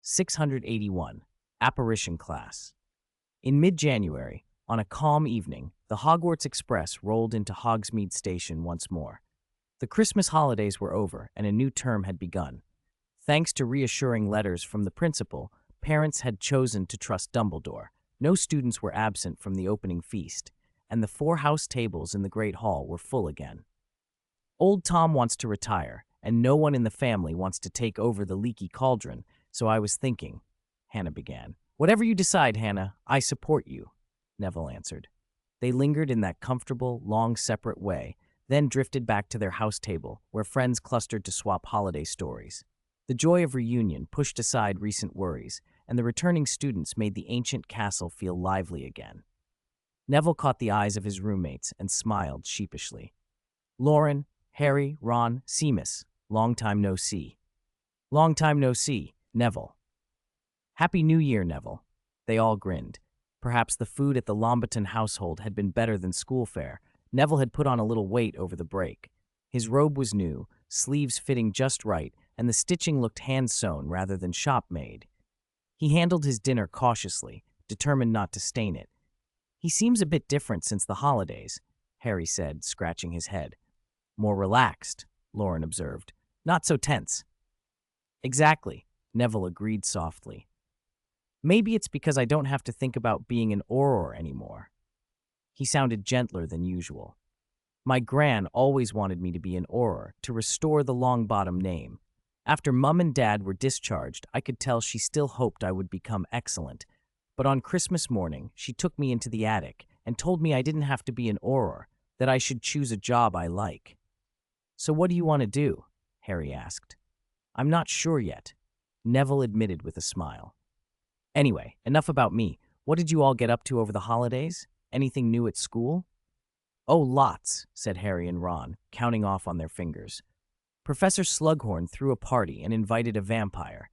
681. Apparition Class. In mid-January, on a calm evening, the Hogwarts Express rolled into Hogsmeade Station once more. The Christmas holidays were over and a new term had begun. Thanks to reassuring letters from the principal, parents had chosen to trust Dumbledore. No students were absent from the opening feast, and the 4 house tables in the Great Hall were full again. Old Tom wants to retire, and no one in the family wants to take over the leaky cauldron, so I was thinking, Hannah began. Whatever you decide, Hannah, I support you, Neville answered. They lingered in that comfortable, long, separate way, then drifted back to their house table, where friends clustered to swap holiday stories. The joy of reunion pushed aside recent worries, and the returning students made the ancient castle feel lively again. Neville caught the eyes of his roommates and smiled sheepishly. Loren, Harry, Ron, Seamus, long time no see. Long time no see, Neville. Happy New Year, Neville. They all grinned. Perhaps the food at the Lombaton household had been better than school fare. Neville had put on a little weight over the break. His robe was new, sleeves fitting just right, and the stitching looked hand-sewn rather than shop-made. He handled his dinner cautiously, determined not to stain it. He seems a bit different since the holidays, Harry said, scratching his head. More relaxed, Loren observed. Not so tense. Exactly, Neville agreed softly. Maybe it's because I don't have to think about being an Auror anymore. He sounded gentler than usual. My gran always wanted me to be an Auror, to restore the Longbottom name. After Mum and Dad were discharged, I could tell she still hoped I would become excellent. But on Christmas morning, she took me into the attic and told me I didn't have to be an Auror, that I should choose a job I like. So what do you want to do? Harry asked. I'm not sure yet, Neville admitted with a smile. Anyway, enough about me. What did you all get up to over the holidays? Anything new at school? Oh, lots, said Harry and Ron, counting off on their fingers. Professor Slughorn threw a party and invited a vampire.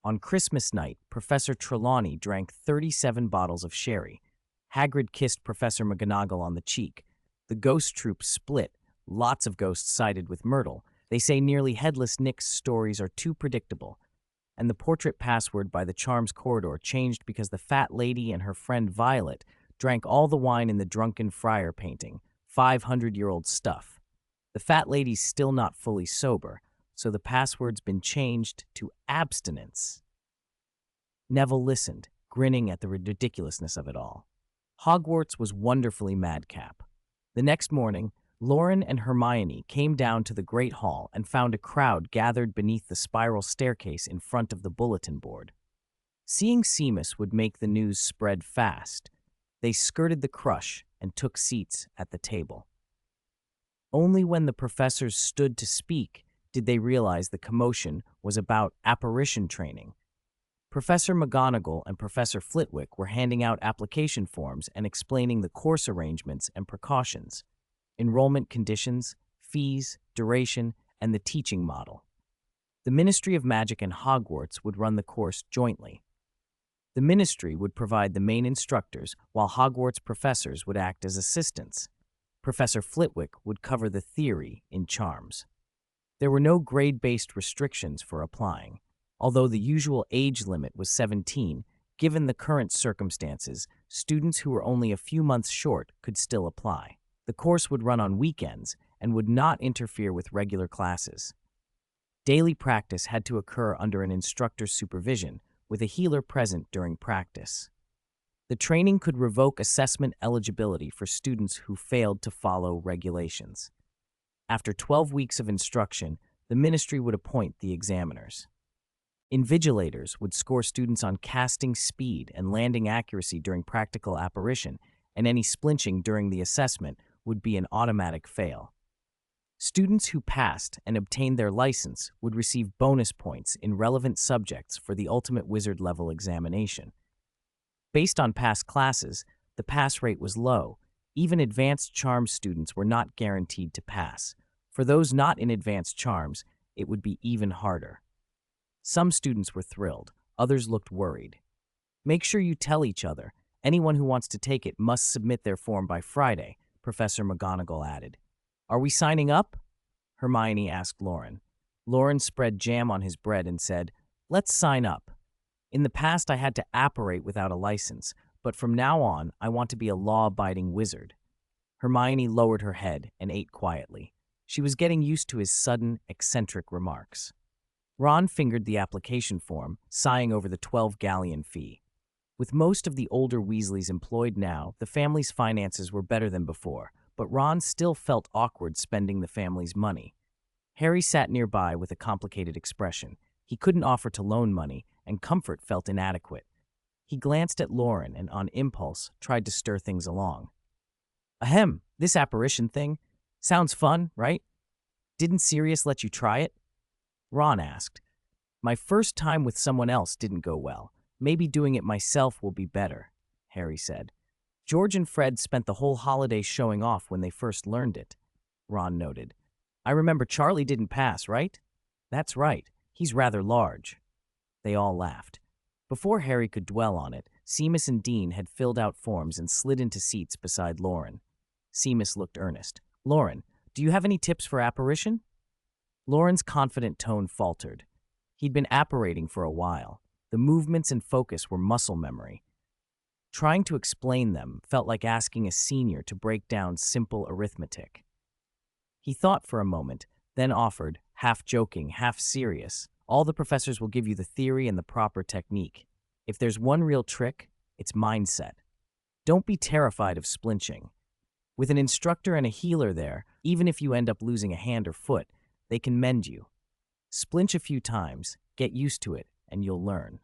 On Christmas night, Professor Trelawney drank 37 bottles of sherry. Hagrid kissed Professor McGonagall on the cheek. The ghost troupe split. Lots of ghosts sided with Myrtle. They say nearly Headless Nick's stories are too predictable. And the portrait password by the Charms corridor changed because the fat lady and her friend Violet drank all the wine in the Drunken Friar painting, 500-year-old stuff. The fat lady's still not fully sober, so the password's been changed to abstinence. Neville listened, grinning at the ridiculousness of it all. Hogwarts was wonderfully madcap. The next morning, Loren and Hermione came down to the Great Hall and found a crowd gathered beneath the spiral staircase in front of the bulletin board. Seeing Seamus would make the news spread fast, they skirted the crush and took seats at the table. Only when the professors stood to speak did they realize the commotion was about apparition training. Professor McGonagall and Professor Flitwick were handing out application forms and explaining the course arrangements and precautions, enrollment conditions, fees, duration, and the teaching model. The Ministry of Magic and Hogwarts would run the course jointly. The Ministry would provide the main instructors, while Hogwarts professors would act as assistants. Professor Flitwick would cover the theory in Charms. There were no grade-based restrictions for applying. Although the usual age limit was 17, given the current circumstances, students who were only a few months short could still apply. The course would run on weekends and would not interfere with regular classes. Daily practice had to occur under an instructor's supervision, with a healer present during practice. The training could revoke assessment eligibility for students who failed to follow regulations. After 12 weeks of instruction, the ministry would appoint the examiners. Invigilators would score students on casting speed and landing accuracy during practical apparition, and any splinching during the assessment would be an automatic fail. Students who passed and obtained their license would receive bonus points in relevant subjects for the ultimate wizard level examination. Based on past classes, the pass rate was low. Even advanced Charms students were not guaranteed to pass. For those not in advanced Charms, it would be even harder. Some students were thrilled, others looked worried. Make sure you tell each other. Anyone who wants to take it must submit their form by Friday, Professor McGonagall added. Are we signing up? Hermione asked Loren. Loren spread jam on his bread and said, Let's sign up. In the past, I had to apparate without a license, but from now on, I want to be a law-abiding wizard. Hermione lowered her head and ate quietly. She was getting used to his sudden, eccentric remarks. Ron fingered the application form, sighing over the 12-galleon fee. With most of the older Weasleys employed now, the family's finances were better than before, but Ron still felt awkward spending the family's money. Harry sat nearby with a complicated expression. He couldn't offer to loan money, and comfort felt inadequate. He glanced at Loren and, on impulse, tried to stir things along. Ahem, this apparition thing. Sounds fun, right? Didn't Sirius let you try it? Ron asked. My first time with someone else didn't go well. Maybe doing it myself will be better, Harry said. George and Fred spent the whole holiday showing off when they first learned it, Ron noted. I remember Charlie didn't pass, right? That's right. He's rather large. They all laughed. Before Harry could dwell on it, Seamus and Dean had filled out forms and slid into seats beside Loren. Seamus looked earnest. Loren, do you have any tips for apparition? Loren's confident tone faltered. He'd been apparating for a while. The movements and focus were muscle memory. Trying to explain them felt like asking a senior to break down simple arithmetic. He thought for a moment, then offered, half joking, half serious, all the professors will give you the theory and the proper technique. If there's one real trick, it's mindset. Don't be terrified of splinching. With an instructor and a healer there, even if you end up losing a hand or foot, they can mend you. Splinch a few times, get used to it, and you'll learn.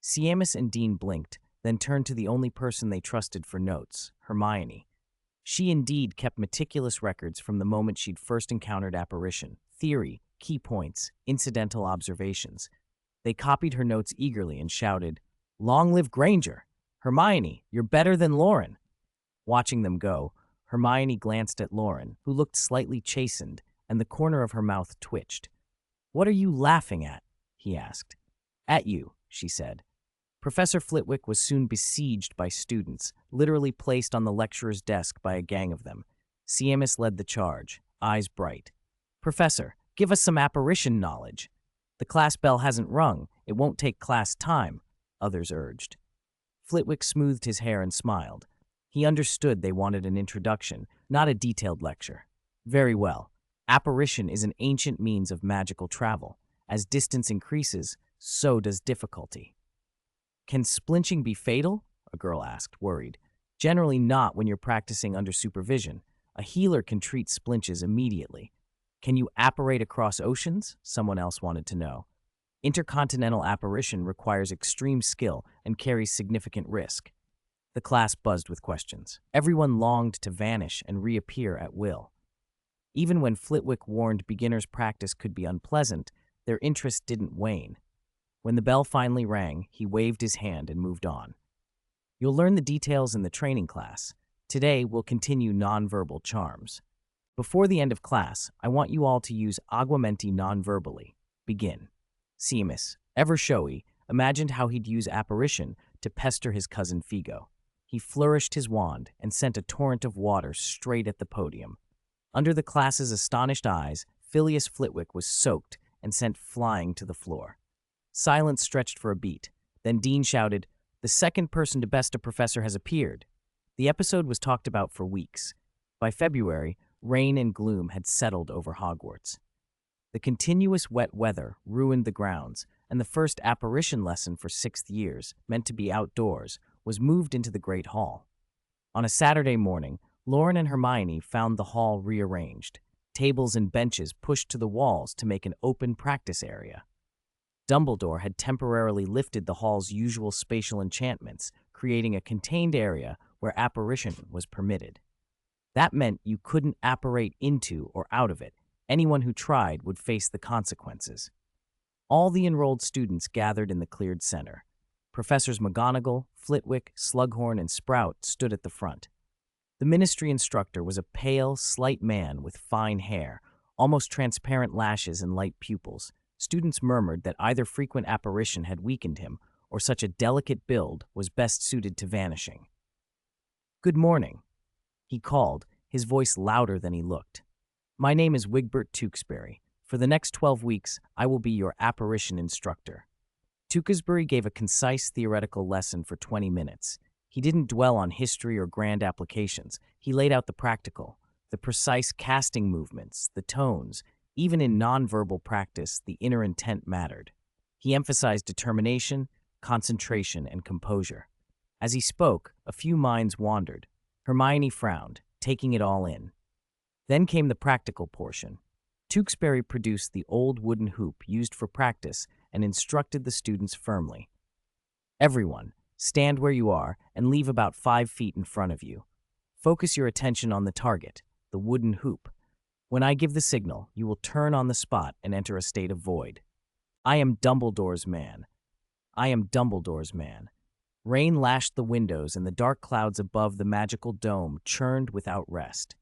Seamus and Dean blinked, then turned to the only person they trusted for notes, Hermione. She indeed kept meticulous records from the moment she'd first encountered apparition, theory, key points, incidental observations. They copied her notes eagerly and shouted, Long live Granger! Hermione, you're better than Loren! Watching them go, Hermione glanced at Loren, who looked slightly chastened, and the corner of her mouth twitched. What are you laughing at? He asked. At you, she said. Professor Flitwick was soon besieged by students, literally placed on the lecturer's desk by a gang of them. Seamus led the charge, eyes bright. Professor, give us some apparition knowledge. The class bell hasn't rung. It won't take class time, others urged. Flitwick smoothed his hair and smiled. He understood they wanted an introduction, not a detailed lecture. Very well. Apparition is an ancient means of magical travel. As distance increases, so does difficulty. Can splinching be fatal? A girl asked, worried. Generally not when you're practicing under supervision. A healer can treat splinches immediately. Can you apparate across oceans? Someone else wanted to know. Intercontinental apparition requires extreme skill and carries significant risk. The class buzzed with questions. Everyone longed to vanish and reappear at will. Even when Flitwick warned beginners' practice could be unpleasant, their interest didn't wane. When the bell finally rang, he waved his hand and moved on. You'll learn the details in the training class. Today, we'll continue nonverbal charms. Before the end of class, I want you all to use aguamenti nonverbally. Begin. Seamus, ever showy, imagined how he'd use apparition to pester his cousin Figo. He flourished his wand and sent a torrent of water straight at the podium. Under the class's astonished eyes, Phileas Flitwick was soaked and sent flying to the floor. Silence stretched for a beat. Then Dean shouted, The second person to best a professor has appeared. The episode was talked about for weeks. By February, rain and gloom had settled over Hogwarts. The continuous wet weather ruined the grounds, and the first apparition lesson for 6th years, meant to be outdoors, was moved into the Great Hall. On a Saturday morning, Loren and Hermione found the hall rearranged, tables and benches pushed to the walls to make an open practice area. Dumbledore had temporarily lifted the hall's usual spatial enchantments, creating a contained area where apparition was permitted. That meant you couldn't apparate into or out of it. Anyone who tried would face the consequences. All the enrolled students gathered in the cleared center. Professors McGonagall, Flitwick, Slughorn, and Sprout stood at the front. The ministry instructor was a pale, slight man with fine hair, almost transparent lashes and light pupils. Students murmured that either frequent apparition had weakened him, or such a delicate build was best suited to vanishing. Good morning, he called, his voice louder than he looked. My name is Wigbert Tewksbury. For the next 12 weeks, I will be your apparition instructor. Tewkesbury gave a concise theoretical lesson for 20 minutes. He didn't dwell on history or grand applications. He laid out the practical, the precise casting movements, the tones. Even in nonverbal practice, the inner intent mattered. He emphasized determination, concentration, and composure. As he spoke, a few minds wandered. Hermione frowned, taking it all in. Then came the practical portion. Tewkesbury produced the old wooden hoop used for practice and instructed the students firmly. Everyone, stand where you are and leave about 5 feet in front of you. Focus your attention on the target, the wooden hoop. When I give the signal, you will turn on the spot and enter a state of void. I am Dumbledore's man. I am Dumbledore's man. Rain lashed the windows and the dark clouds above the magical dome churned without rest.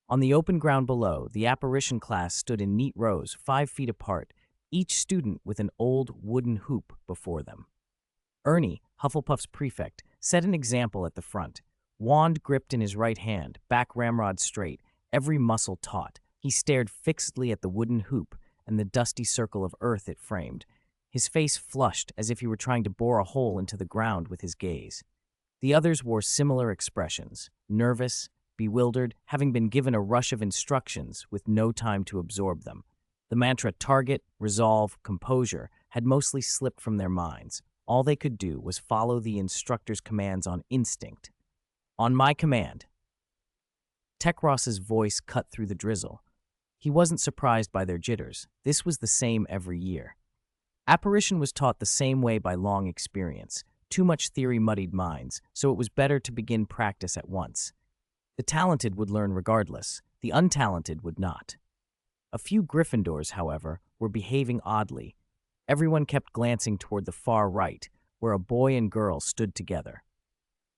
On the open ground below, the apparition class stood in neat rows, 5 feet apart, each student with an old wooden hoop before them. Ernie, Hufflepuff's prefect, set an example at the front. Wand gripped in his right hand, back ramrod straight, every muscle taut. He stared fixedly at the wooden hoop and the dusty circle of earth it framed. His face flushed as if he were trying to bore a hole into the ground with his gaze. The others wore similar expressions, nervous, bewildered, having been given a rush of instructions with no time to absorb them. The mantra target, resolve, composure had mostly slipped from their minds. All they could do was follow the instructor's commands on instinct. On my command. Tekross's voice cut through the drizzle. He wasn't surprised by their jitters. This was the same every year. Apparition was taught the same way by long experience. Too much theory muddied minds, so it was better to begin practice at once. The talented would learn regardless. The untalented would not. A few Gryffindors, however, were behaving oddly. Everyone kept glancing toward the far right, where a boy and girl stood together.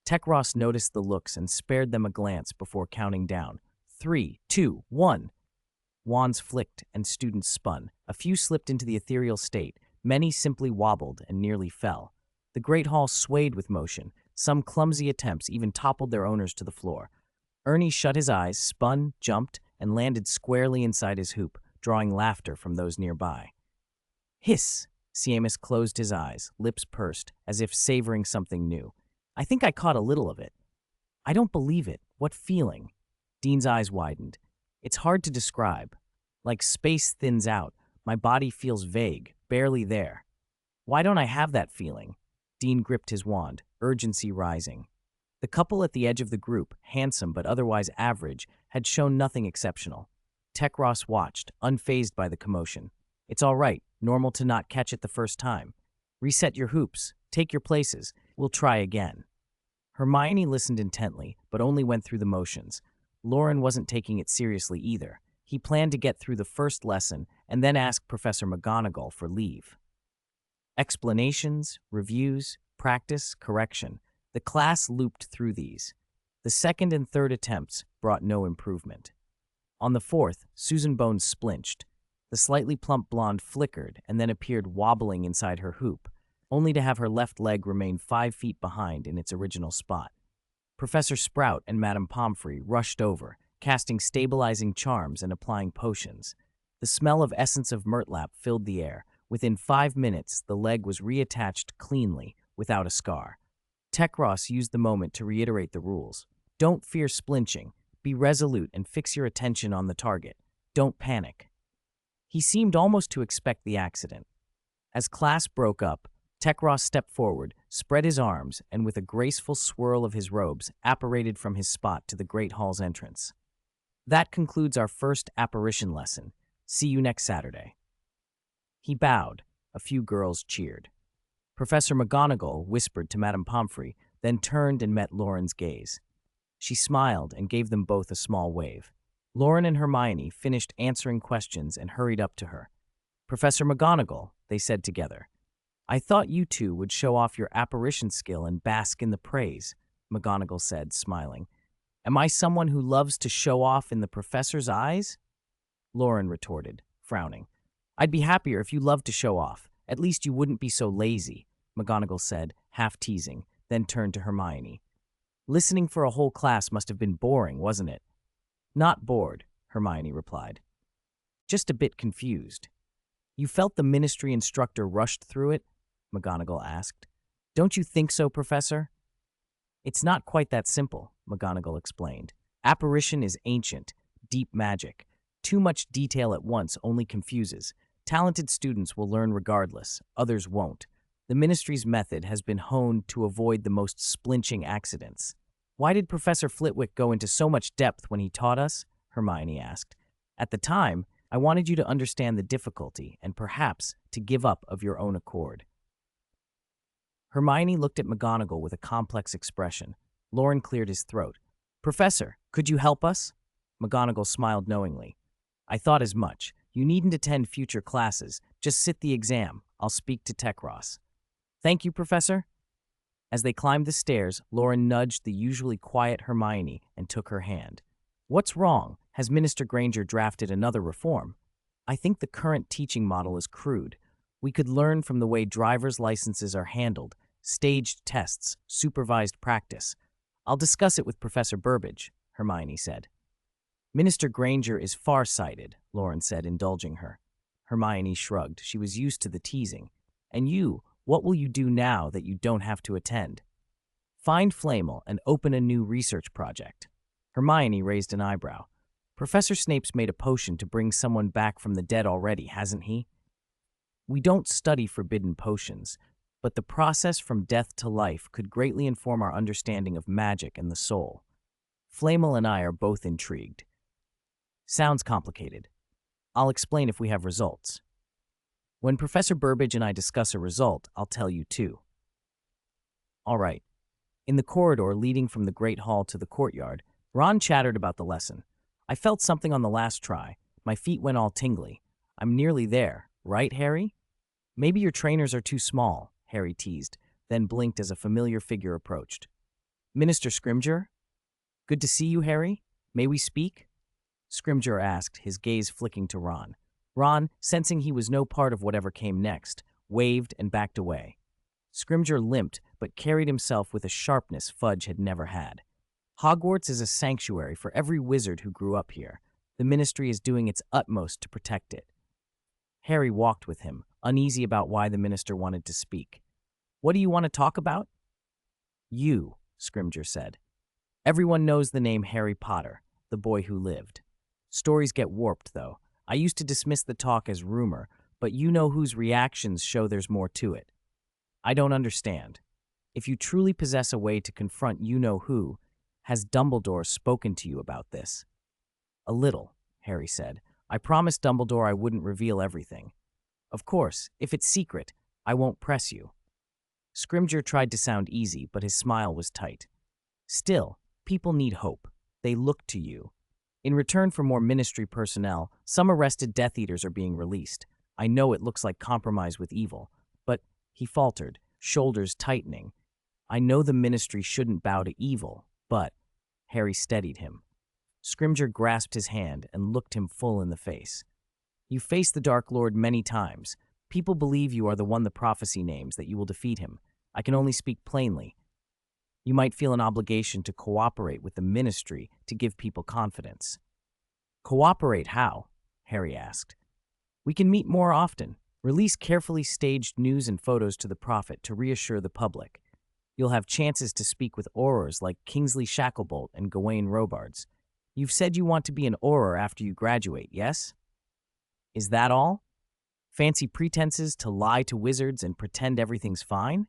Tekross noticed the looks and spared them a glance before counting down. 3, 2, 1. Wands flicked and students spun. A few slipped into the ethereal state. Many simply wobbled and nearly fell. The great hall swayed with motion. Some clumsy attempts even toppled their owners to the floor. Ernie shut his eyes, spun, jumped, and landed squarely inside his hoop, drawing laughter from those nearby. Hiss! Seamus closed his eyes, lips pursed, as if savoring something new. I think I caught a little of it. I don't believe it. What feeling? Dean's eyes widened. It's hard to describe. Like space thins out, my body feels vague, barely there. Why don't I have that feeling? Dean gripped his wand, urgency rising. The couple at the edge of the group, handsome but otherwise average, had shown nothing exceptional. Tekross watched, unfazed by the commotion. It's all right, normal to not catch it the first time. Reset your hoops, take your places, we'll try again. Hermione listened intently, but only went through the motions. Loren wasn't taking it seriously either. He planned to get through the first lesson and then ask Professor McGonagall for leave. Explanations, reviews, practice, correction. The class looped through these. The second and third attempts brought no improvement. On the fourth, Susan Bones splinched. The slightly plump blonde flickered and then appeared wobbling inside her hoop, only to have her left leg remain 5 feet behind in its original spot. Professor Sprout and Madame Pomfrey rushed over, casting stabilizing charms and applying potions. The smell of essence of murtlap filled the air. Within 5 minutes, the leg was reattached cleanly, without a scar. Tekross used the moment to reiterate the rules. Don't fear splinching. Be resolute and fix your attention on the target. Don't panic. He seemed almost to expect the accident. As class broke up, Tekross stepped forward, spread his arms, and with a graceful swirl of his robes, apparated from his spot to the Great Hall's entrance. That concludes our first apparition lesson. See you next Saturday. He bowed. A few girls cheered. Professor McGonagall whispered to Madame Pomfrey, then turned and met Loren's gaze. She smiled and gave them both a small wave. Loren and Hermione finished answering questions and hurried up to her. Professor McGonagall, they said together. I thought you two would show off your apparition skill and bask in the praise, McGonagall said, smiling. Am I someone who loves to show off in the professor's eyes? Loren retorted, frowning. I'd be happier if you loved to show off. At least you wouldn't be so lazy, McGonagall said, half teasing, then turned to Hermione. Listening for a whole class must have been boring, wasn't it? Not bored, Hermione replied. Just a bit confused. You felt the ministry instructor rushed through it? McGonagall asked. Don't you think so, Professor? It's not quite that simple, McGonagall explained. Apparition is ancient, deep magic. Too much detail at once only confuses. Talented students will learn regardless, others won't. The Ministry's method has been honed to avoid the most splinching accidents. Why did Professor Flitwick go into so much depth when he taught us? Hermione asked. At the time, I wanted you to understand the difficulty and perhaps to give up of your own accord. Hermione looked at McGonagall with a complex expression. Loren cleared his throat. Professor, could you help us? McGonagall smiled knowingly. I thought as much. You needn't attend future classes. Just sit the exam. I'll speak to Tekros. Thank you, Professor. As they climbed the stairs, Loren nudged the usually quiet Hermione and took her hand. What's wrong? Has Minister Granger drafted another reform? I think the current teaching model is crude. We could learn from the way driver's licenses are handled, staged tests, supervised practice. I'll discuss it with Professor Burbage, Hermione said. Minister Granger is far-sighted, Loren said, indulging her. Hermione shrugged. She was used to the teasing. And you, what will you do now that you don't have to attend? Find Flamel and open a new research project. Hermione raised an eyebrow. Professor Snape's made a potion to bring someone back from the dead already, hasn't he? We don't study forbidden potions, but the process from death to life could greatly inform our understanding of magic and the soul. Flamel and I are both intrigued. Sounds complicated. I'll explain if we have results. When Professor Burbage and I discuss a result, I'll tell you too. All right. In the corridor leading from the Great Hall to the courtyard, Ron chattered about the lesson. I felt something on the last try. My feet went all tingly. I'm nearly there, right, Harry? Maybe your trainers are too small, Harry teased, then blinked as a familiar figure approached. Minister Scrimgeour? Good to see you, Harry. May we speak? Scrimgeour asked, his gaze flicking to Ron. Ron, sensing he was no part of whatever came next, waved and backed away. Scrimgeour limped, but carried himself with a sharpness Fudge had never had. Hogwarts is a sanctuary for every wizard who grew up here. The Ministry is doing its utmost to protect it. Harry walked with him, uneasy about why the minister wanted to speak. What do you want to talk about? You, Scrimgeour said. Everyone knows the name Harry Potter, the boy who lived. Stories get warped, though. I used to dismiss the talk as rumor, but you know whose reactions show there's more to it. I don't understand. If you truly possess a way to confront you-know-who, has Dumbledore spoken to you about this? A little, Harry said. I promised Dumbledore I wouldn't reveal everything. Of course, if it's secret, I won't press you. Scrimgeour tried to sound easy, but his smile was tight. Still, people need hope. They look to you. In return for more Ministry personnel, some arrested Death Eaters are being released. I know it looks like compromise with evil, but, he faltered, shoulders tightening. I know the Ministry shouldn't bow to evil, but, Harry steadied him. Scrimgeour grasped his hand and looked him full in the face. You faced the Dark Lord many times. People believe you are the one the prophecy names, that you will defeat him. I can only speak plainly. You might feel an obligation to cooperate with the Ministry to give people confidence. Cooperate how? Harry asked. We can meet more often. Release carefully staged news and photos to the Prophet to reassure the public. You'll have chances to speak with Aurors like Kingsley Shacklebolt and Gawain Robards. You've said you want to be an Auror after you graduate, yes? Is that all? Fancy pretenses to lie to wizards and pretend everything's fine?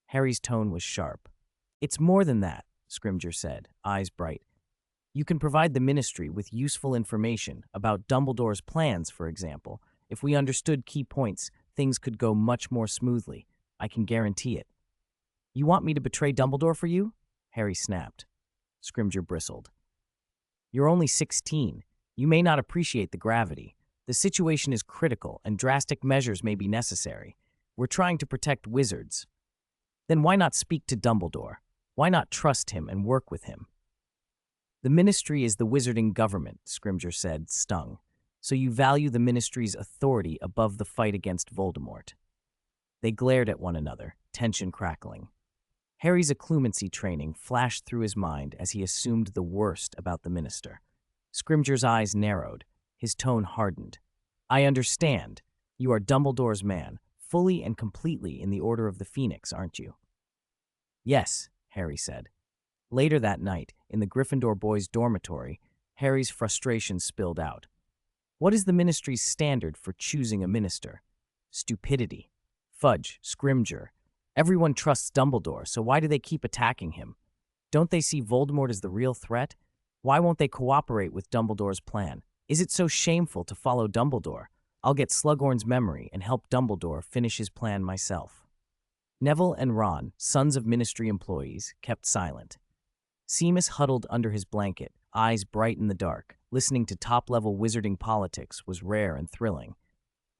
Harry's tone was sharp. It's more than that, Scrimgeour said, eyes bright. You can provide the Ministry with useful information about Dumbledore's plans, for example. If we understood key points, things could go much more smoothly. I can guarantee it. You want me to betray Dumbledore for you? Harry snapped. Scrimgeour bristled. You're only 16. You may not appreciate the gravity. The situation is critical, and drastic measures may be necessary. We're trying to protect wizards. Then why not speak to Dumbledore? Why not trust him and work with him? The Ministry is the wizarding government, Scrimgeour said, stung. So you value the Ministry's authority above the fight against Voldemort. They glared at one another, tension crackling. Harry's occlumency training flashed through his mind as he assumed the worst about the minister. Scrimgeour's eyes narrowed, his tone hardened. I understand. You are Dumbledore's man, fully and completely in the Order of the Phoenix, aren't you?" "Yes," Harry said. Later that night, in the Gryffindor boys' dormitory, Harry's frustration spilled out. What is the ministry's standard for choosing a minister? Stupidity. Fudge, Scrimgeour. Everyone trusts Dumbledore, so why do they keep attacking him? Don't they see Voldemort as the real threat? Why won't they cooperate with Dumbledore's plan? Is it so shameful to follow Dumbledore? I'll get Slughorn's memory and help Dumbledore finish his plan myself. Neville and Ron, sons of ministry employees, kept silent. Seamus huddled under his blanket, eyes bright in the dark. Listening to top-level wizarding politics was rare and thrilling.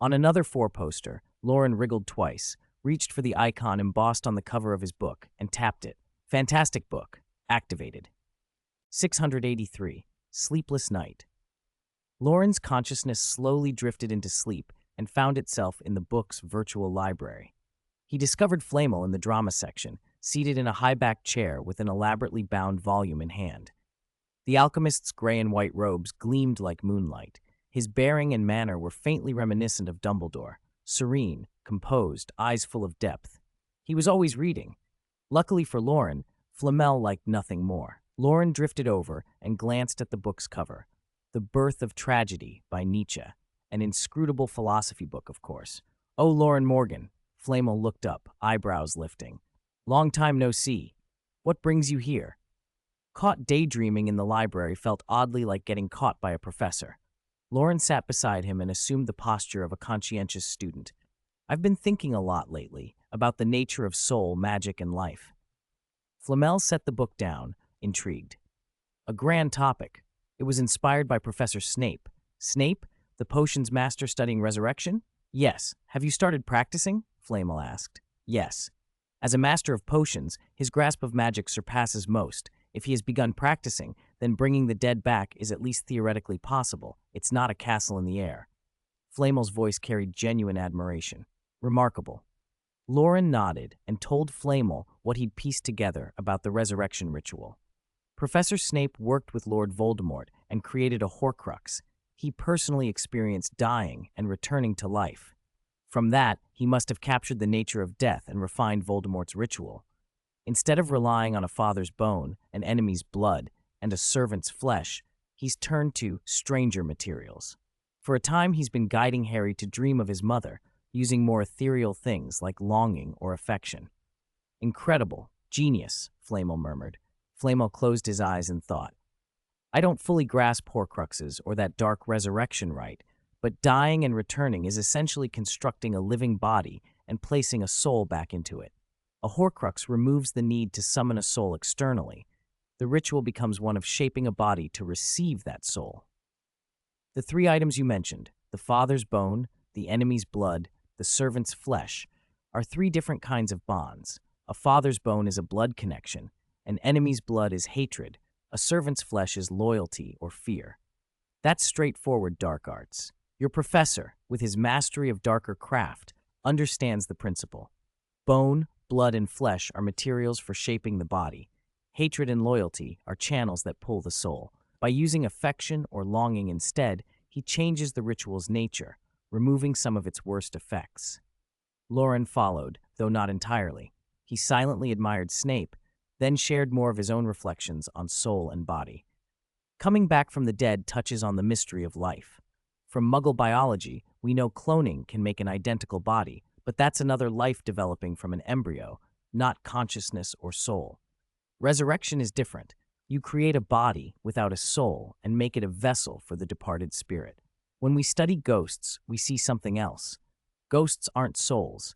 On another four-poster, Loren wriggled twice, reached for the icon embossed on the cover of his book, and tapped it. Fantastic book. Activated. 683. Sleepless Night. Loren's consciousness slowly drifted into sleep and found itself in the book's virtual library. He discovered Flamel in the drama section, seated in a high-backed chair with an elaborately bound volume in hand. The alchemist's gray and white robes gleamed like moonlight. His bearing and manner were faintly reminiscent of Dumbledore, serene, composed, eyes full of depth. He was always reading. Luckily for Loren, Flamel liked nothing more. Loren drifted over and glanced at the book's cover. The Birth of Tragedy by Nietzsche, an inscrutable philosophy book, of course. "Oh, Loren Morgan." Flamel looked up, eyebrows lifting. "Long time no see. What brings you here?" Caught daydreaming in the library felt oddly like getting caught by a professor. Loren sat beside him and assumed the posture of a conscientious student. "I've been thinking a lot lately about the nature of soul, magic, and life." Flamel set the book down, intrigued. "A grand topic. It was inspired by Professor Snape." "Snape? The potions master studying resurrection?" "Yes. Have you started practicing?" Flamel asked. "Yes. As a master of potions, his grasp of magic surpasses most. If he has begun practicing, then bringing the dead back is at least theoretically possible. It's not a castle in the air." Flamel's voice carried genuine admiration. "Remarkable." Loren nodded and told Flamel what he'd pieced together about the resurrection ritual. Professor Snape worked with Lord Voldemort and created a Horcrux. He personally experienced dying and returning to life. From that, he must have captured the nature of death and refined Voldemort's ritual. Instead of relying on a father's bone, an enemy's blood, and a servant's flesh, he's turned to stranger materials. For a time, he's been guiding Harry to dream of his mother, using more ethereal things like longing or affection. "Incredible. Genius," Flamel murmured. Flamel closed his eyes in thought. "I don't fully grasp Horcruxes or that dark resurrection rite, but dying and returning is essentially constructing a living body and placing a soul back into it. A Horcrux removes the need to summon a soul externally. The ritual becomes one of shaping a body to receive that soul." The three items you mentioned, the father's bone, the enemy's blood, the servant's flesh, are three different kinds of bonds. A father's bone is a blood connection, an enemy's blood is hatred, a servant's flesh is loyalty or fear. That's straightforward dark arts. Your professor, with his mastery of darker craft, understands the principle. Bone, blood, and flesh are materials for shaping the body. Hatred and loyalty are channels that pull the soul. By using affection or longing instead, he changes the ritual's nature, removing some of its worst effects. Loren followed, though not entirely. He silently admired Snape, then shared more of his own reflections on soul and body. Coming back from the dead touches on the mystery of life. From Muggle biology, we know cloning can make an identical body, but that's another life developing from an embryo, not consciousness or soul. Resurrection is different. You create a body without a soul and make it a vessel for the departed spirit. When we study ghosts, we see something else. Ghosts aren't souls.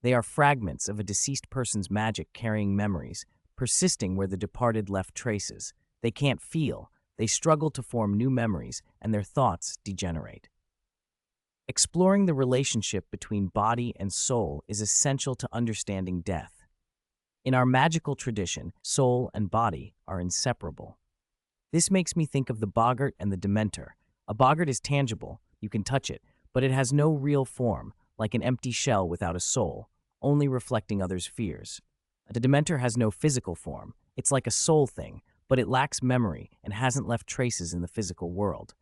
They are fragments of a deceased person's magic carrying memories, persisting where the departed left traces. They can't feel. They struggle to form new memories, and their thoughts degenerate. Exploring the relationship between body and soul is essential to understanding death. In our magical tradition, soul and body are inseparable. This makes me think of the boggart and the dementor. A boggart is tangible, you can touch it, but it has no real form, like an empty shell without a soul, only reflecting others' fears. A dementor has no physical form. It's like a soul thing, but it lacks memory and hasn't left traces in the physical world.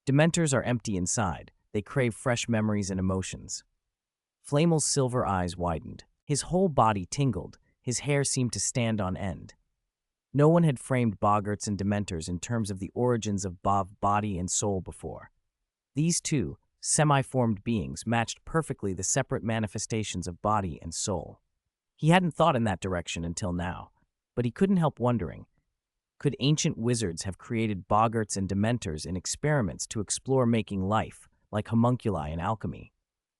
Dementors are empty inside. They crave fresh memories and emotions. Flamel's silver eyes widened. His whole body tingled. His hair seemed to stand on end. No one had framed boggarts and dementors in terms of the origins of body and soul before. These two, semi-formed beings, matched perfectly the separate manifestations of body and soul. He hadn't thought in that direction until now, but he couldn't help wondering, could ancient wizards have created boggarts and dementors in experiments to explore making life, like homunculi in alchemy?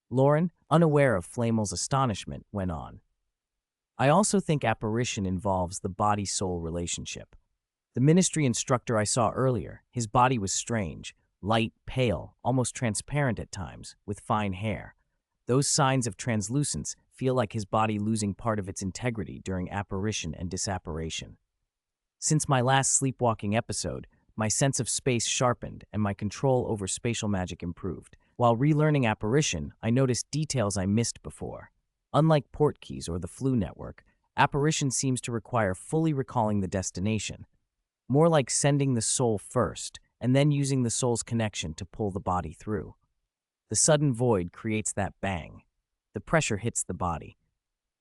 Loren, unaware of Flamel's astonishment, went on. I also think apparition involves the body-soul relationship. The ministry instructor I saw earlier, his body was strange, light, pale, almost transparent at times, with fine hair. Those signs of translucence feel like his body losing part of its integrity during apparition and disapparition. Since my last sleepwalking episode, my sense of space sharpened and my control over spatial magic improved. While relearning apparition, I noticed details I missed before. Unlike portkeys or the flu network, apparition seems to require fully recalling the destination, more like sending the soul first and then using the soul's connection to pull the body through. The sudden void creates that bang. The pressure hits the body.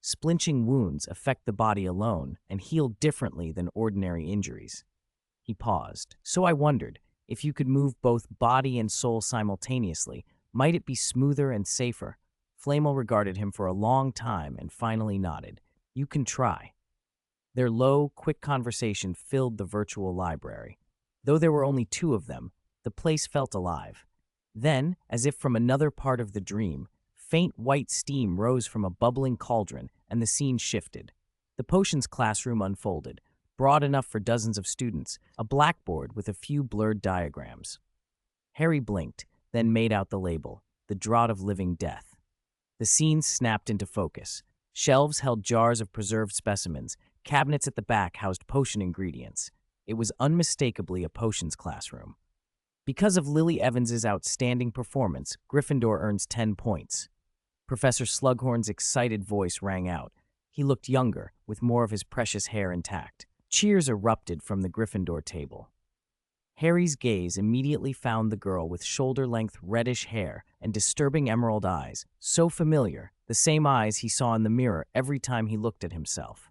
Splinching wounds affect the body alone and heal differently than ordinary injuries. He paused. So I wondered, if you could move both body and soul simultaneously, might it be smoother and safer? Flamel regarded him for a long time and finally nodded. You can try. Their low, quick conversation filled the virtual library. Though there were only two of them, the place felt alive. Then, as if from another part of the dream, faint white steam rose from a bubbling cauldron and the scene shifted. The potions classroom unfolded, broad enough for dozens of students, a blackboard with a few blurred diagrams. Harry blinked, then made out the label, The Draught of Living Death. The scene snapped into focus. Shelves held jars of preserved specimens. Cabinets at the back housed potion ingredients. It was unmistakably a potions classroom. Because of Lily Evans's outstanding performance, Gryffindor earns 10 points. Professor Slughorn's excited voice rang out. He looked younger, with more of his precious hair intact. Cheers erupted from the Gryffindor table. Harry's gaze immediately found the girl with shoulder-length reddish hair and disturbing emerald eyes, so familiar, the same eyes he saw in the mirror every time he looked at himself.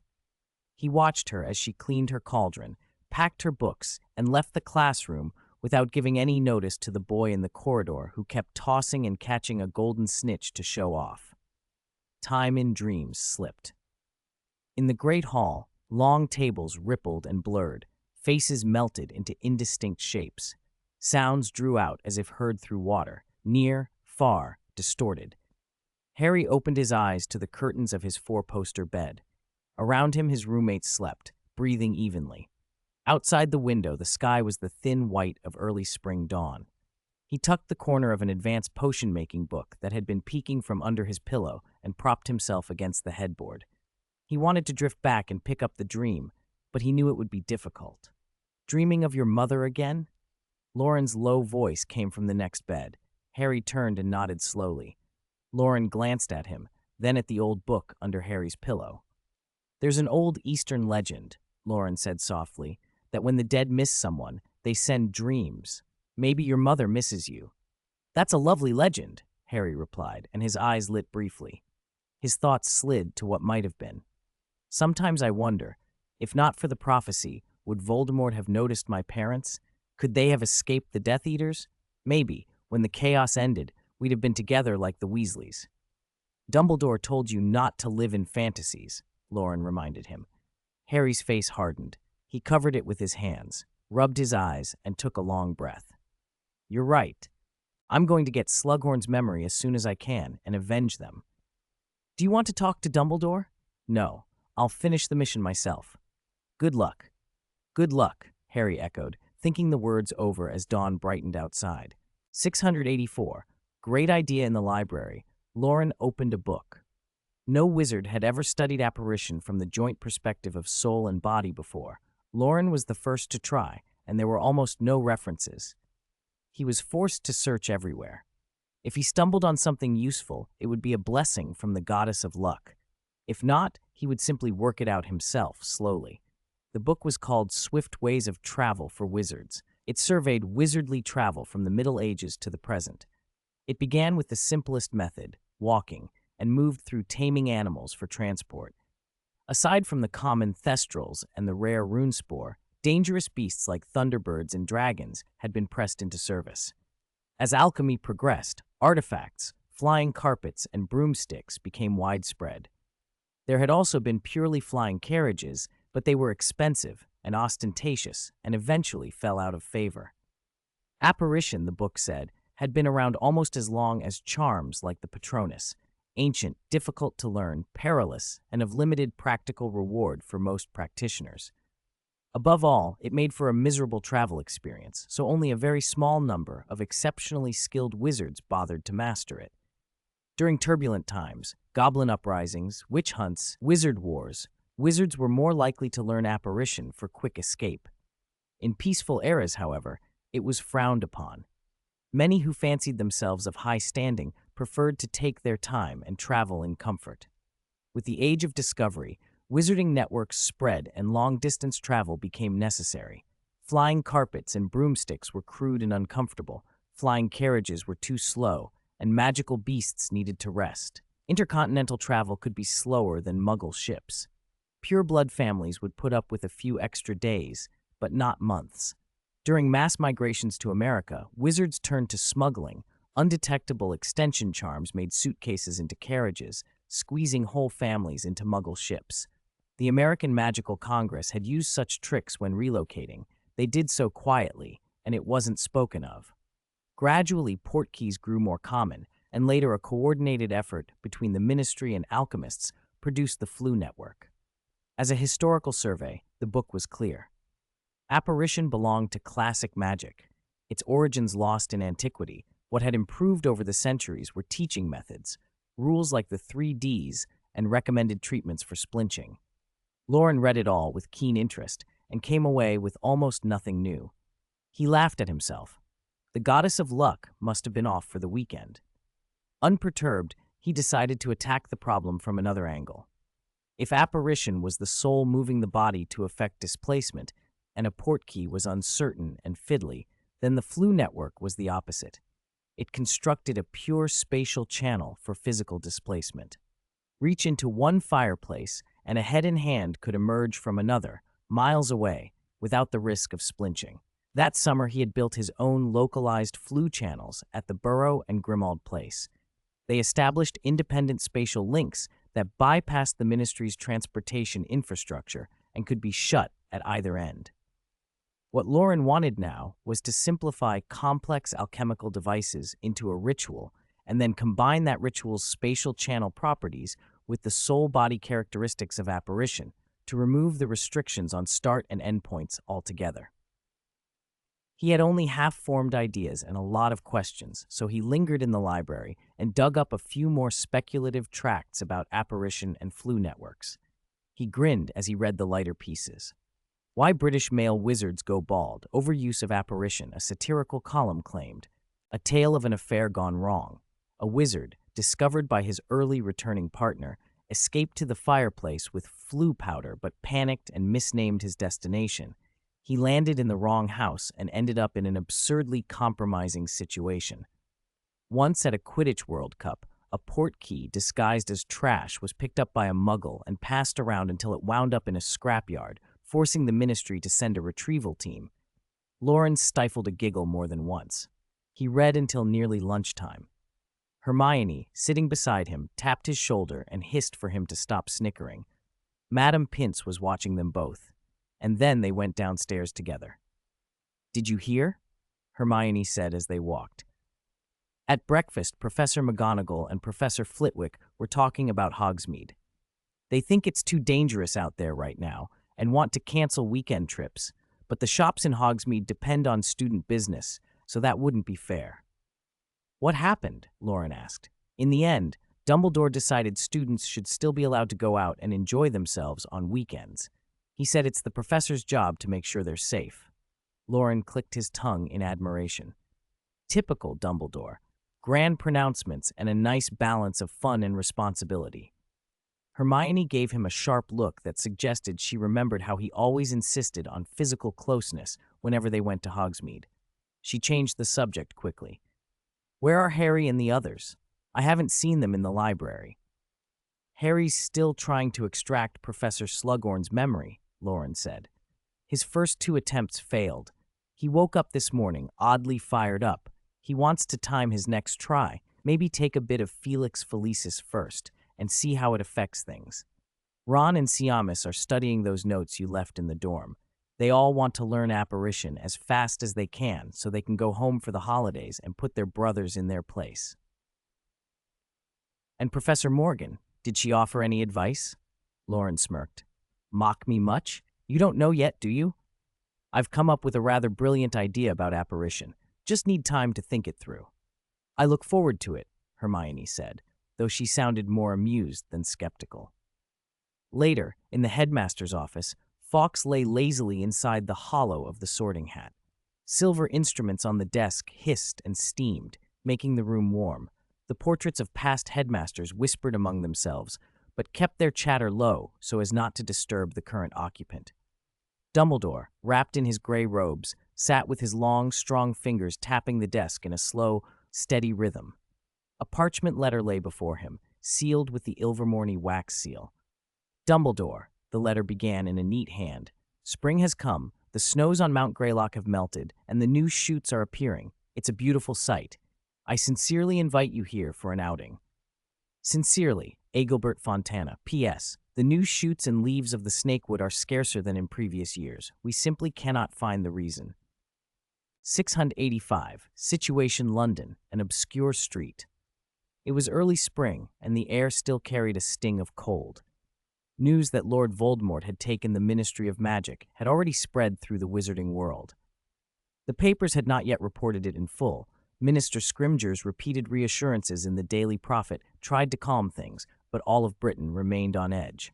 He watched her as she cleaned her cauldron, packed her books, and left the classroom without giving any notice to the boy in the corridor who kept tossing and catching a golden snitch to show off. Time in dreams slipped. In the great hall, long tables rippled and blurred, faces melted into indistinct shapes. Sounds drew out as if heard through water, near, far, distorted. Harry opened his eyes to the curtains of his four-poster bed. Around him his roommates slept, breathing evenly. Outside the window, the sky was the thin white of early spring dawn. He tucked the corner of an advanced potion-making book that had been peeking from under his pillow and propped himself against the headboard. He wanted to drift back and pick up the dream, but he knew it would be difficult. Dreaming of your mother again? Loren's low voice came from the next bed. Harry turned and nodded slowly. Loren glanced at him, then at the old book under Harry's pillow. There's an old Eastern legend, Loren said softly, that when the dead miss someone, they send dreams. Maybe your mother misses you. That's a lovely legend, Harry replied, and his eyes lit briefly. His thoughts slid to what might have been. Sometimes I wonder, if not for the prophecy, would Voldemort have noticed my parents? Could they have escaped the Death Eaters? Maybe, when the chaos ended, we'd have been together like the Weasleys. Dumbledore told you not to live in fantasies, Loren reminded him. Harry's face hardened. He covered it with his hands, rubbed his eyes, and took a long breath. You're right. I'm going to get Slughorn's memory as soon as I can and avenge them. Do you want to talk to Dumbledore? No. I'll finish the mission myself. Good luck. Good luck, Harry echoed, thinking the words over as dawn brightened outside. 684. Great idea in the library. Loren opened a book. No wizard had ever studied apparition from the joint perspective of soul and body before. Loren was the first to try, and there were almost no references. He was forced to search everywhere. If he stumbled on something useful, it would be a blessing from the goddess of luck. If not, he would simply work it out himself, slowly. The book was called Swift Ways of Travel for Wizards. It surveyed wizardly travel from the Middle Ages to the present. It began with the simplest method, walking, and moved through taming animals for transport. Aside from the common thestrals and the rare runespore, dangerous beasts like thunderbirds and dragons had been pressed into service. As alchemy progressed, artifacts, flying carpets, and broomsticks became widespread. There had also been purely flying carriages, but they were expensive and ostentatious and eventually fell out of favor. Apparition, the book said, had been around almost as long as charms like the Patronus, ancient, difficult to learn, perilous, and of limited practical reward for most practitioners. Above all, it made for a miserable travel experience, so only a very small number of exceptionally skilled wizards bothered to master it. During turbulent times, goblin uprisings, witch hunts, wizard wars, wizards were more likely to learn apparition for quick escape. In peaceful eras, however, it was frowned upon. Many who fancied themselves of high standing preferred to take their time and travel in comfort. With the age of discovery, wizarding networks spread and long-distance travel became necessary. Flying carpets and broomsticks were crude and uncomfortable, flying carriages were too slow, and magical beasts needed to rest. Intercontinental travel could be slower than Muggle ships. Pure-blood families would put up with a few extra days, but not months. During mass migrations to America, wizards turned to smuggling. Undetectable extension charms made suitcases into carriages, squeezing whole families into Muggle ships. The American Magical Congress had used such tricks when relocating. They did so quietly, and it wasn't spoken of. Gradually, portkeys grew more common, and later a coordinated effort between the ministry and alchemists produced the Flu Network. As a historical survey, the book was clear. Apparition belonged to classic magic. Its origins lost in antiquity, what had improved over the centuries were teaching methods, rules like the 3Ds, and recommended treatments for splinching. Loren read it all with keen interest and came away with almost nothing new. He laughed at himself. The goddess of luck must have been off for the weekend. Unperturbed, he decided to attack the problem from another angle. If apparition was the soul moving the body to effect displacement, and a portkey was uncertain and fiddly, then the Flu Network was the opposite. It constructed a pure spatial channel for physical displacement. Reach into one fireplace, and a head and hand could emerge from another, miles away, without the risk of splinching. That summer, he had built his own localized Flu channels at the Burrow and Grimald Place. They established independent spatial links that bypassed the ministry's transportation infrastructure and could be shut at either end. What Loren wanted now was to simplify complex alchemical devices into a ritual and then combine that ritual's spatial channel properties with the soul-body characteristics of apparition to remove the restrictions on start and end points altogether. He had only half-formed ideas and a lot of questions, so he lingered in the library and dug up a few more speculative tracts about apparition and Flu networks. He grinned as he read the lighter pieces. Why British Male Wizards Go Bald, Overuse of Apparition, a satirical column claimed. A tale of an affair gone wrong. A wizard, discovered by his early returning partner, escaped to the fireplace with Flu powder but panicked and misnamed his destination. He landed in the wrong house and ended up in an absurdly compromising situation. Once at a Quidditch World Cup, a portkey disguised as trash was picked up by a muggle and passed around until it wound up in a scrapyard, forcing the ministry to send a retrieval team. Loren stifled a giggle more than once. He read until nearly lunchtime. Hermione, sitting beside him, tapped his shoulder and hissed for him to stop snickering. Madame Pince was watching them both, and then they went downstairs together. "Did you hear?" Hermione said as they walked. At breakfast, Professor McGonagall and Professor Flitwick were talking about Hogsmeade. They think it's too dangerous out there right now and want to cancel weekend trips, but the shops in Hogsmeade depend on student business, so that wouldn't be fair. "What happened?" Loren asked. In the end, Dumbledore decided students should still be allowed to go out and enjoy themselves on weekends. He said it's the professor's job to make sure they're safe. Loren clicked his tongue in admiration. Typical Dumbledore. Grand pronouncements and a nice balance of fun and responsibility. Hermione gave him a sharp look that suggested she remembered how he always insisted on physical closeness whenever they went to Hogsmeade. She changed the subject quickly. "Where are Harry and the others? I haven't seen them in the library." Harry's still trying to extract Professor Slughorn's memory, Loren said. His first 2 attempts failed. He woke up this morning, oddly fired up. He wants to time his next try, maybe take a bit of Felix Felicis first, and see how it affects things. Ron and Siamis are studying those notes you left in the dorm. They all want to learn apparition as fast as they can so they can go home for the holidays and put their brothers in their place. And Professor Morgan, did she offer any advice? Loren smirked. Mock me much? You don't know yet, do you? I've come up with a rather brilliant idea about apparition. Just need time to think it through. I look forward to it, Hermione said, though she sounded more amused than skeptical. Later, in the headmaster's office, Fawkes lay lazily inside the hollow of the sorting hat. Silver instruments on the desk hissed and steamed, making the room warm. The portraits of past headmasters whispered among themselves, but kept their chatter low so as not to disturb the current occupant. Dumbledore, wrapped in his gray robes, sat with his long, strong fingers tapping the desk in a slow, steady rhythm. A parchment letter lay before him, sealed with the Ilvermorny wax seal. Dumbledore, the letter began in a neat hand. Spring has come, the snows on Mount Greylock have melted, and the new shoots are appearing. It's a beautiful sight. I sincerely invite you here for an outing. Sincerely, Agilbert Fontana. P.S. The new shoots and leaves of the snakewood are scarcer than in previous years. We simply cannot find the reason. 685, Situation London, an obscure street. It was early spring, and the air still carried a sting of cold. News that Lord Voldemort had taken the Ministry of Magic had already spread through the wizarding world. The papers had not yet reported it in full. Minister Scrimgeour's repeated reassurances in the Daily Prophet tried to calm things, but all of Britain remained on edge.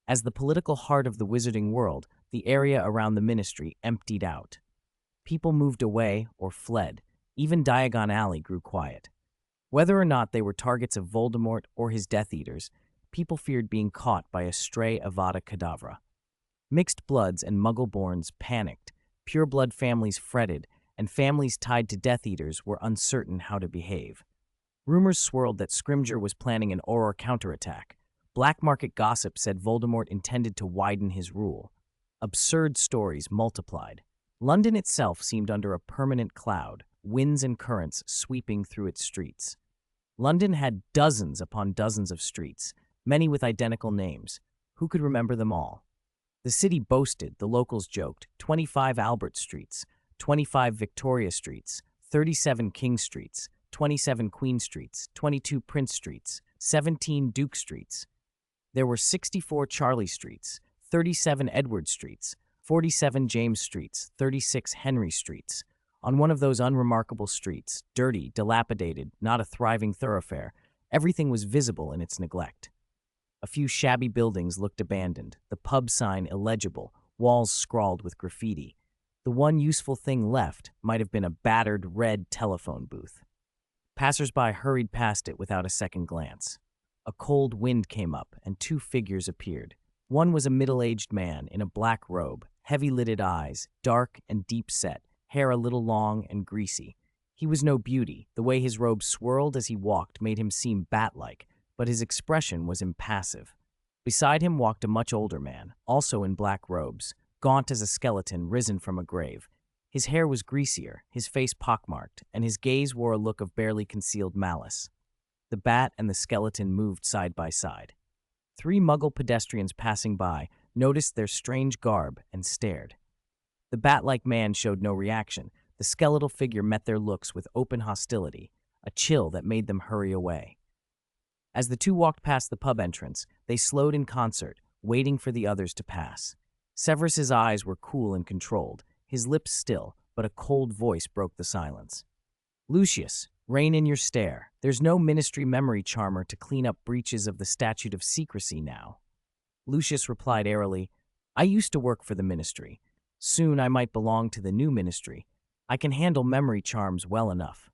As the political heart of the wizarding world, the area around the ministry emptied out. People moved away or fled. Even Diagon Alley grew quiet. Whether or not they were targets of Voldemort or his Death Eaters, people feared being caught by a stray Avada Kedavra. Mixed bloods and Muggle-borns panicked, pure-blood families fretted, and families tied to Death Eaters were uncertain how to behave. Rumors swirled that Scrimgeour was planning an Auror counterattack. Black market gossip said Voldemort intended to widen his rule. Absurd stories multiplied. London itself seemed under a permanent cloud, winds and currents sweeping through its streets. London had dozens upon dozens of streets, many with identical names. Who could remember them all? The city boasted, the locals joked, 25 Albert Streets, 25 Victoria Streets, 37 King Streets, 27 Queen Streets, 22 Prince Streets, 17 Duke Streets. There were 64 Charlie Streets, 37 Edward Streets, 47 James Streets, 36 Henry Streets. On one of those unremarkable streets, dirty, dilapidated, not a thriving thoroughfare, everything was visible in its neglect. A few shabby buildings looked abandoned, the pub sign illegible, walls scrawled with graffiti. The one useful thing left might have been a battered red telephone booth. Passers-by hurried past it without a second glance. A cold wind came up, and 2 figures appeared. One was a middle-aged man in a black robe, heavy-lidded eyes, dark and deep-set, hair a little long and greasy. He was no beauty. The way his robe swirled as he walked made him seem bat-like, but his expression was impassive. Beside him walked a much older man, also in black robes, gaunt as a skeleton risen from a grave. His hair was greasier, his face pockmarked, and his gaze wore a look of barely concealed malice. The bat and the skeleton moved side by side. 3 Muggle pedestrians passing by noticed their strange garb and stared. The bat-like man showed no reaction. The skeletal figure met their looks with open hostility, a chill that made them hurry away. As the 2 walked past the pub entrance, they slowed in concert, waiting for the others to pass. Severus's eyes were cool and controlled, his lips still, but a cold voice broke the silence. Lucius, rein in your stare. There's no ministry memory charmer to clean up breaches of the statute of secrecy now. Lucius replied airily, I used to work for the ministry. Soon I might belong to the new ministry. I can handle memory charms well enough.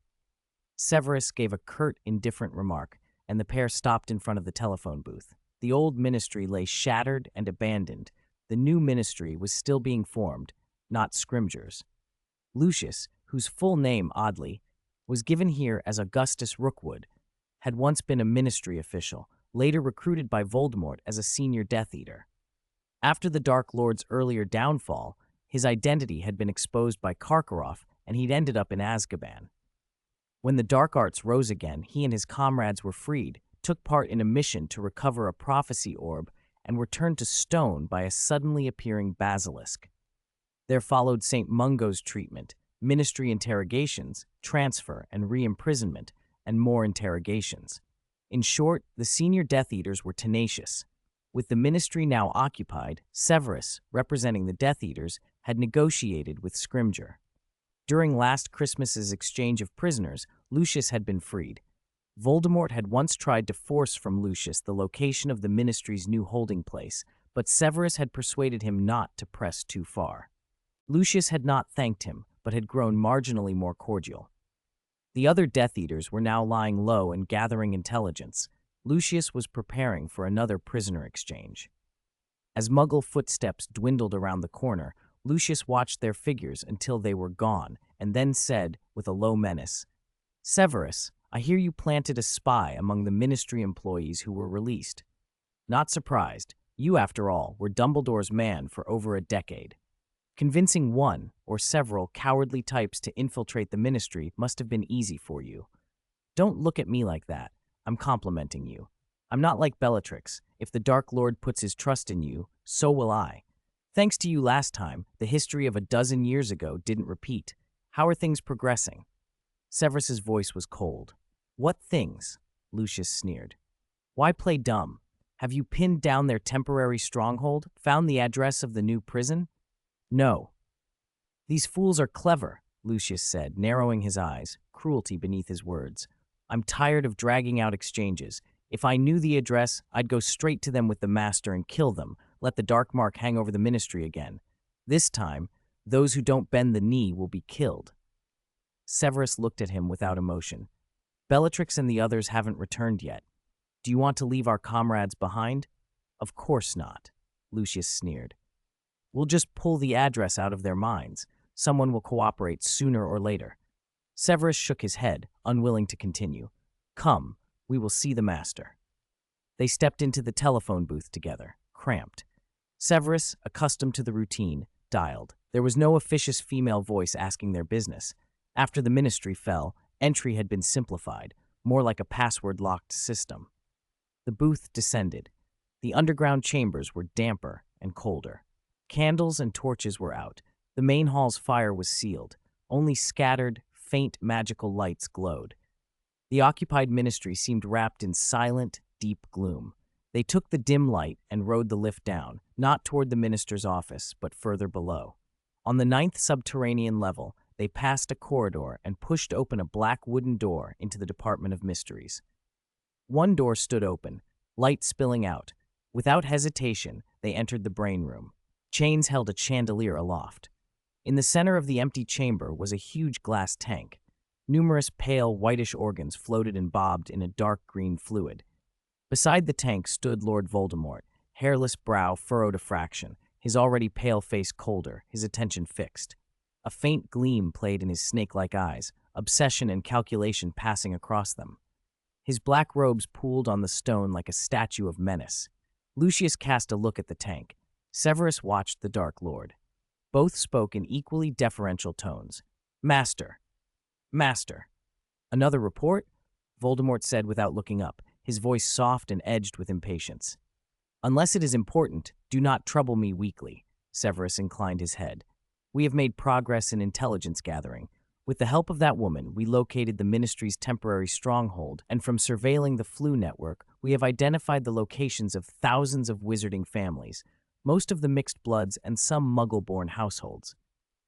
Severus gave a curt, indifferent remark, and the pair stopped in front of the telephone booth. The old ministry lay shattered and abandoned. The new ministry was still being formed, not Scrimgeour's. Lucius, whose full name, oddly, was given here as Augustus Rookwood, had once been a ministry official, later recruited by Voldemort as a senior Death Eater. After the Dark Lord's earlier downfall, his identity had been exposed by Karkaroff, and he'd ended up in Azkaban. When the dark arts rose again, he and his comrades were freed, took part in a mission to recover a prophecy orb, and were turned to stone by a suddenly appearing basilisk. There followed St. Mungo's treatment, ministry interrogations, transfer and re-imprisonment, and more interrogations. In short, the senior Death Eaters were tenacious. With the ministry now occupied, Severus, representing the Death Eaters, had negotiated with Scrimgeour. During last Christmas's exchange of prisoners, Lucius had been freed. Voldemort had once tried to force from Lucius the location of the ministry's new holding place, but Severus had persuaded him not to press too far. Lucius had not thanked him, but had grown marginally more cordial. The other Death Eaters were now lying low and gathering intelligence. Lucius was preparing for another prisoner exchange. As Muggle footsteps dwindled around the corner, Lucius watched their figures until they were gone, and then said, with a low menace, "Severus, I hear you planted a spy among the ministry employees who were released. Not surprised. You, after all, were Dumbledore's man for over a decade. Convincing one, or several, cowardly types to infiltrate the ministry must have been easy for you. Don't look at me like that. I'm complimenting you. I'm not like Bellatrix. If the Dark Lord puts his trust in you, so will I. Thanks to you last time, the history of a dozen years ago didn't repeat. How are things progressing?" Severus's voice was cold. "What things?" Lucius sneered. "Why play dumb? Have you pinned down their temporary stronghold, found the address of the new prison?" "No." "These fools are clever," Lucius said, narrowing his eyes, cruelty beneath his words. "I'm tired of dragging out exchanges. If I knew the address, I'd go straight to them with the master and kill them, let the dark mark hang over the ministry again. This time, those who don't bend the knee will be killed." Severus looked at him without emotion. "Bellatrix and the others haven't returned yet. Do you want to leave our comrades behind?" "Of course not," Lucius sneered. "We'll just pull the address out of their minds. Someone will cooperate sooner or later." Severus shook his head, unwilling to continue. "Come, we will see the master." They stepped into the telephone booth together, cramped. Severus, accustomed to the routine, dialed. There was no officious female voice asking their business. After the ministry fell, entry had been simplified, more like a password-locked system. The booth descended. The underground chambers were damper and colder. Candles and torches were out. The main hall's fire was sealed. Only scattered, faint magical lights glowed. The occupied ministry seemed wrapped in silent, deep gloom. They took the dim light and rode the lift down, not toward the minister's office, but further below. On the 9th subterranean level, they passed a corridor and pushed open a black wooden door into the Department of Mysteries. One door stood open, light spilling out. Without hesitation, they entered the brain room. Chains held a chandelier aloft. In the center of the empty chamber was a huge glass tank. Numerous pale, whitish organs floated and bobbed in a dark green fluid. Beside the tank stood Lord Voldemort, hairless brow furrowed a fraction, his already pale face colder, his attention fixed. A faint gleam played in his snake-like eyes, obsession and calculation passing across them. His black robes pooled on the stone like a statue of menace. Lucius cast a look at the tank. Severus watched the Dark Lord. Both spoke in equally deferential tones. "Master. Master." "Another report?" Voldemort said without looking up, his voice soft and edged with impatience. "Unless it is important, do not trouble me weakly." Severus inclined his head. "We have made progress in intelligence gathering. With the help of that woman, we located the ministry's temporary stronghold, and from surveilling the flu network, we have identified the locations of thousands of wizarding families, most of the mixed bloods and some Muggle-born households."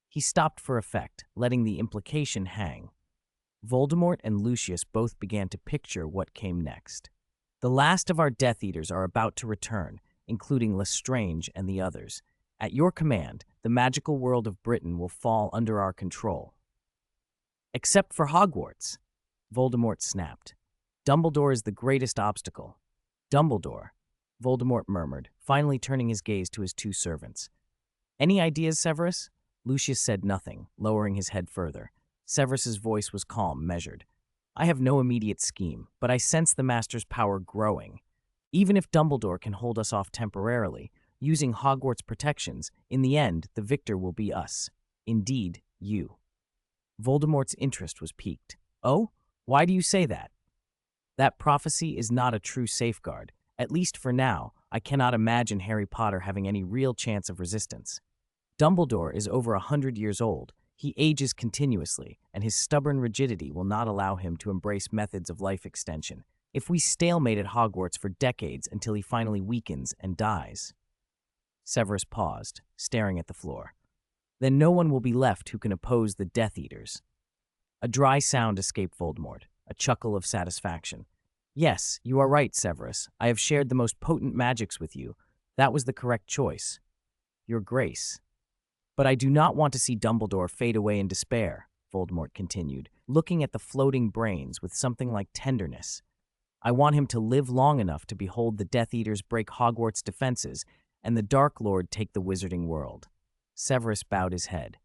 He stopped for effect, letting the implication hang. Voldemort and Lucius both began to picture what came next. "The last of our Death Eaters are about to return, including Lestrange and the others. At your command, the magical world of Britain will fall under our control." "Except for Hogwarts," Voldemort snapped. "Dumbledore is the greatest obstacle." "Dumbledore," Voldemort murmured, finally turning his gaze to his two servants. "Any ideas, Severus?" Lucius said nothing, lowering his head further. Severus's voice was calm, measured. "I have no immediate scheme, but I sense the Master's power growing. Even if Dumbledore can hold us off temporarily, using Hogwarts protections, in the end, the victor will be us. Indeed, you. Voldemort's interest was piqued. Oh? Why do you say that? That prophecy is not a true safeguard. At least for now, I cannot imagine Harry Potter having any real chance of resistance. Dumbledore is over 100 years old. He ages continuously, and his stubborn rigidity will not allow him to embrace methods of life extension. If we stalemate at Hogwarts for decades until he finally weakens and dies. Severus paused, staring at the floor. Then no one will be left who can oppose the Death Eaters. A dry sound escaped Voldemort, a chuckle of satisfaction. Yes, you are right, Severus. I have shared the most potent magics with you. That was the correct choice. Your Grace. But I do not want to see Dumbledore fade away in despair, Voldemort continued, looking at the floating brains with something like tenderness. I want him to live long enough to behold the Death Eaters break Hogwarts' defenses and the Dark Lord take the wizarding world. Severus bowed his head.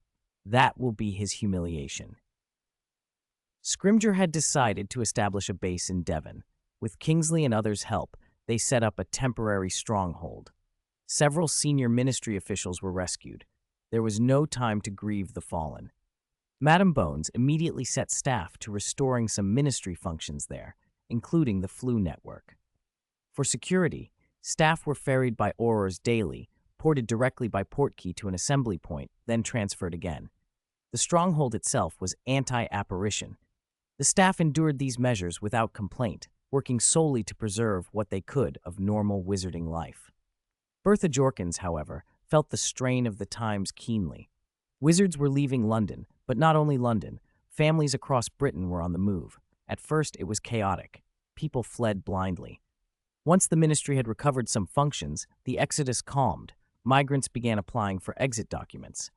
That will be his humiliation. Scrimgeour had decided to establish a base in Devon. With Kingsley and others' help, they set up a temporary stronghold. Several senior ministry officials were rescued. There was no time to grieve the fallen. Madame Bones immediately set staff to restoring some ministry functions there, including the flu network. For security, staff were ferried by Aurors daily, ported directly by portkey to an assembly point, then transferred again. The stronghold itself was anti-apparition. The staff endured these measures without complaint, working solely to preserve what they could of normal wizarding life. Bertha Jorkins, however, felt the strain of the times keenly. Wizards were leaving London, but not only London. Families across Britain were on the move. At first, it was chaotic. People fled blindly. Once the ministry had recovered some functions, the exodus calmed. Migrants began applying for exit documents.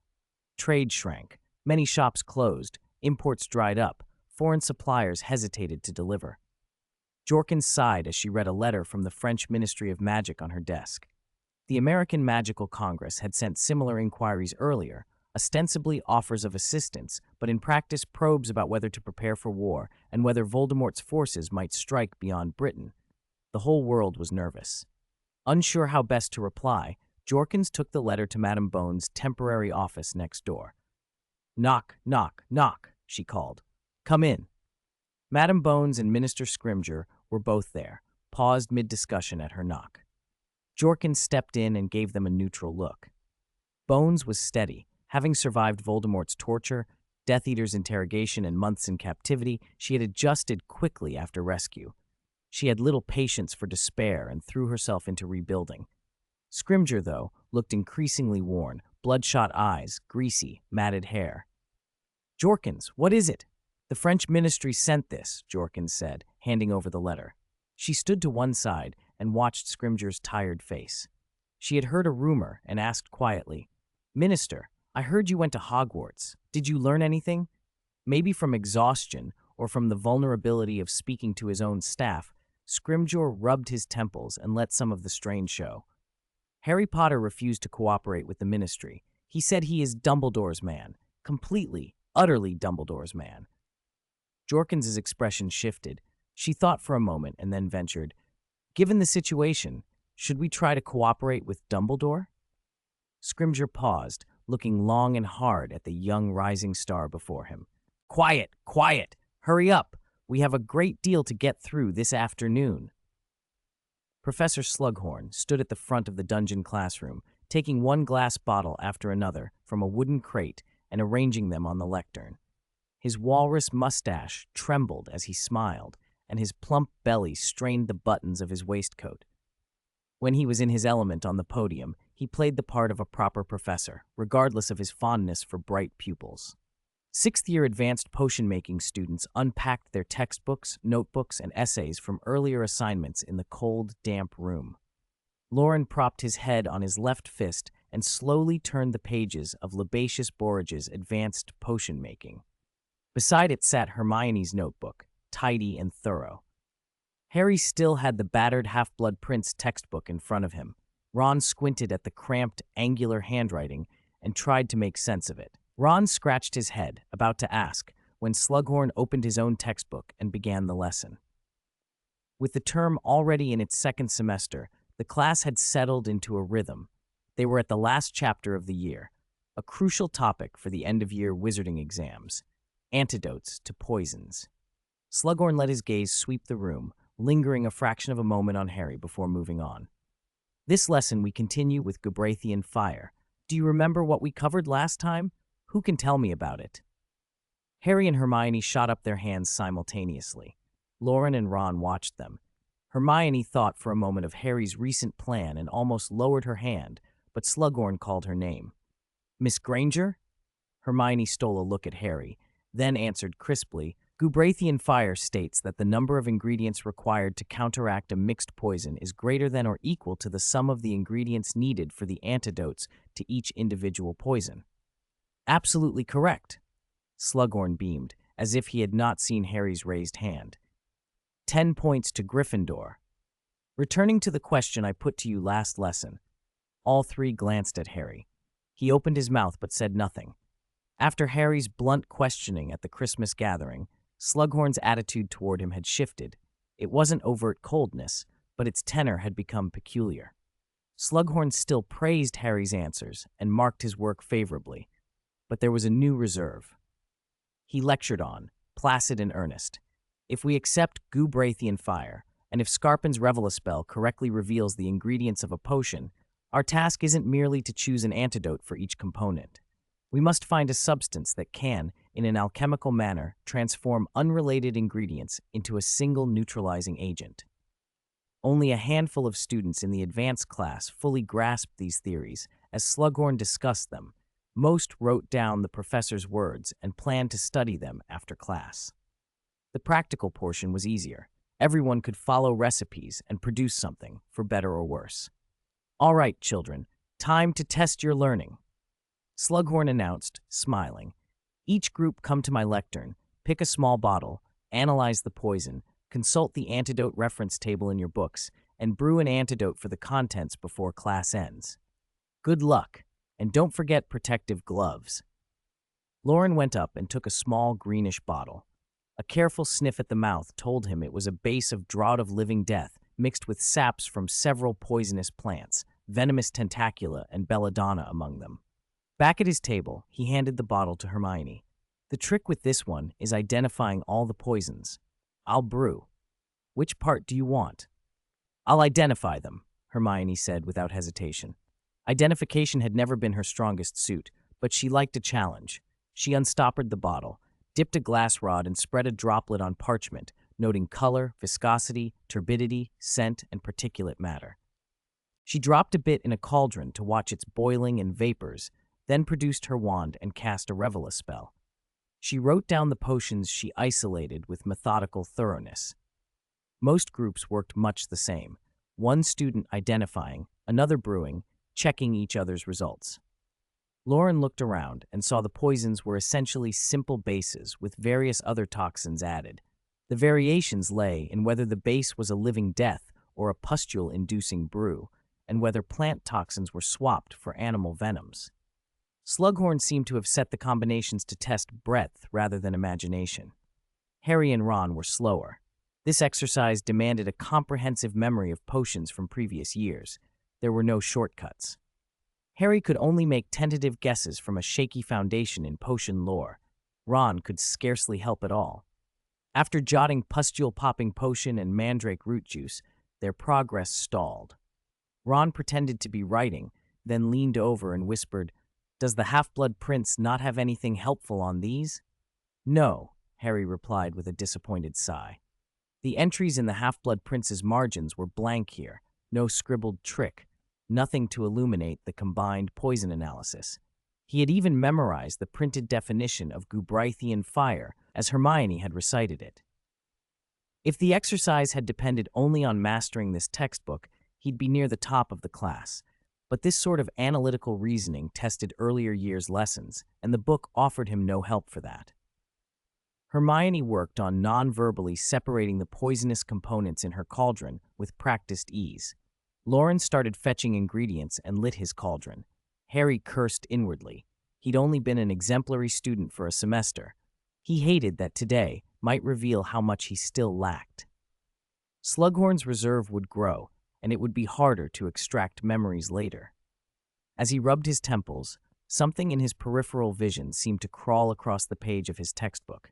Trade shrank. Many shops closed. Imports dried up. Foreign suppliers hesitated to deliver. Jorkins sighed as she read a letter from the French Ministry of Magic on her desk. The American Magical Congress had sent similar inquiries earlier, ostensibly offers of assistance, but in practice probes about whether to prepare for war and whether Voldemort's forces might strike beyond Britain. The whole world was nervous. Unsure how best to reply, Jorkins took the letter to Madame Bones' temporary office next door. "Knock, knock, knock," she called. "Come in." Madame Bones and Minister Scrimgeour were both there, paused mid-discussion at her knock. Jorkins stepped in and gave them a neutral look. Bones was steady. Having survived Voldemort's torture, Death Eater's interrogation, and months in captivity, she had adjusted quickly after rescue. She had little patience for despair and threw herself into rebuilding. Scrimgeour, though, looked increasingly worn, bloodshot eyes, greasy, matted hair. "Jorkins, what is it?" "The French ministry sent this," Jorkins said, handing over the letter. She stood to one side and watched Scrimgeour's tired face. She had heard a rumor and asked quietly, "Minister, I heard you went to Hogwarts. Did you learn anything?" Maybe from exhaustion or from the vulnerability of speaking to his own staff, Scrimgeour rubbed his temples and let some of the strain show. Harry Potter refused to cooperate with the ministry. He said he is Dumbledore's man, completely, utterly Dumbledore's man. Jorkins' expression shifted. She thought for a moment and then ventured, "Given the situation, should we try to cooperate with Dumbledore?" Scrimgeour paused, looking long and hard at the young rising star before him. "Quiet, quiet! Hurry up! We have a great deal to get through this afternoon." Professor Slughorn stood at the front of the dungeon classroom, taking one glass bottle after another from a wooden crate and arranging them on the lectern. His walrus mustache trembled as he smiled, and his plump belly strained the buttons of his waistcoat. When he was in his element on the podium, he played the part of a proper professor, regardless of his fondness for bright pupils. Sixth-year advanced potion-making students unpacked their textbooks, notebooks, and essays from earlier assignments in the cold, damp room. Loren propped his head on his left fist and slowly turned the pages of Labacious Borrage's advanced potion-making. Beside it sat Hermione's notebook, tidy and thorough. Harry still had the battered Half-Blood Prince textbook in front of him. Ron squinted at the cramped, angular handwriting and tried to make sense of it. Ron scratched his head, about to ask, when Slughorn opened his own textbook and began the lesson. With the term already in its second semester, the class had settled into a rhythm. They were at the last chapter of the year, a crucial topic for the end-of-year wizarding exams: antidotes to poisons. Slughorn let his gaze sweep the room, lingering a fraction of a moment on Harry before moving on. This lesson we continue with Gubrathian fire. Do you remember what we covered last time? Who can tell me about it? Harry and Hermione shot up their hands simultaneously. Loren and Ron watched them. Hermione thought for a moment of Harry's recent plan and almost lowered her hand, but Slughorn called her name. Miss Granger? Hermione stole a look at Harry, then answered crisply, Gubrathian fire states that the number of ingredients required to counteract a mixed poison is greater than or equal to the sum of the ingredients needed for the antidotes to each individual poison. Absolutely correct. Slughorn beamed, as if he had not seen Harry's raised hand. 10 points to Gryffindor. Returning to the question I put to you last lesson, all three glanced at Harry. He opened his mouth but said nothing. After Harry's blunt questioning at the Christmas gathering, Slughorn's attitude toward him had shifted. It wasn't overt coldness, but its tenor had become peculiar. Slughorn still praised Harry's answers and marked his work favorably, but there was a new reserve. He lectured on, placid and earnest. If we accept Gubrathian fire, and if Scarpin's Reveille-spell correctly reveals the ingredients of a potion, our task isn't merely to choose an antidote for each component. We must find a substance that can, in an alchemical manner, transform unrelated ingredients into a single neutralizing agent. Only a handful of students in the advanced class fully grasped these theories as Slughorn discussed them. Most wrote down the professor's words and planned to study them after class. The practical portion was easier. Everyone could follow recipes and produce something, for better or worse. All right, children, time to test your learning. Slughorn announced, smiling. Each group come to my lectern, pick a small bottle, analyze the poison, consult the antidote reference table in your books, and brew an antidote for the contents before class ends. Good luck, and don't forget protective gloves. Loren went up and took a small greenish bottle. A careful sniff at the mouth told him it was a base of draught of living death mixed with saps from several poisonous plants, venomous tentacula and belladonna among them. Back at his table, he handed the bottle to Hermione. The trick with this one is identifying all the poisons. I'll brew. Which part do you want? I'll identify them, Hermione said without hesitation. Identification had never been her strongest suit, but she liked a challenge. She unstoppered the bottle, dipped a glass rod and spread a droplet on parchment, noting color, viscosity, turbidity, scent, and particulate matter. She dropped a bit in a cauldron to watch its boiling and vapors, then produced her wand and cast a Reveille spell. She wrote down the potions she isolated with methodical thoroughness. Most groups worked much the same, one student identifying, another brewing, checking each other's results. Loren looked around and saw the poisons were essentially simple bases with various other toxins added. The variations lay in whether the base was a living death or a pustule-inducing brew, and whether plant toxins were swapped for animal venoms. Slughorn seemed to have set the combinations to test breadth rather than imagination. Harry and Ron were slower. This exercise demanded a comprehensive memory of potions from previous years. There were no shortcuts. Harry could only make tentative guesses from a shaky foundation in potion lore. Ron could scarcely help at all. After jotting pustule-popping potion and mandrake root juice, their progress stalled. Ron pretended to be writing, then leaned over and whispered, "Does the Half-Blood Prince not have anything helpful on these?" "No," Harry replied with a disappointed sigh. The entries in the Half-Blood Prince's margins were blank here, no scribbled trick, nothing to illuminate the combined poison analysis. He had even memorized the printed definition of Gubrathian fire as Hermione had recited it. If the exercise had depended only on mastering this textbook, he'd be near the top of the class. But this sort of analytical reasoning tested earlier years' lessons, and the book offered him no help for that. Hermione worked on non-verbally separating the poisonous components in her cauldron with practiced ease. Loren started fetching ingredients and lit his cauldron. Harry cursed inwardly. He'd only been an exemplary student for a semester. He hated that today might reveal how much he still lacked. Slughorn's reserve would grow, and it would be harder to extract memories later. As he rubbed his temples, something in his peripheral vision seemed to crawl across the page of his textbook.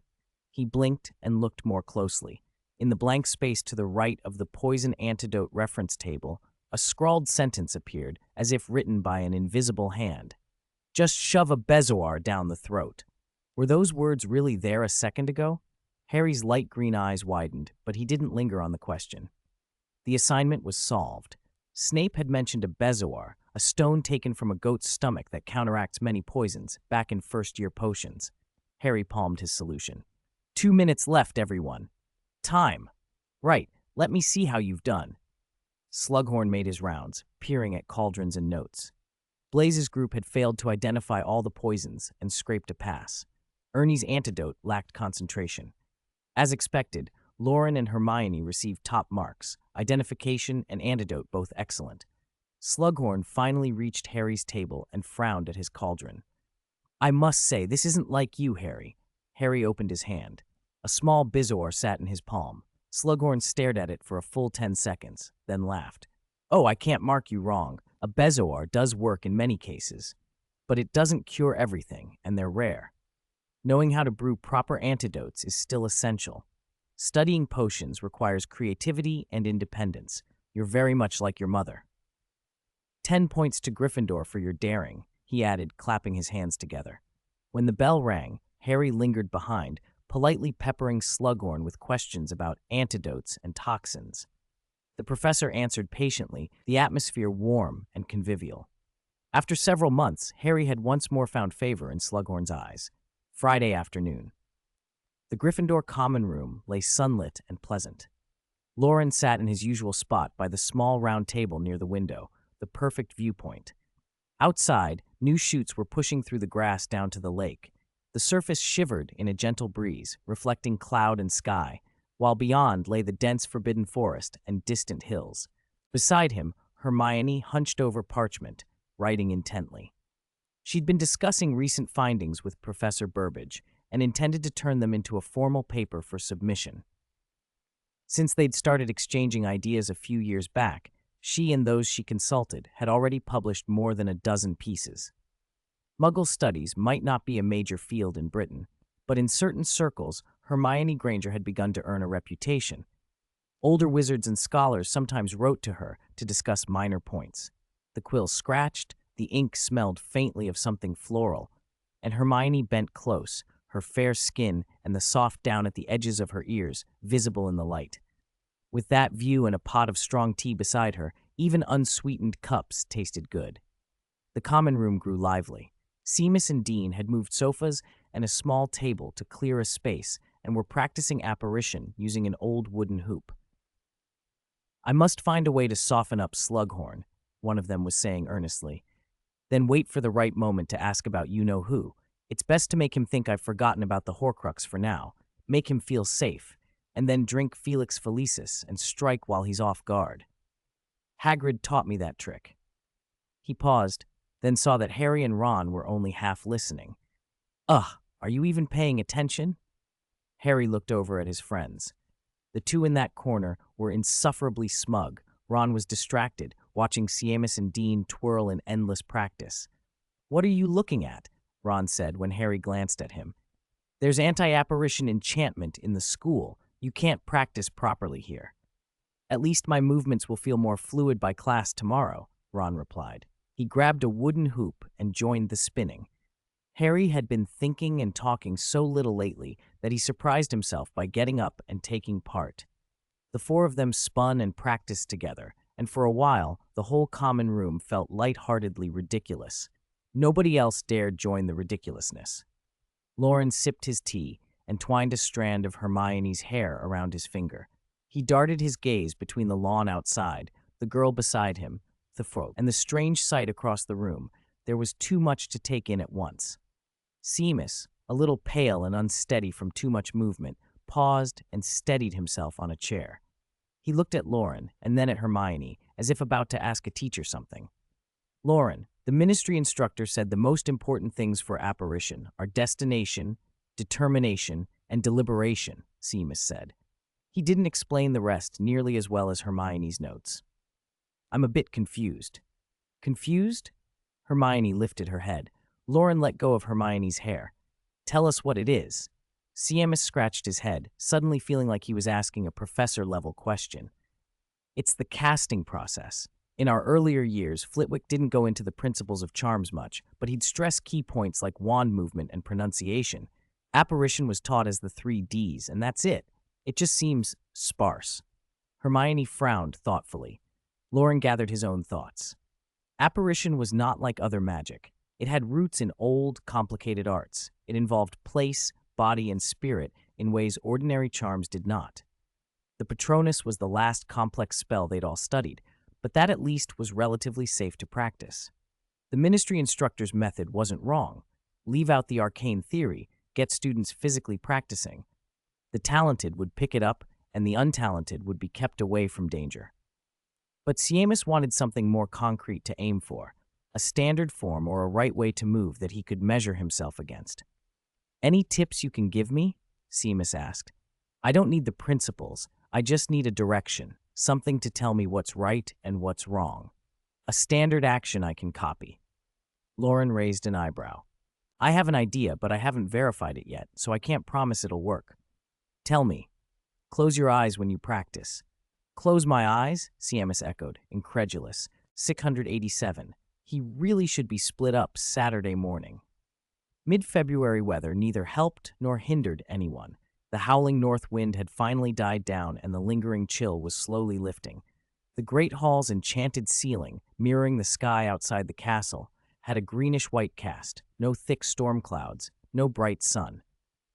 He blinked and looked more closely. In the blank space to the right of the poison antidote reference table, a scrawled sentence appeared, as if written by an invisible hand. Just shove a bezoar down the throat. Were those words really there a second ago? Harry's light green eyes widened, but he didn't linger on the question. The assignment was solved. Snape had mentioned a bezoar, a stone taken from a goat's stomach that counteracts many poisons, back in first-year potions. Harry palmed his solution. 2 minutes left, everyone. Time. Right, let me see how you've done. Slughorn made his rounds, peering at cauldrons and notes. Blaze's group had failed to identify all the poisons and scraped a pass. Ernie's antidote lacked concentration. As expected, Loren and Hermione received top marks, identification and antidote both excellent. Slughorn finally reached Harry's table and frowned at his cauldron. I must say, this isn't like you, Harry. Harry opened his hand. A small bezoar sat in his palm. Slughorn stared at it for a full 10 seconds, then laughed. Oh, I can't mark you wrong. A bezoar does work in many cases, but it doesn't cure everything, and they're rare. Knowing how to brew proper antidotes is still essential. Studying potions requires creativity and independence. You're very much like your mother. 10 points to Gryffindor for your daring, he added, clapping his hands together. When the bell rang, Harry lingered behind, politely peppering Slughorn with questions about antidotes and toxins. The professor answered patiently, the atmosphere warm and convivial. After several months, Harry had once more found favor in Slughorn's eyes. Friday afternoon. The Gryffindor common room lay sunlit and pleasant. Loren sat in his usual spot by the small round table near the window, the perfect viewpoint. Outside, new shoots were pushing through the grass down to the lake. The surface shivered in a gentle breeze, reflecting cloud and sky, while beyond lay the dense forbidden forest and distant hills. Beside him, Hermione hunched over parchment, writing intently. She'd been discussing recent findings with Professor Burbage and intended to turn them into a formal paper for submission. Since they'd started exchanging ideas a few years back, she and those she consulted had already published more than a dozen pieces. Muggle studies might not be a major field in Britain, but in certain circles, Hermione Granger had begun to earn a reputation. Older wizards and scholars sometimes wrote to her to discuss minor points. The quill scratched, the ink smelled faintly of something floral, and Hermione bent close, her fair skin and the soft down at the edges of her ears visible in the light. With that view and a pot of strong tea beside her, even unsweetened cups tasted good. The common room grew lively. Seamus and Dean had moved sofas and a small table to clear a space and were practicing apparition using an old wooden hoop. I must find a way to soften up Slughorn, one of them was saying earnestly. Then wait for the right moment to ask about you-know-who. It's best to make him think I've forgotten about the Horcrux for now, make him feel safe, and then drink Felix Felicis and strike while he's off guard. Hagrid taught me that trick. He paused, then saw that Harry and Ron were only half listening. Ugh, are you even paying attention? Harry looked over at his friends. The two in that corner were insufferably smug. Ron was distracted, watching Seamus and Dean twirl in endless practice. What are you looking at? Ron said when Harry glanced at him. There's anti-apparition enchantment in the school. You can't practice properly here. At least my movements will feel more fluid by class tomorrow, Ron replied. He grabbed a wooden hoop and joined the spinning. Harry had been thinking and talking so little lately that he surprised himself by getting up and taking part. The four of them spun and practiced together, and for a while, the whole common room felt light-heartedly ridiculous. Nobody else dared join the ridiculousness. Loren sipped his tea and twined a strand of Hermione's hair around his finger. He darted his gaze between the lawn outside, the girl beside him, the frog, and the strange sight across the room. There was too much to take in at once. Seamus, a little pale and unsteady from too much movement, paused and steadied himself on a chair. He looked at Loren and then at Hermione, as if about to ask a teacher something. Loren, the ministry instructor said the most important things for apparition are destination, determination, and deliberation, Seamus said. He didn't explain the rest nearly as well as Hermione's notes. I'm a bit confused. Confused? Hermione lifted her head. Loren let go of Hermione's hair. Tell us what it is. Seamus scratched his head, suddenly feeling like he was asking a professor-level question. It's the casting process. In our earlier years, Flitwick didn't go into the principles of charms much, but he'd stress key points like wand movement and pronunciation. Apparition was taught as the 3 Ds, and that's it. It just seems sparse. Hermione frowned thoughtfully. Loren gathered his own thoughts. Apparition was not like other magic. It had roots in old, complicated arts. It involved place, body, and spirit in ways ordinary charms did not. The Patronus was the last complex spell they'd all studied, but that at least was relatively safe to practice. The ministry instructor's method wasn't wrong. Leave out the arcane theory, get students physically practicing. The talented would pick it up, and the untalented would be kept away from danger. But Seamus wanted something more concrete to aim for, a standard form or a right way to move that he could measure himself against. Any tips you can give me? Seamus asked. I don't need the principles, I just need a direction, something to tell me what's right and what's wrong. A standard action I can copy. Loren raised an eyebrow. I have an idea, but I haven't verified it yet, so I can't promise it'll work. Tell me. Close your eyes when you practice. Close my eyes? Seamus echoed, incredulous. 687. He really should be split up Saturday morning. Mid-February weather neither helped nor hindered anyone. The howling north wind had finally died down and the lingering chill was slowly lifting. The great hall's enchanted ceiling, mirroring the sky outside the castle, had a greenish-white cast, no thick storm clouds, no bright sun.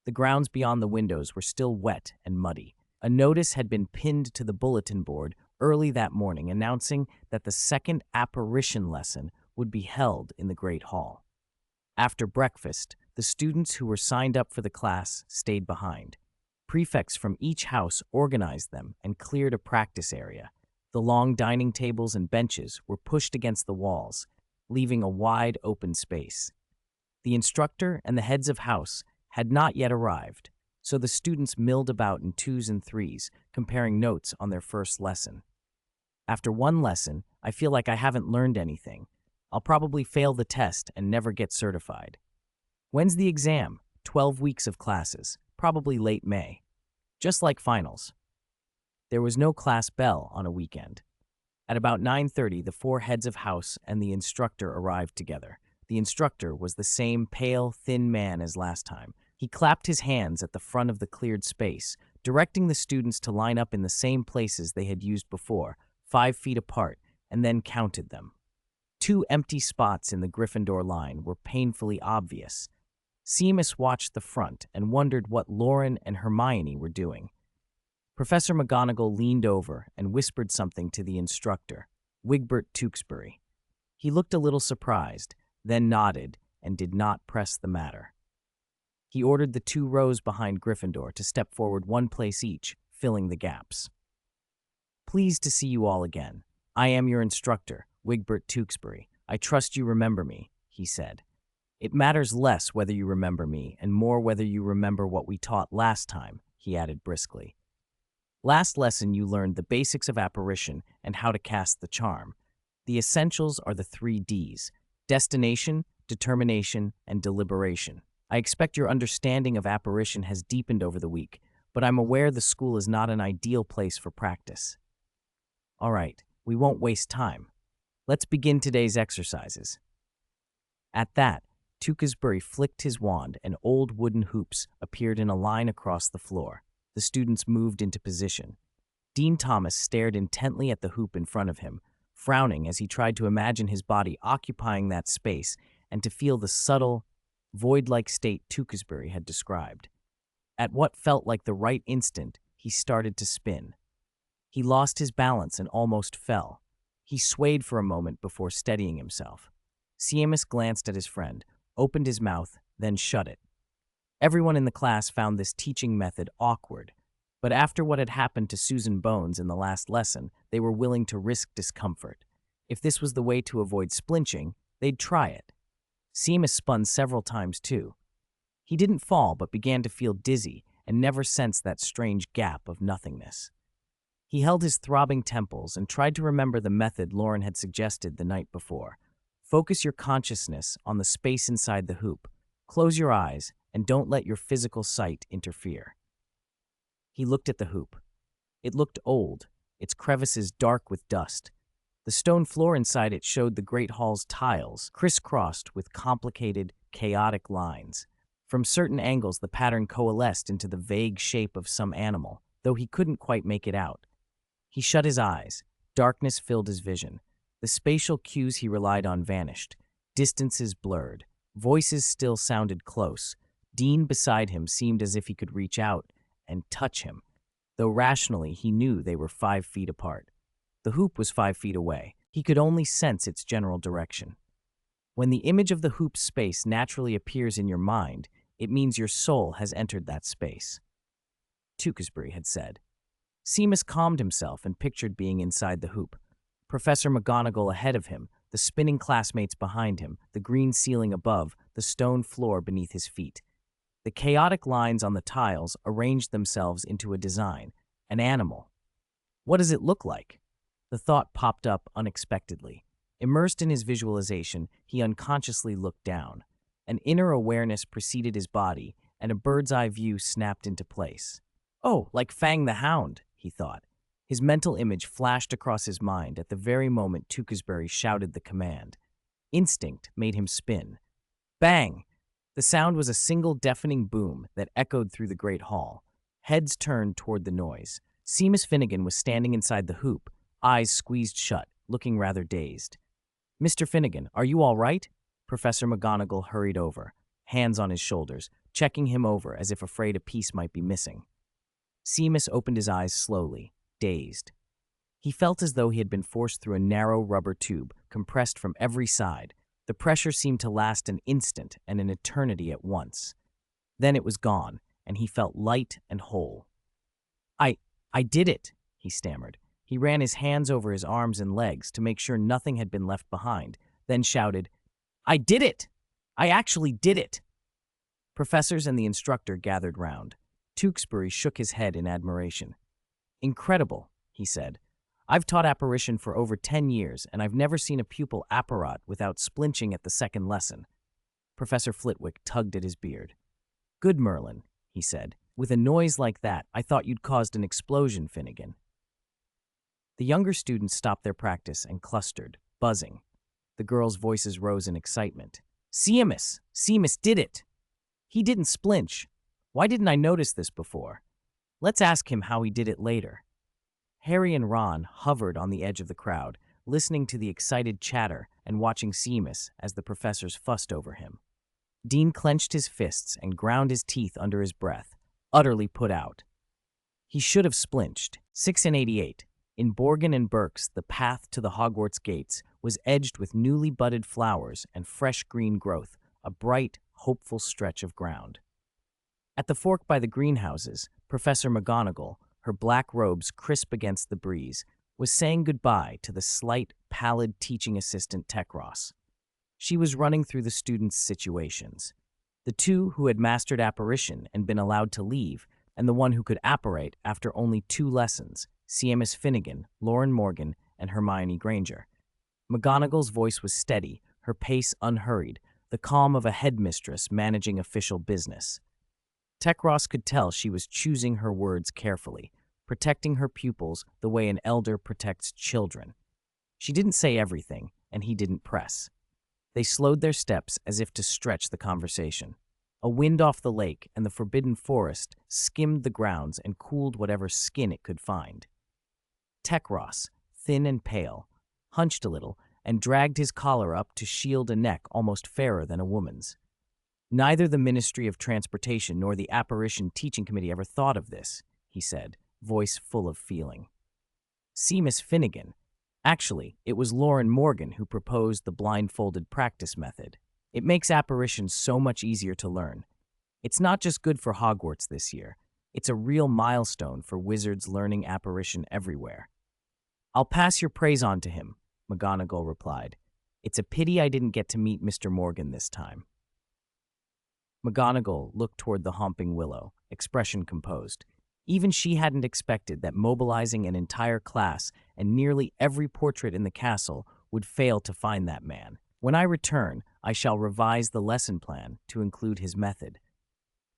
The grounds beyond the windows were still wet and muddy. A notice had been pinned to the bulletin board early that morning announcing that the second apparition lesson would be held in the Great Hall. After breakfast, the students who were signed up for the class stayed behind. Prefects from each house organized them and cleared a practice area. The long dining tables and benches were pushed against the walls, leaving a wide open space. The instructor and the heads of house had not yet arrived, so the students milled about in 2s and 3s, comparing notes on their first lesson. After one lesson, I feel like I haven't learned anything. I'll probably fail the test and never get certified. When's the exam? 12 weeks of classes, probably late May. Just like finals. There was no class bell on a weekend. At about 9:30, the 4 heads of house and the instructor arrived together. The instructor was the same pale, thin man as last time. He clapped his hands at the front of the cleared space, directing the students to line up in the same places they had used before, 5 feet apart, and then counted them. 2 empty spots in the Gryffindor line were painfully obvious. Seamus watched the front and wondered what Loren and Hermione were doing. Professor McGonagall leaned over and whispered something to the instructor, Wigbert Tewksbury. He looked a little surprised, then nodded and did not press the matter. He ordered the 2 rows behind Gryffindor to step forward 1 place each, filling the gaps. Pleased to see you all again. I am your instructor, Wigbert Tewksbury. I trust you remember me, he said. It matters less whether you remember me and more whether you remember what we taught last time, he added briskly. Last lesson you learned the basics of apparition and how to cast the charm. The essentials are the 3 Ds: destination, determination, and deliberation. I expect your understanding of apparition has deepened over the week, but I'm aware the school is not an ideal place for practice. All right, we won't waste time. Let's begin today's exercises. At that, Tewksbury flicked his wand and old wooden hoops appeared in a line across the floor. The students moved into position. Dean Thomas stared intently at the hoop in front of him, frowning as he tried to imagine his body occupying that space and to feel the subtle, void-like state Tewksbury had described. At what felt like the right instant, he started to spin. He lost his balance and almost fell. He swayed for a moment before steadying himself. Seamus glanced at his friend, opened his mouth, then shut it. Everyone in the class found this teaching method awkward, but after what had happened to Susan Bones in the last lesson, they were willing to risk discomfort. If this was the way to avoid splinching, they'd try it. Seamus spun several times too. He didn't fall but began to feel dizzy, and never sensed that strange gap of nothingness. He held his throbbing temples and tried to remember the method Loren had suggested the night before. Focus your consciousness on the space inside the hoop. Close your eyes and don't let your physical sight interfere. He looked at the hoop. It looked old, its crevices dark with dust. The stone floor inside it showed the great hall's tiles, crisscrossed with complicated, chaotic lines. From certain angles, the pattern coalesced into the vague shape of some animal, though he couldn't quite make it out. He shut his eyes. Darkness filled his vision. The spatial cues he relied on vanished. Distances blurred. Voices still sounded close. Dean beside him seemed as if he could reach out and touch him, though rationally he knew they were 5 feet apart. The hoop was 5 feet away. He could only sense its general direction. When the image of the hoop's space naturally appears in your mind, it means your soul has entered that space, Tewkesbury had said. Seamus calmed himself and pictured being inside the hoop. Professor McGonagall ahead of him, the spinning classmates behind him, the green ceiling above, the stone floor beneath his feet. The chaotic lines on the tiles arranged themselves into a design, an animal. What does it look like? The thought popped up unexpectedly. Immersed in his visualization, he unconsciously looked down. An inner awareness preceded his body, and a bird's-eye view snapped into place. Oh, like Fang the Hound, he thought. His mental image flashed across his mind at the very moment Tewkesbury shouted the command. Instinct made him spin. Bang! The sound was a single deafening boom that echoed through the great hall. Heads turned toward the noise. Seamus Finnegan was standing inside the hoop, eyes squeezed shut, looking rather dazed. Mr. Finnegan, are you all right? Professor McGonagall hurried over, hands on his shoulders, checking him over as if afraid a piece might be missing. Seamus opened his eyes slowly, dazed. He felt as though he had been forced through a narrow rubber tube, compressed from every side. The pressure seemed to last an instant and an eternity at once. Then it was gone, and he felt light and whole. I did it, he stammered. He ran his hands over his arms and legs to make sure nothing had been left behind, then shouted, I did it! I actually did it! Professors and the instructor gathered round. Tewkesbury shook his head in admiration. Incredible, he said. I've taught apparition for over 10 years, and I've never seen a pupil apparat without splinching at the second lesson. Professor Flitwick tugged at his beard. Good, Merlin, he said. With a noise like that, I thought you'd caused an explosion, Finnegan. The younger students stopped their practice and clustered, buzzing. The girls' voices rose in excitement. Seamus! Seamus did it! He didn't splinch. Why didn't I notice this before? Let's ask him how he did it later. Harry and Ron hovered on the edge of the crowd, listening to the excited chatter and watching Seamus as the professors fussed over him. Dean clenched his fists and ground his teeth under his breath, utterly put out. He should have splinched. 6 and 88. In Borgin and Burke's, the path to the Hogwarts gates was edged with newly budded flowers and fresh green growth, a bright, hopeful stretch of ground. At the fork by the greenhouses, Professor McGonagall, her black robes crisp against the breeze, was saying goodbye to the slight, pallid teaching assistant Tekros. She was running through the students' situations. The two who had mastered apparition and been allowed to leave, and the one who could apparate after only 2 lessons, Seamus Finnegan, Loren Morgan, and Hermione Granger. McGonagall's voice was steady, her pace unhurried, the calm of a headmistress managing official business. Tekros could tell she was choosing her words carefully, protecting her pupils the way an elder protects children. She didn't say everything, and he didn't press. They slowed their steps as if to stretch the conversation. A wind off the lake and the forbidden forest skimmed the grounds and cooled whatever skin it could find. Tekros, thin and pale, hunched a little and dragged his collar up to shield a neck almost fairer than a woman's. Neither the Ministry of Transportation nor the Apparition Teaching Committee ever thought of this, he said, voice full of feeling. Seamus Finnegan. Actually, it was Loren Morgan who proposed the blindfolded practice method. It makes apparitions so much easier to learn. It's not just good for Hogwarts this year. It's a real milestone for wizards learning apparition everywhere. I'll pass your praise on to him, McGonagall replied. It's a pity I didn't get to meet Mr. Morgan this time. McGonagall looked toward the Homping Willow, expression composed. Even she hadn't expected that mobilizing an entire class and nearly every portrait in the castle would fail to find that man. When I return, I shall revise the lesson plan to include his method.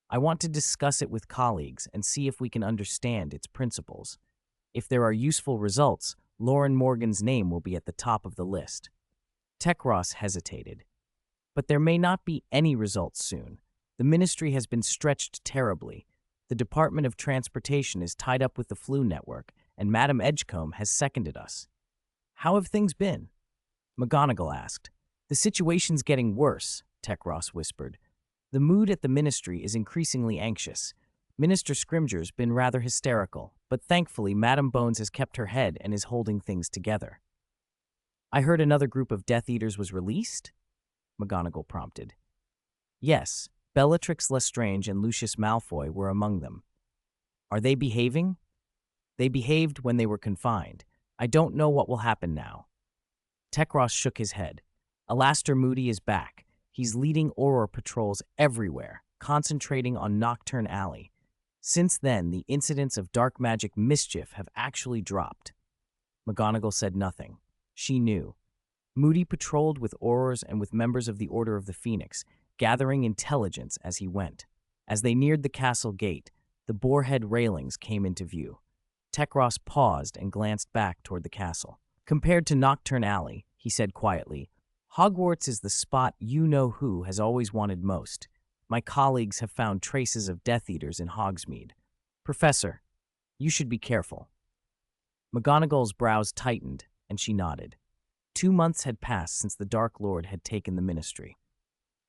I want to discuss it with colleagues and see if we can understand its principles. If there are useful results, Loren Morgan's name will be at the top of the list. Tekros hesitated. But there may not be any results soon. The ministry has been stretched terribly. The Department of Transportation is tied up with the flu network, and Madam Edgecombe has seconded us. How have things been? McGonagall asked. The situation's getting worse, Tekros whispered. The mood at the ministry is increasingly anxious. Minister Scrimger's been rather hysterical, but thankfully Madam Bones has kept her head and is holding things together. I heard another group of Death Eaters was released? McGonagall prompted. Yes, Bellatrix Lestrange and Lucius Malfoy were among them. Are they behaving? They behaved when they were confined. I don't know what will happen now. Tekros shook his head. Alastair Moody is back. He's leading Auror patrols everywhere, concentrating on Nocturne Alley. Since then, the incidents of dark magic mischief have actually dropped. McGonagall said nothing. She knew. Moody patrolled with Aurors and with members of the Order of the Phoenix, gathering intelligence as he went. As they neared the castle gate, the boarhead railings came into view. Tekros paused and glanced back toward the castle. Compared to Nocturne Alley, he said quietly, Hogwarts is the spot you-know-who has always wanted most. My colleagues have found traces of Death Eaters in Hogsmeade. Professor, you should be careful. McGonagall's brows tightened, and she nodded. 2 months had passed since the Dark Lord had taken the ministry.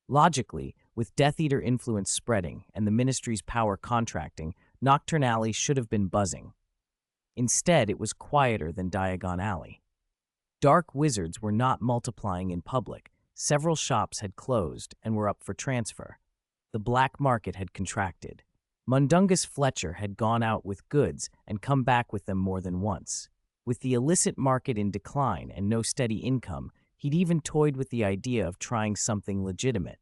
Logically, with Death Eater influence spreading and the ministry's power contracting, Nocturne Alley should have been buzzing. Instead, it was quieter than Diagon Alley. Dark wizards were not multiplying in public. Several shops had closed and were up for transfer. The black market had contracted. Mundungus Fletcher had gone out with goods and come back with them more than once. With the illicit market in decline and no steady income, he'd even toyed with the idea of trying something legitimate.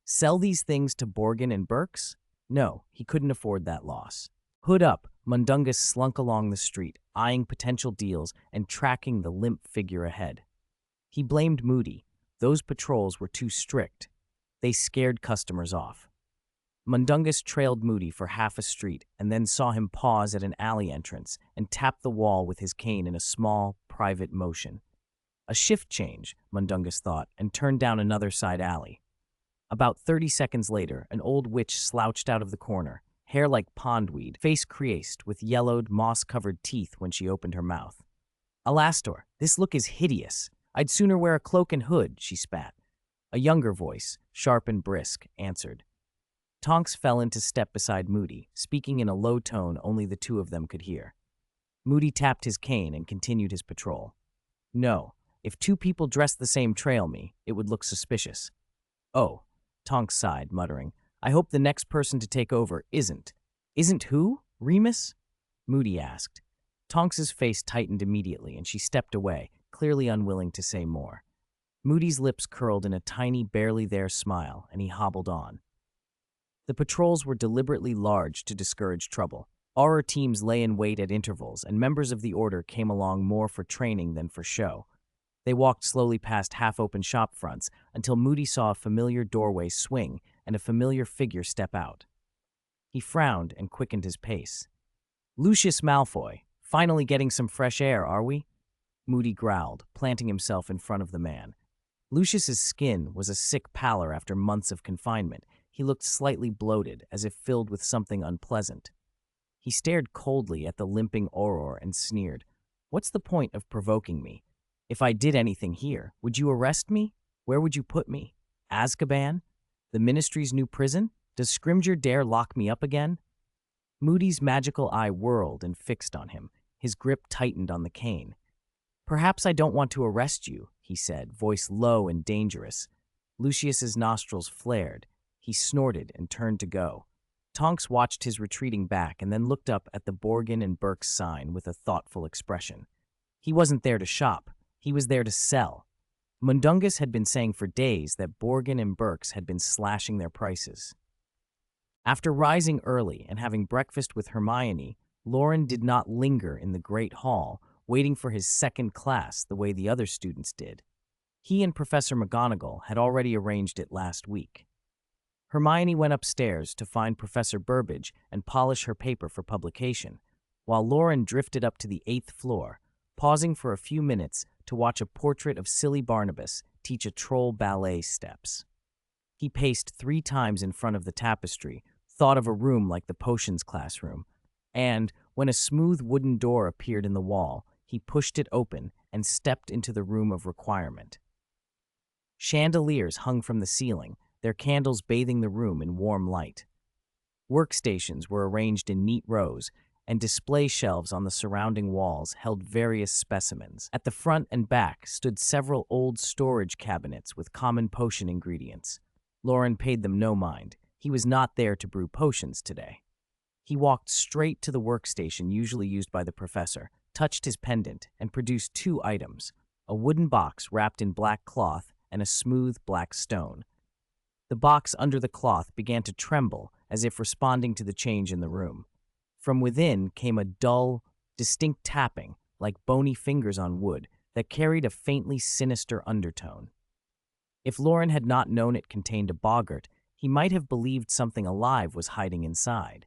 Sell these things to Borgin and Burke's? No, he couldn't afford that loss. Hood up, Mundungus slunk along the street, eyeing potential deals and tracking the limp figure ahead. He blamed Moody. Those patrols were too strict. They scared customers off. Mundungus trailed Moody for half a street and then saw him pause at an alley entrance and tap the wall with his cane in a small, private motion. A shift change, Mundungus thought, and turned down another side alley. About 30 seconds later, an old witch slouched out of the corner, hair like pondweed, face creased, with yellowed, moss-covered teeth when she opened her mouth. Alastor, this look is hideous. I'd sooner wear a cloak and hood, she spat. A younger voice, sharp and brisk, answered. Tonks fell into step beside Moody, speaking in a low tone only the two of them could hear. Moody tapped his cane and continued his patrol. No, if 2 people dressed the same trail me, it would look suspicious. Oh, Tonks sighed, muttering, I hope the next person to take over isn't. Isn't who? Remus? Moody asked. Tonks's face tightened immediately, and she stepped away, clearly unwilling to say more. Moody's lips curled in a tiny, barely there smile, and he hobbled on. The patrols were deliberately large to discourage trouble. Auror teams lay in wait at intervals, and members of the Order came along more for training than for show. They walked slowly past half-open shop fronts until Moody saw a familiar doorway swing and a familiar figure step out. He frowned and quickened his pace. Lucius Malfoy, finally getting some fresh air, are we? Moody growled, planting himself in front of the man. Lucius's skin was a sick pallor after months of confinement. He looked slightly bloated, as if filled with something unpleasant. He stared coldly at the limping Auror and sneered. What's the point of provoking me? If I did anything here, would you arrest me? Where would you put me? Azkaban? The Ministry's new prison? Does Scrimger dare lock me up again? Moody's magical eye whirled and fixed on him. His grip tightened on the cane. Perhaps I don't want to arrest you, he said, voice low and dangerous. Lucius's nostrils flared. He snorted and turned to go. Tonks watched his retreating back and then looked up at the Borgin and Burke's sign with a thoughtful expression. He wasn't there to shop. He was there to sell. Mundungus had been saying for days that Borgin and Burke's had been slashing their prices. After rising early and having breakfast with Hermione, Loren did not linger in the Great Hall, waiting for his second class the way the other students did. He and Professor McGonagall had already arranged it last week. Hermione went upstairs to find Professor Burbage and polish her paper for publication, while Loren drifted up to the 8th floor, pausing for a few minutes to watch a portrait of silly Barnabas teach a troll ballet steps. He paced 3 times in front of the tapestry, thought of a room like the potions classroom, and, when a smooth wooden door appeared in the wall, he pushed it open and stepped into the room of requirement. Chandeliers hung from the ceiling, their candles bathing the room in warm light. Workstations were arranged in neat rows, and display shelves on the surrounding walls held various specimens. At the front and back stood several old storage cabinets with common potion ingredients. Loren paid them no mind. He was not there to brew potions today. He walked straight to the workstation usually used by the professor, touched his pendant, and produced 2 items, a wooden box wrapped in black cloth and a smooth black stone. The box under the cloth began to tremble as if responding to the change in the room. From within came a dull, distinct tapping, like bony fingers on wood, that carried a faintly sinister undertone. If Loren had not known it contained a boggart, he might have believed something alive was hiding inside.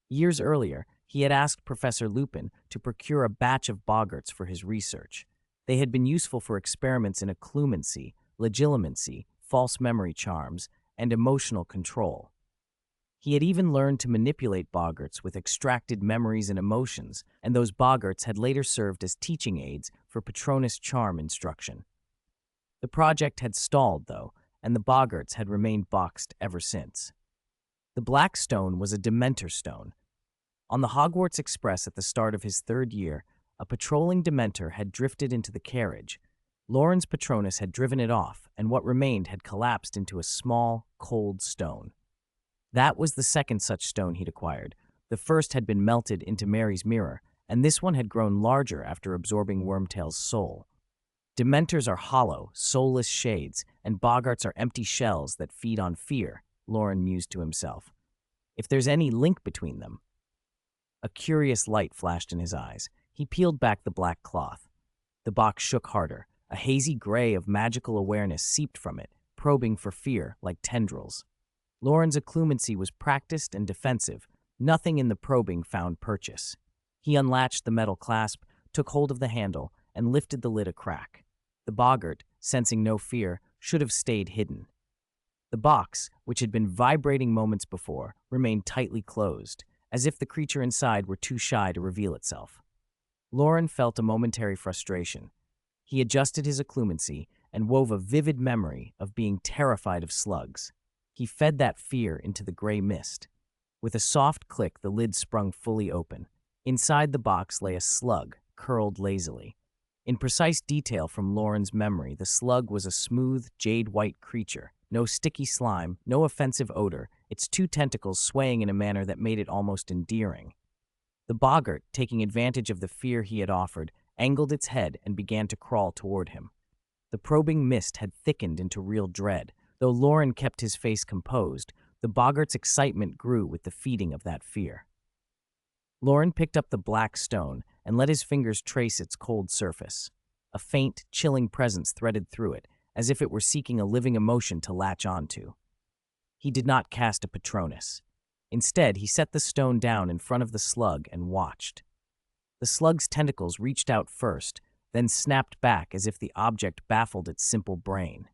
Years earlier, he had asked Professor Lupin to procure a batch of boggarts for his research. They had been useful for experiments in occlumency, legilimency, false memory charms, and emotional control. He had even learned to manipulate boggarts with extracted memories and emotions, and those boggarts had later served as teaching aids for Patronus charm instruction. The project had stalled, though, and the boggarts had remained boxed ever since. The black stone was a Dementor stone. On the Hogwarts Express at the start of his 3rd year, a patrolling Dementor had drifted into the carriage. Loren's Patronus had driven it off, and what remained had collapsed into a small, cold stone. That was the second such stone he'd acquired. The first had been melted into Mary's mirror, and this one had grown larger after absorbing Wormtail's soul. Dementors are hollow, soulless shades, and boggarts are empty shells that feed on fear, Loren mused to himself. If there's any link between them. A curious light flashed in his eyes. He peeled back the black cloth. The box shook harder. A hazy gray of magical awareness seeped from it, probing for fear like tendrils. Loren's occlumency was practiced and defensive. Nothing in the probing found purchase. He unlatched the metal clasp, took hold of the handle, and lifted the lid a crack. The boggart, sensing no fear, should have stayed hidden. The box, which had been vibrating moments before, remained tightly closed, as if the creature inside were too shy to reveal itself. Loren felt a momentary frustration. He adjusted his occlumency and wove a vivid memory of being terrified of slugs. He fed that fear into the gray mist. With a soft click, the lid sprung fully open. Inside the box lay a slug, curled lazily. In precise detail from Loren's memory, the slug was a smooth, jade-white creature. No sticky slime, no offensive odor, its 2 tentacles swaying in a manner that made it almost endearing. The boggart, taking advantage of the fear he had offered, angled its head and began to crawl toward him. The probing mist had thickened into real dread. Though Loren kept his face composed, the boggart's excitement grew with the feeding of that fear. Loren picked up the black stone and let his fingers trace its cold surface. A faint, chilling presence threaded through it, as if it were seeking a living emotion to latch onto. He did not cast a Patronus. Instead, he set the stone down in front of the slug and watched. The slug's tentacles reached out first, then snapped back as if the object baffled its simple brain.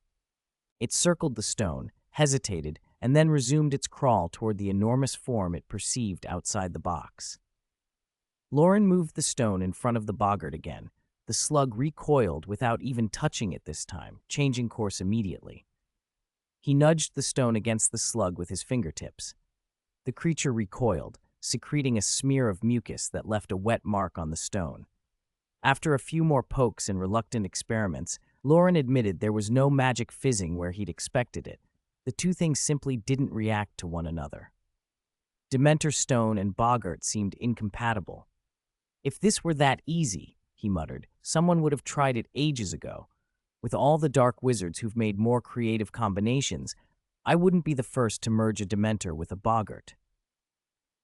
It circled the stone, hesitated, and then resumed its crawl toward the enormous form it perceived outside the box. Loren moved the stone in front of the boggart again. The slug recoiled without even touching it this time, changing course immediately. He nudged the stone against the slug with his fingertips. The creature recoiled, secreting a smear of mucus that left a wet mark on the stone. After a few more pokes and reluctant experiments, Loren admitted there was no magic fizzing where he'd expected it. The 2 things simply didn't react to one another. Dementor stone and boggart seemed incompatible. If this were that easy, he muttered, someone would have tried it ages ago. With all the dark wizards who've made more creative combinations, I wouldn't be the first to merge a Dementor with a boggart.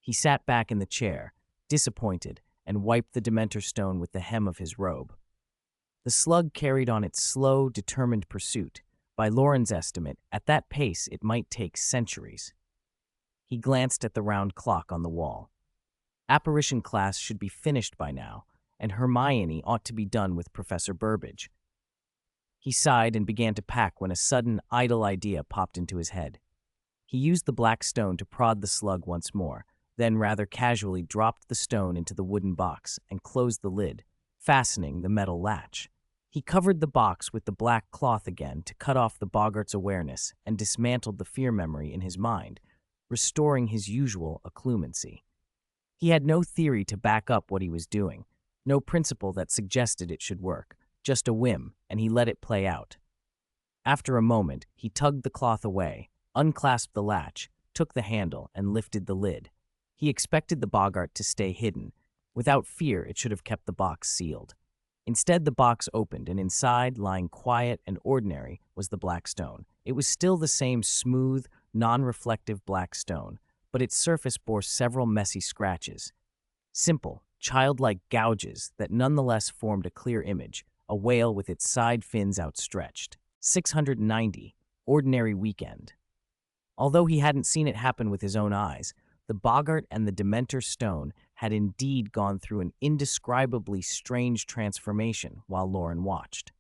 He sat back in the chair, disappointed, and wiped the Dementor stone with the hem of his robe. The slug carried on its slow, determined pursuit. By Loren's estimate, at that pace it might take centuries. He glanced at the round clock on the wall. Apparition class should be finished by now, and Hermione ought to be done with Professor Burbage. He sighed and began to pack when a sudden, idle idea popped into his head. He used the black stone to prod the slug once more, then rather casually dropped the stone into the wooden box and closed the lid, fastening the metal latch. He covered the box with the black cloth again to cut off the boggart's awareness and dismantled the fear memory in his mind, restoring his usual occlumency. He had no theory to back up what he was doing, no principle that suggested it should work, just a whim, and he let it play out. After a moment, he tugged the cloth away, unclasped the latch, took the handle, and lifted the lid. He expected the boggart to stay hidden. Without fear, it should have kept the box sealed. Instead, the box opened, and inside, lying quiet and ordinary, was the black stone. It was still the same smooth, non-reflective black stone, but its surface bore several messy scratches. Simple, childlike gouges that nonetheless formed a clear image, a whale with its side fins outstretched. 690, ordinary weekend. Although he hadn't seen it happen with his own eyes, the boggart and the Dementor stone had indeed gone through an indescribably strange transformation while Loren watched.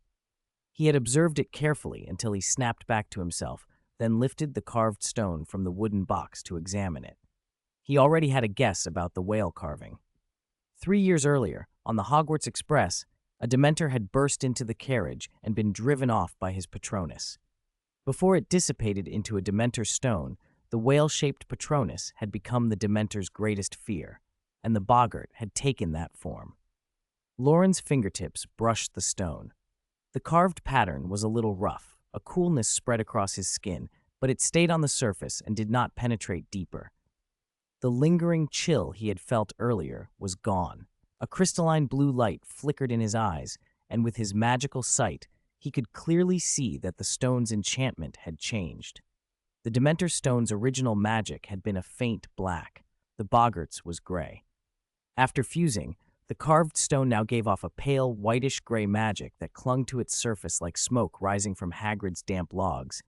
He had observed it carefully until he snapped back to himself, then lifted the carved stone from the wooden box to examine it. He already had a guess about the whale carving. 3 years earlier, on the Hogwarts Express, a Dementor had burst into the carriage and been driven off by his Patronus. Before it dissipated into a Dementor stone, the whale-shaped Patronus had become the Dementor's greatest fear, and the boggart had taken that form. Loren's fingertips brushed the stone. The carved pattern was a little rough, a coolness spread across his skin, but it stayed on the surface and did not penetrate deeper. The lingering chill he had felt earlier was gone. A crystalline blue light flickered in his eyes, and with his magical sight, he could clearly see that the stone's enchantment had changed. The Dementor stone's original magic had been a faint black. The boggart's was gray. After fusing, the carved stone now gave off a pale, whitish-gray magic that clung to its surface like smoke rising from Hagrid's damp logs,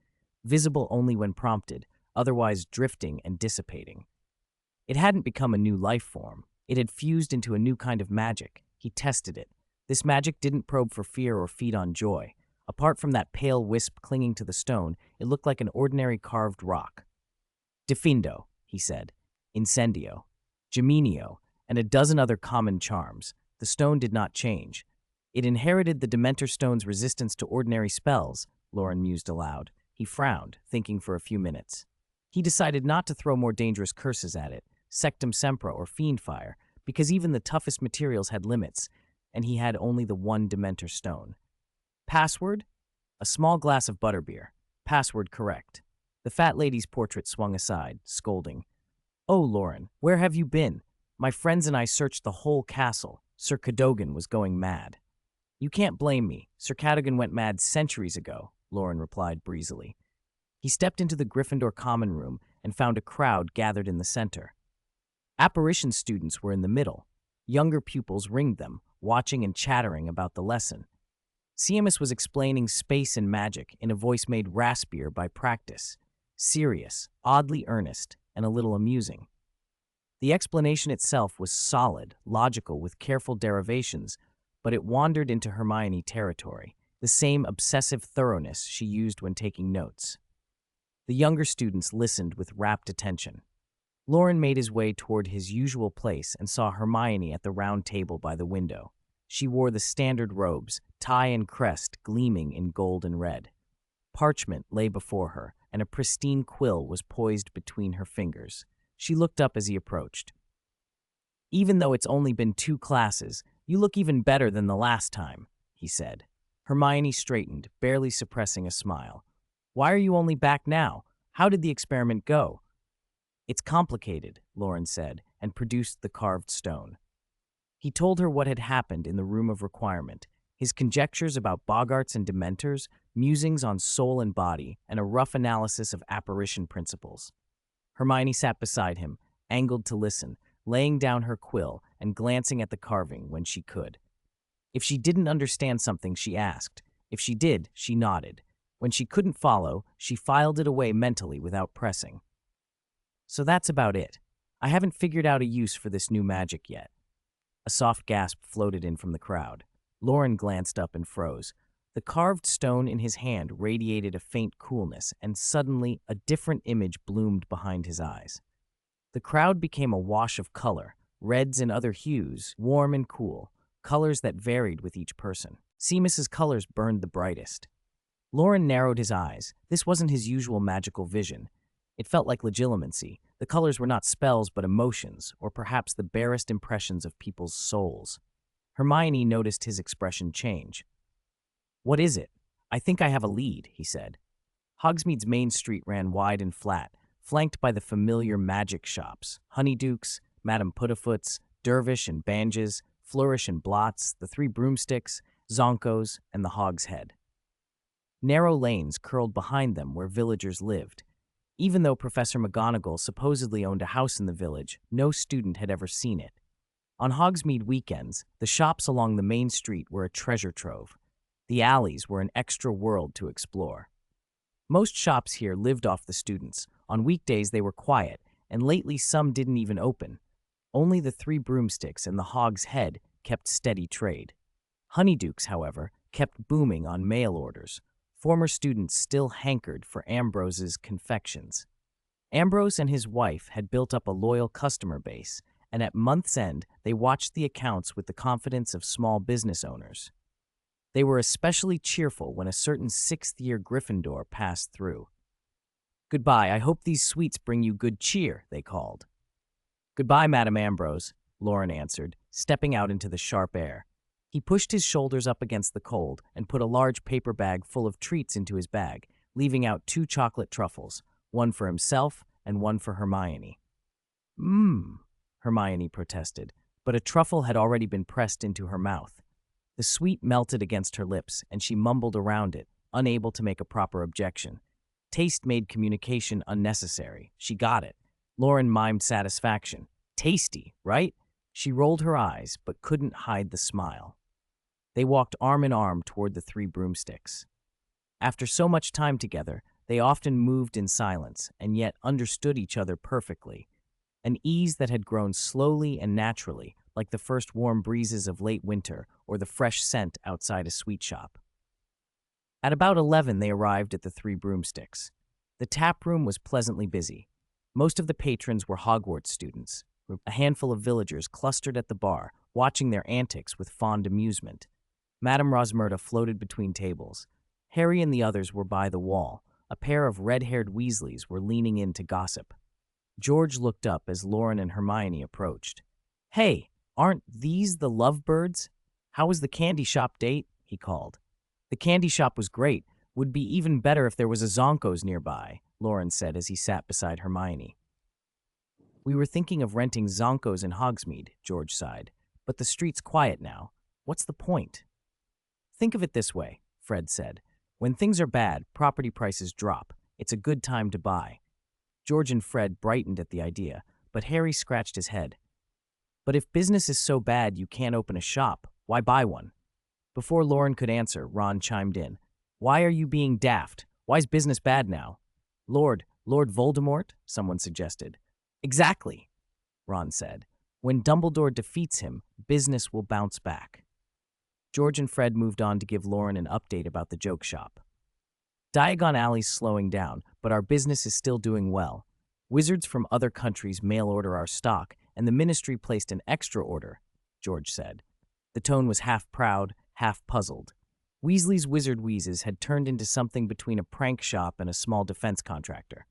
visible only when prompted, otherwise drifting and dissipating. It hadn't become a new life form. It had fused into a new kind of magic. He tested it. This magic didn't probe for fear or feed on joy. Apart from that pale wisp clinging to the stone, it looked like an ordinary carved rock. Defindo, he said. Incendio. Geminio, and a dozen other common charms. The stone did not change. It inherited the Dementor stone's resistance to ordinary spells, Loren mused aloud. He frowned, thinking for a few minutes. He decided not to throw more dangerous curses at it, sectum sempra or fiend fire, because even the toughest materials had limits, and he had only the one Dementor stone. Password? A small glass of butterbeer. Password correct. The fat lady's portrait swung aside, scolding. Oh, Loren, where have you been? My friends and I searched the whole castle. Sir Cadogan was going mad. You can't blame me. Sir Cadogan went mad centuries ago, Loren replied breezily. He stepped into the Gryffindor common room and found a crowd gathered in the center. Apparition students were in the middle. Younger pupils ringed them, watching and chattering about the lesson. Seamus was explaining space and magic in a voice made raspier by practice, serious, oddly earnest, and a little amusing. The explanation itself was solid, logical, with careful derivations, but it wandered into Hermione territory, the same obsessive thoroughness she used when taking notes. The younger students listened with rapt attention. Loren made his way toward his usual place and saw Hermione at the round table by the window. She wore the standard robes, tie and crest gleaming in gold and red. Parchment lay before her, and a pristine quill was poised between her fingers. She looked up as he approached. Even though it's only been 2 classes, you look even better than the last time, he said. Hermione straightened, barely suppressing a smile. Why are you only back now? How did the experiment go? It's complicated, Loren said, and produced the carved stone. He told her what had happened in the room of requirement, his conjectures about boggarts and dementors, musings on soul and body, and a rough analysis of apparition principles. Hermione sat beside him, angled to listen, laying down her quill and glancing at the carving when she could. If she didn't understand something, she asked. If she did, she nodded. When she couldn't follow, she filed it away mentally without pressing. So that's about it. I haven't figured out a use for this new magic yet. A soft gasp floated in from the crowd. Loren glanced up and froze. The carved stone in his hand radiated a faint coolness, and suddenly a different image bloomed behind his eyes. The crowd became a wash of color, reds and other hues, warm and cool, colors that varied with each person. Seamus's colors burned the brightest. Loren narrowed his eyes. This wasn't his usual magical vision. It felt like legitimacy. The colors were not spells but emotions, or perhaps the barest impressions of people's souls. Hermione noticed his expression change. "What is it? I think I have a lead," he said. Hogsmeade's main street ran wide and flat, flanked by the familiar magic shops, Honeydukes, Madame Putafoot's, Dervish and Banges, Flourish and Blots, the Three Broomsticks, Zonko's, and the Hog's Head. Narrow lanes curled behind them where villagers lived. Even though Professor McGonagall supposedly owned a house in the village, no student had ever seen it. On Hogsmeade weekends, the shops along the main street were a treasure trove. The alleys were an extra world to explore. Most shops here lived off the students. On weekdays they were quiet, and lately some didn't even open. Only the Three Broomsticks and the Hog's Head kept steady trade. Honeydukes, however, kept booming on mail orders. Former students still hankered for Ambrose's confections. Ambrose and his wife had built up a loyal customer base, and at month's end they watched the accounts with the confidence of small business owners. They were especially cheerful when a certain sixth-year Gryffindor passed through. "Goodbye, I hope these sweets bring you good cheer," they called. "Goodbye, Madame Ambrose," Loren answered, stepping out into the sharp air. He pushed his shoulders up against the cold and put a large paper bag full of treats into his bag, leaving out 2 chocolate truffles, one for himself and one for Hermione. Hermione protested, but a truffle had already been pressed into her mouth. The sweet melted against her lips, and she mumbled around it, unable to make a proper objection. Taste made communication unnecessary. She got it. Loren mimed satisfaction. Tasty, right? She rolled her eyes, but couldn't hide the smile. They walked arm in arm toward the Three Broomsticks. After so much time together, they often moved in silence, and yet understood each other perfectly. An ease that had grown slowly and naturally, like the first warm breezes of late winter or the fresh scent outside a sweet shop. At about 11, they arrived at the Three Broomsticks. The tap room was pleasantly busy. Most of the patrons were Hogwarts students. A handful of villagers clustered at the bar, watching their antics with fond amusement. Madame Rosmerta floated between tables. Harry and the others were by the wall. A pair of red-haired Weasleys were leaning in to gossip. George looked up as Loren and Hermione approached. "Hey, aren't these the lovebirds? How was the candy shop date?" he called. "The candy shop was great. Would be even better if there was a Zonko's nearby," Loren said as he sat beside Hermione. "We were thinking of renting Zonko's in Hogsmeade," George sighed. "But the street's quiet now. What's the point?" "Think of it this way," Fred said. "When things are bad, property prices drop. It's a good time to buy." George and Fred brightened at the idea, but Harry scratched his head. "But if business is so bad you can't open a shop, why buy one?" Before Loren could answer, Ron chimed in. "Why are you being daft? Why's business bad now?" Lord Voldemort?" someone suggested. "Exactly," Ron said. "When Dumbledore defeats him, business will bounce back." George and Fred moved on to give Loren an update about the joke shop. "Diagon Alley's slowing down, but our business is still doing well. Wizards from other countries mail order our stock, and the Ministry placed an extra order," George said. The tone was half proud, half puzzled. Weasley's Wizard Wheezes had turned into something between a prank shop and a small defense contractor.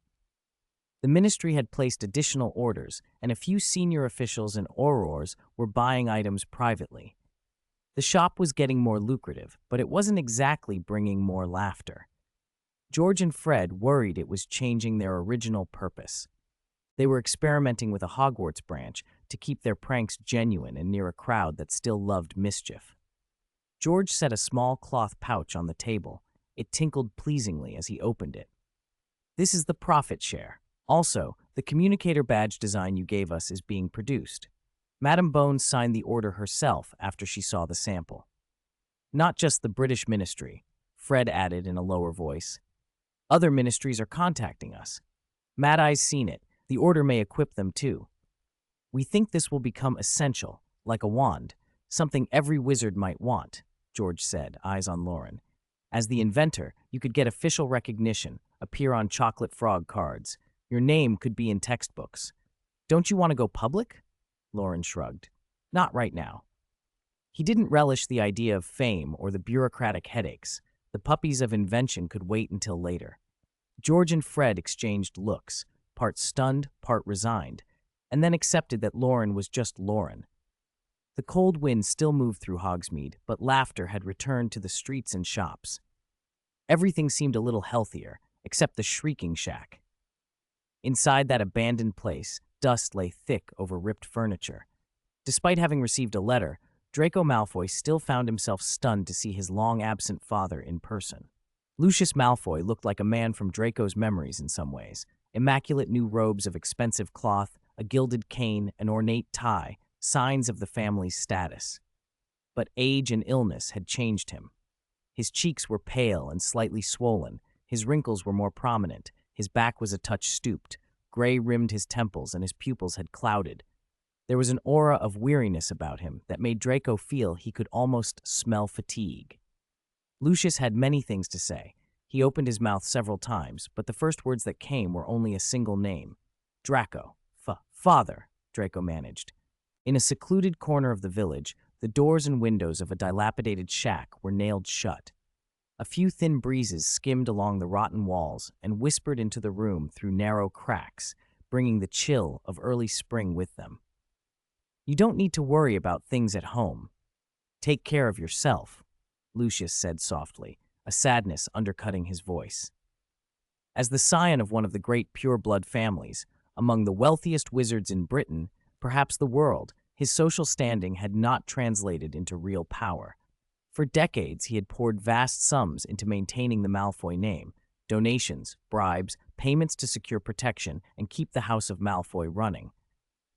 The Ministry had placed additional orders, and a few senior officials and Aurors were buying items privately. The shop was getting more lucrative, but it wasn't exactly bringing more laughter. George and Fred worried it was changing their original purpose. They were experimenting with a Hogwarts branch to keep their pranks genuine and near a crowd that still loved mischief. George set a small cloth pouch on the table. It tinkled pleasingly as he opened it. "This is the profit share. Also, The communicator badge design you gave us is being produced. Madame Bones signed the order herself after she saw the sample. Not just the British ministry, Fred added in a lower voice. Other ministries are contacting us. Mad Eye's seen it. The order may equip them too. We think this will become essential, like a wand, something every wizard might want, George said, eyes on Loren. As the inventor, you could get official recognition, appear on chocolate frog cards. Your name could be in textbooks. Don't you want to go public? Loren shrugged. Not right now. He didn't relish the idea of fame or the bureaucratic headaches. The puppies of invention could wait until later. George and Fred exchanged looks, part stunned, part resigned, and then accepted that Loren was just Loren. The cold wind still moved through Hogsmeade, but laughter had returned to the streets and shops. Everything seemed a little healthier, except the shrieking shack. Inside that abandoned place, dust lay thick over ripped furniture. Despite having received a letter, Draco Malfoy still found himself stunned to see his long-absent father in person. Lucius Malfoy looked like a man from Draco's memories in some ways. Immaculate new robes of expensive cloth, a gilded cane, an ornate tie, signs of the family's status. But age and illness had changed him. His cheeks were pale and slightly swollen, his wrinkles were more prominent, his back was a touch stooped, gray rimmed his temples and his pupils had clouded. There was an aura of weariness about him that made Draco feel he could almost smell fatigue. Lucius had many things to say. He opened his mouth several times, but the first words that came were only a single name. Draco. Father, Draco managed. In a secluded corner of the village, the doors and windows of a dilapidated shack were nailed shut. A few thin breezes skimmed along the rotten walls and whispered into the room through narrow cracks, bringing the chill of early spring with them. You don't need to worry about things at home. Take care of yourself, Lucius said softly, a sadness undercutting his voice. As the scion of one of the great pure-blood families, among the wealthiest wizards in Britain, perhaps the world, his social standing had not translated into real power. For decades, he had poured vast sums into maintaining the Malfoy name, donations, bribes, payments to secure protection, and keep the House of Malfoy running.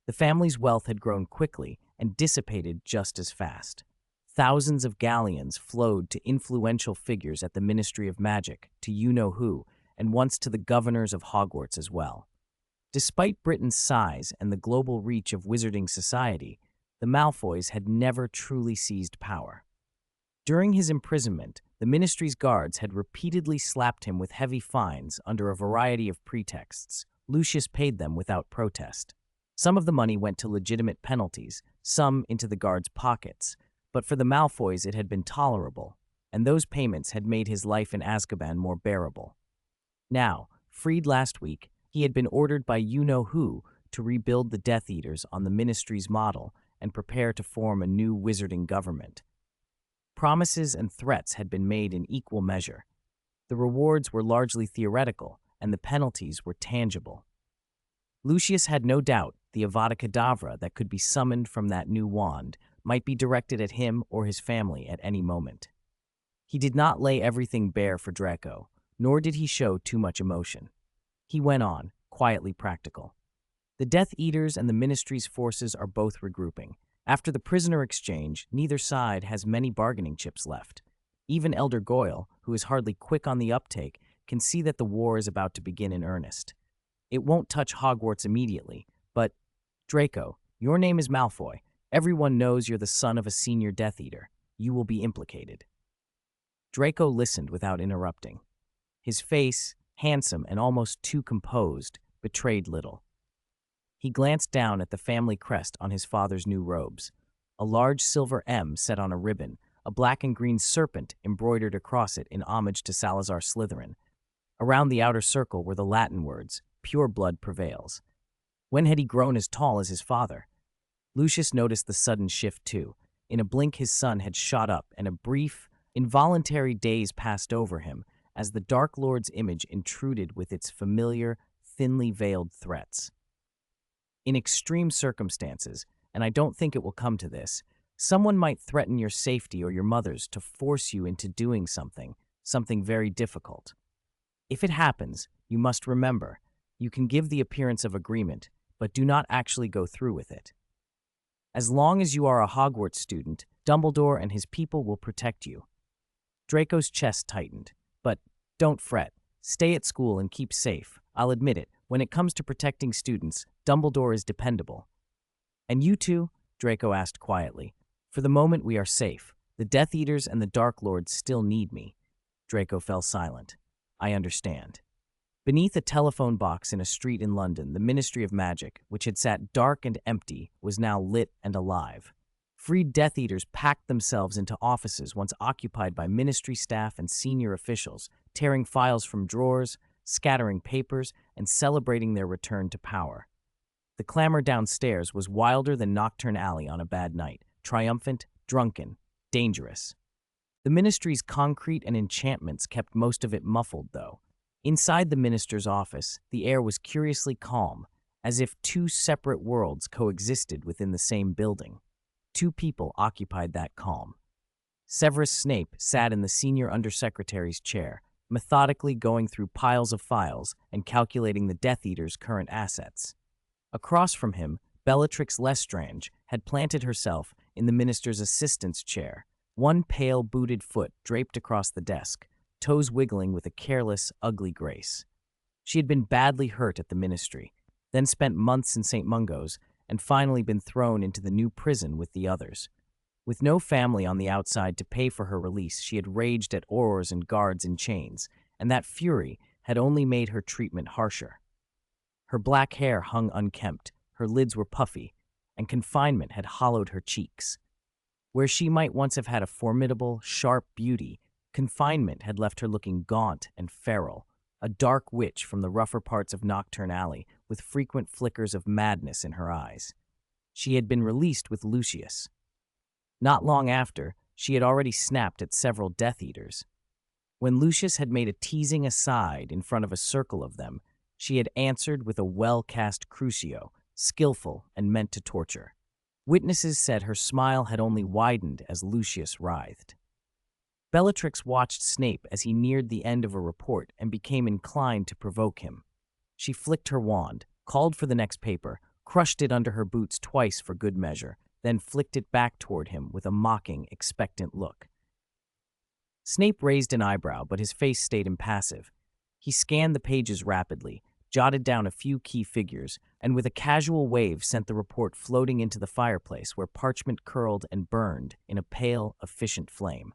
The family's wealth had grown quickly and dissipated just as fast. Thousands of galleons flowed to influential figures at the Ministry of Magic, to you-know-who, and once to the governors of Hogwarts as well. Despite Britain's size and the global reach of wizarding society, the Malfoys had never truly seized power. During his imprisonment, the ministry's guards had repeatedly slapped him with heavy fines under a variety of pretexts. Lucius paid them without protest. Some of the money went to legitimate penalties, some into the guards' pockets, but for the Malfoys it had been tolerable, and those payments had made his life in Azkaban more bearable. Now, freed last week, he had been ordered by you-know-who to rebuild the Death Eaters on the Ministry's model and prepare to form a new wizarding government. Promises and threats had been made in equal measure. The rewards were largely theoretical, and the penalties were tangible. Lucius had no doubt the Avada Kedavra that could be summoned from that new wand might be directed at him or his family at any moment. He did not lay everything bare for Draco, nor did he show too much emotion. He went on, quietly practical. The Death Eaters and the Ministry's forces are both regrouping. After the prisoner exchange, neither side has many bargaining chips left. Even Elder Goyle, who is hardly quick on the uptake, can see that the war is about to begin in earnest. It won't touch Hogwarts immediately, but, Draco, your name is Malfoy. Everyone knows you're the son of a senior Death Eater. You will be implicated. Draco listened without interrupting. His face, handsome and almost too composed, betrayed little. He glanced down at the family crest on his father's new robes, a large silver M set on a ribbon, a black and green serpent embroidered across it in homage to Salazar Slytherin. Around the outer circle were the Latin words, "Pure blood prevails." When had he grown as tall as his father? Lucius noticed the sudden shift too. In a blink his son had shot up, and a brief, involuntary daze passed over him as the Dark Lord's image intruded with its familiar, thinly veiled threats. In extreme circumstances, and I don't think it will come to this, someone might threaten your safety or your mother's to force you into doing something very difficult. If it happens, you must remember, You can give the appearance of agreement, but do not actually go through with it. As long as you are a Hogwarts student, Dumbledore and his people will protect you. Draco's chest tightened. But don't fret. Stay at school and keep safe. I'll admit it, when it comes to protecting students, Dumbledore is dependable. And you two? Draco asked quietly. For the moment, we are safe. The Death Eaters and the Dark Lords still need me. Draco fell silent. I understand. Beneath a telephone box in a street in London, the Ministry of Magic, which had sat dark and empty, was now lit and alive. Freed Death Eaters packed themselves into offices once occupied by ministry staff and senior officials, tearing files from drawers, scattering papers, and celebrating their return to power. The clamor downstairs was wilder than Nocturne Alley on a bad night, triumphant, drunken, dangerous. The ministry's concrete and enchantments kept most of it muffled, though. Inside the minister's office, the air was curiously calm, as if two separate worlds coexisted within the same building. Two people occupied that calm. Severus Snape sat in the senior undersecretary's chair, methodically going through piles of files and calculating the Death Eater's current assets. Across from him, Bellatrix Lestrange had planted herself in the minister's assistant's chair, one pale, booted foot draped across the desk, toes wiggling with a careless, ugly grace. She had been badly hurt at the ministry, then spent months in St. Mungo's, and finally been thrown into the new prison with the others. With no family on the outside to pay for her release, she had raged at aurors and guards in chains, and that fury had only made her treatment harsher. Her black hair hung unkempt, her lids were puffy, and confinement had hollowed her cheeks. Where she might once have had a formidable, sharp beauty, confinement had left her looking gaunt and feral, a dark witch from the rougher parts of Nocturne Alley with frequent flickers of madness in her eyes. She had been released with Lucius. Not long after, she had already snapped at several Death Eaters. When Lucius had made a teasing aside in front of a circle of them, she had answered with a well-cast crucio, skillful and meant to torture. Witnesses said her smile had only widened as Lucius writhed. Bellatrix watched Snape as he neared the end of a report and became inclined to provoke him. She flicked her wand, called for the next paper, crushed it under her boots twice for good measure, then flicked it back toward him with a mocking, expectant look. Snape raised an eyebrow, but his face stayed impassive. He scanned the pages rapidly, jotted down a few key figures, and with a casual wave sent the report floating into the fireplace where parchment curled and burned in a pale, efficient flame.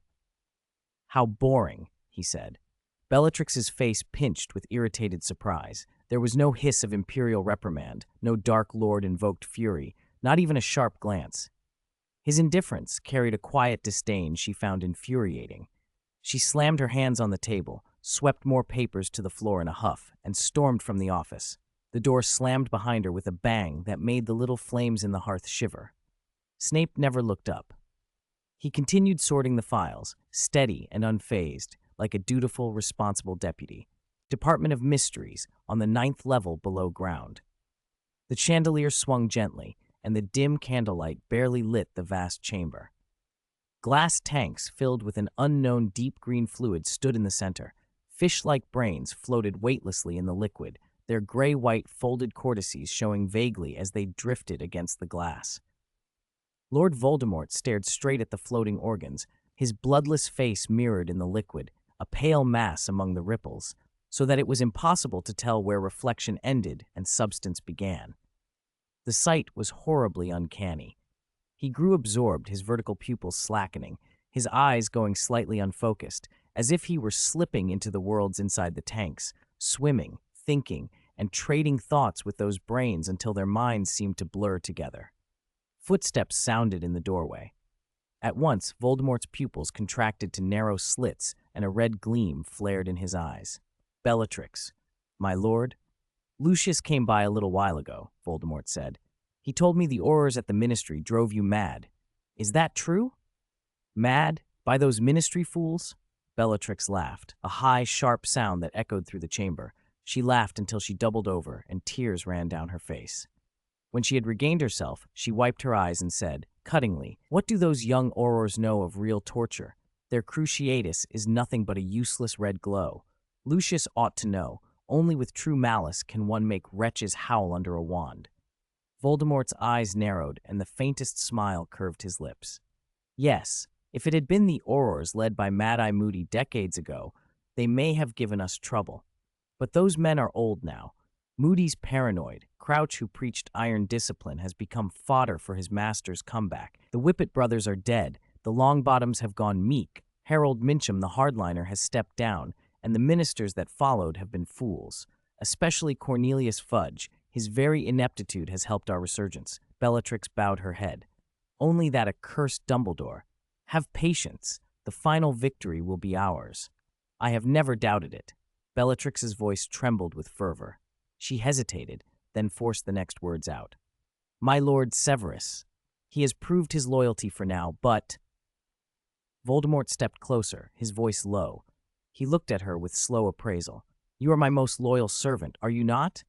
How boring, he said. Bellatrix's face pinched with irritated surprise. There was no hiss of imperial reprimand, no Dark Lord-invoked fury, not even a sharp glance. His indifference carried a quiet disdain she found infuriating. She slammed her hands on the table, swept more papers to the floor in a huff, and stormed from the office. The door slammed behind her with a bang that made the little flames in the hearth shiver. Snape never looked up. He continued sorting the files, steady and unfazed, like a dutiful, responsible deputy. Department of Mysteries, on the 9th level below ground. The chandelier swung gently, and the dim candlelight barely lit the vast chamber. Glass tanks filled with an unknown deep green fluid stood in the center. Fish-like brains floated weightlessly in the liquid, their gray-white folded cortices showing vaguely as they drifted against the glass. Lord Voldemort stared straight at the floating organs, his bloodless face mirrored in the liquid, a pale mass among the ripples, so that it was impossible to tell where reflection ended and substance began. The sight was horribly uncanny. He grew absorbed, his vertical pupils slackening, his eyes going slightly unfocused, as if he were slipping into the worlds inside the tanks, swimming, thinking, and trading thoughts with those brains until their minds seemed to blur together. Footsteps sounded in the doorway. At once, Voldemort's pupils contracted to narrow slits, and a red gleam flared in his eyes. Bellatrix. My lord? Lucius came by a little while ago, Voldemort said. He told me the aurors at the ministry drove you mad. Is that true? Mad? By those ministry fools? Bellatrix laughed, a high, sharp sound that echoed through the chamber. She laughed until she doubled over, and tears ran down her face. When she had regained herself, she wiped her eyes and said, cuttingly, What do those young aurors know of real torture? Their cruciatus is nothing but a useless red glow. Lucius ought to know. Only with true malice can one make wretches howl under a wand. Voldemort's eyes narrowed, and the faintest smile curved his lips. Yes, if it had been the Aurors led by Mad-Eye Moody decades ago, they may have given us trouble. But those men are old now. Moody's paranoid. Crouch, who preached iron discipline, has become fodder for his master's comeback. The Whippet brothers are dead. The Longbottoms have gone meek. Harold Mincham, the hardliner, has stepped down, and the ministers that followed have been fools. Especially Cornelius Fudge. His very ineptitude has helped our resurgence. Bellatrix bowed her head. Only that accursed Dumbledore. Have patience. The final victory will be ours. I have never doubted it. Bellatrix's voice trembled with fervor. She hesitated, then forced the next words out. My Lord Severus. He has proved his loyalty for now, but... Voldemort stepped closer, his voice low. He looked at her with slow appraisal. You are my most loyal servant, are you not?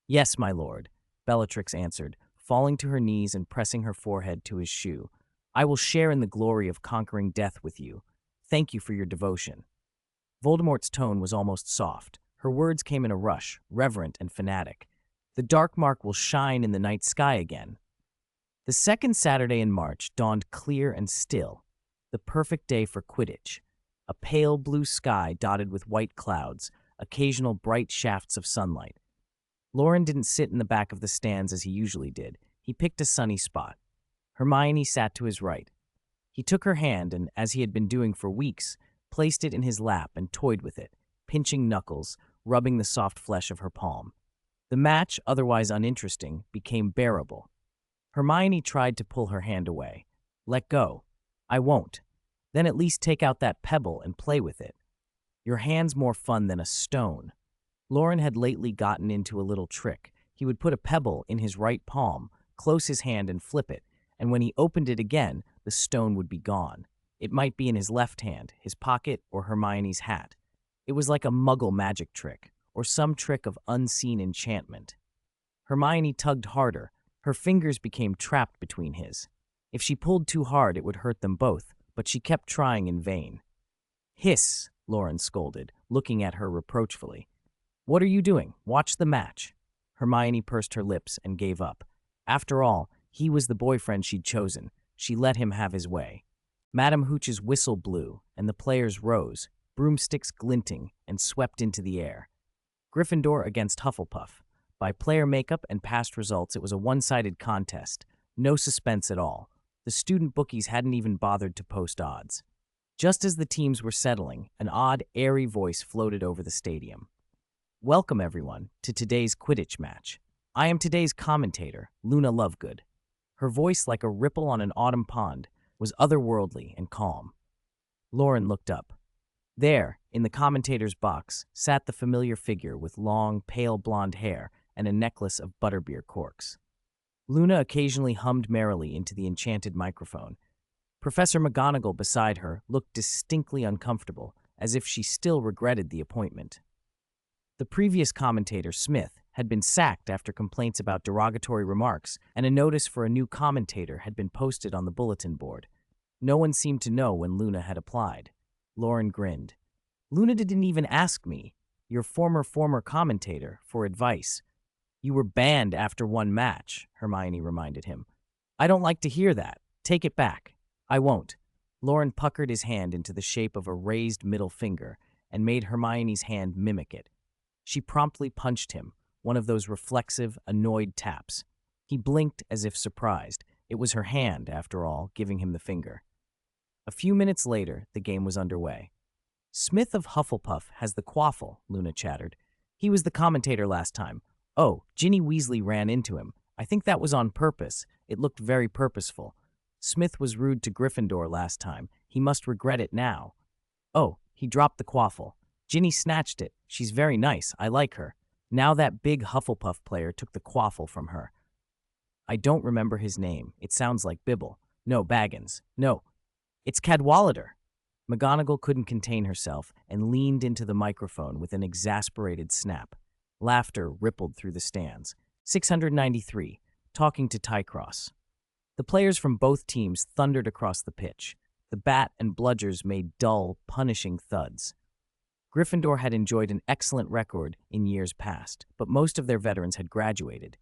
Yes, my lord, Bellatrix answered, falling to her knees and pressing her forehead to his shoe. I will share in the glory of conquering death with you. Thank you for your devotion. Voldemort's tone was almost soft. Her words came in a rush, reverent and fanatic. The dark mark will shine in the night sky again. The second Saturday in March dawned clear and still, the perfect day for Quidditch. A pale blue sky dotted with white clouds, occasional bright shafts of sunlight. Loren didn't sit in the back of the stands as he usually did. He picked a sunny spot. Hermione sat to his right. He took her hand and, as he had been doing for weeks, placed it in his lap and toyed with it, pinching knuckles, rubbing the soft flesh of her palm. The match, otherwise uninteresting, became bearable. Hermione tried to pull her hand away. Let go. I won't. Then at least take out that pebble and play with it. Your hand's more fun than a stone. Loren had lately gotten into a little trick. He would put a pebble in his right palm, close his hand and flip it, and when he opened it again, the stone would be gone. It might be in his left hand, his pocket, or Hermione's hat. It was like a muggle magic trick, or some trick of unseen enchantment. Hermione tugged harder. Her fingers became trapped between his. If she pulled too hard, it would hurt them both, but she kept trying in vain. Hiss, Loren scolded, looking at her reproachfully. What are you doing? Watch the match. Hermione pursed her lips and gave up. After all, he was the boyfriend she'd chosen. She let him have his way. Madam Hooch's whistle blew, and the players rose, broomsticks glinting, and swept into the air. Gryffindor against Hufflepuff. By player makeup and past results, it was a one-sided contest. No suspense at all. The student bookies hadn't even bothered to post odds. Just as the teams were settling, an odd, airy voice floated over the stadium. Welcome, everyone, to today's Quidditch match. I am today's commentator, Luna Lovegood. Her voice, like a ripple on an autumn pond, was otherworldly and calm. Loren looked up. There, in the commentator's box, sat the familiar figure with long, pale blonde hair and a necklace of butterbeer corks. Luna occasionally hummed merrily into the enchanted microphone. Professor McGonagall beside her looked distinctly uncomfortable, as if she still regretted the appointment. The previous commentator, Smith, had been sacked after complaints about derogatory remarks, and a notice for a new commentator had been posted on the bulletin board. No one seemed to know when Luna had applied. Loren grinned. Luna didn't even ask me, your former commentator, for advice. You were banned after one match, Hermione reminded him. I don't like to hear that. Take it back. I won't. Loren puckered his hand into the shape of a raised middle finger and made Hermione's hand mimic it. She promptly punched him, one of those reflexive, annoyed taps. He blinked as if surprised. It was her hand, after all, giving him the finger. A few minutes later, the game was underway. Smith of Hufflepuff has the quaffle, Luna chattered. He was the commentator last time. Oh, Ginny Weasley ran into him. I think that was on purpose. It looked very purposeful. Smith was rude to Gryffindor last time. He must regret it now. Oh, he dropped the quaffle. Ginny snatched it. She's very nice. I like her. Now that big Hufflepuff player took the quaffle from her. I don't remember his name. It sounds like Bibble. No, Baggins. No, it's Cadwallader. McGonagall couldn't contain herself and leaned into the microphone with an exasperated snap. Laughter rippled through the stands. 693, talking to Tycross. The players from both teams thundered across the pitch. The bat and bludgers made dull, punishing thuds. Gryffindor had enjoyed an excellent record in years past, but most of their veterans had graduated.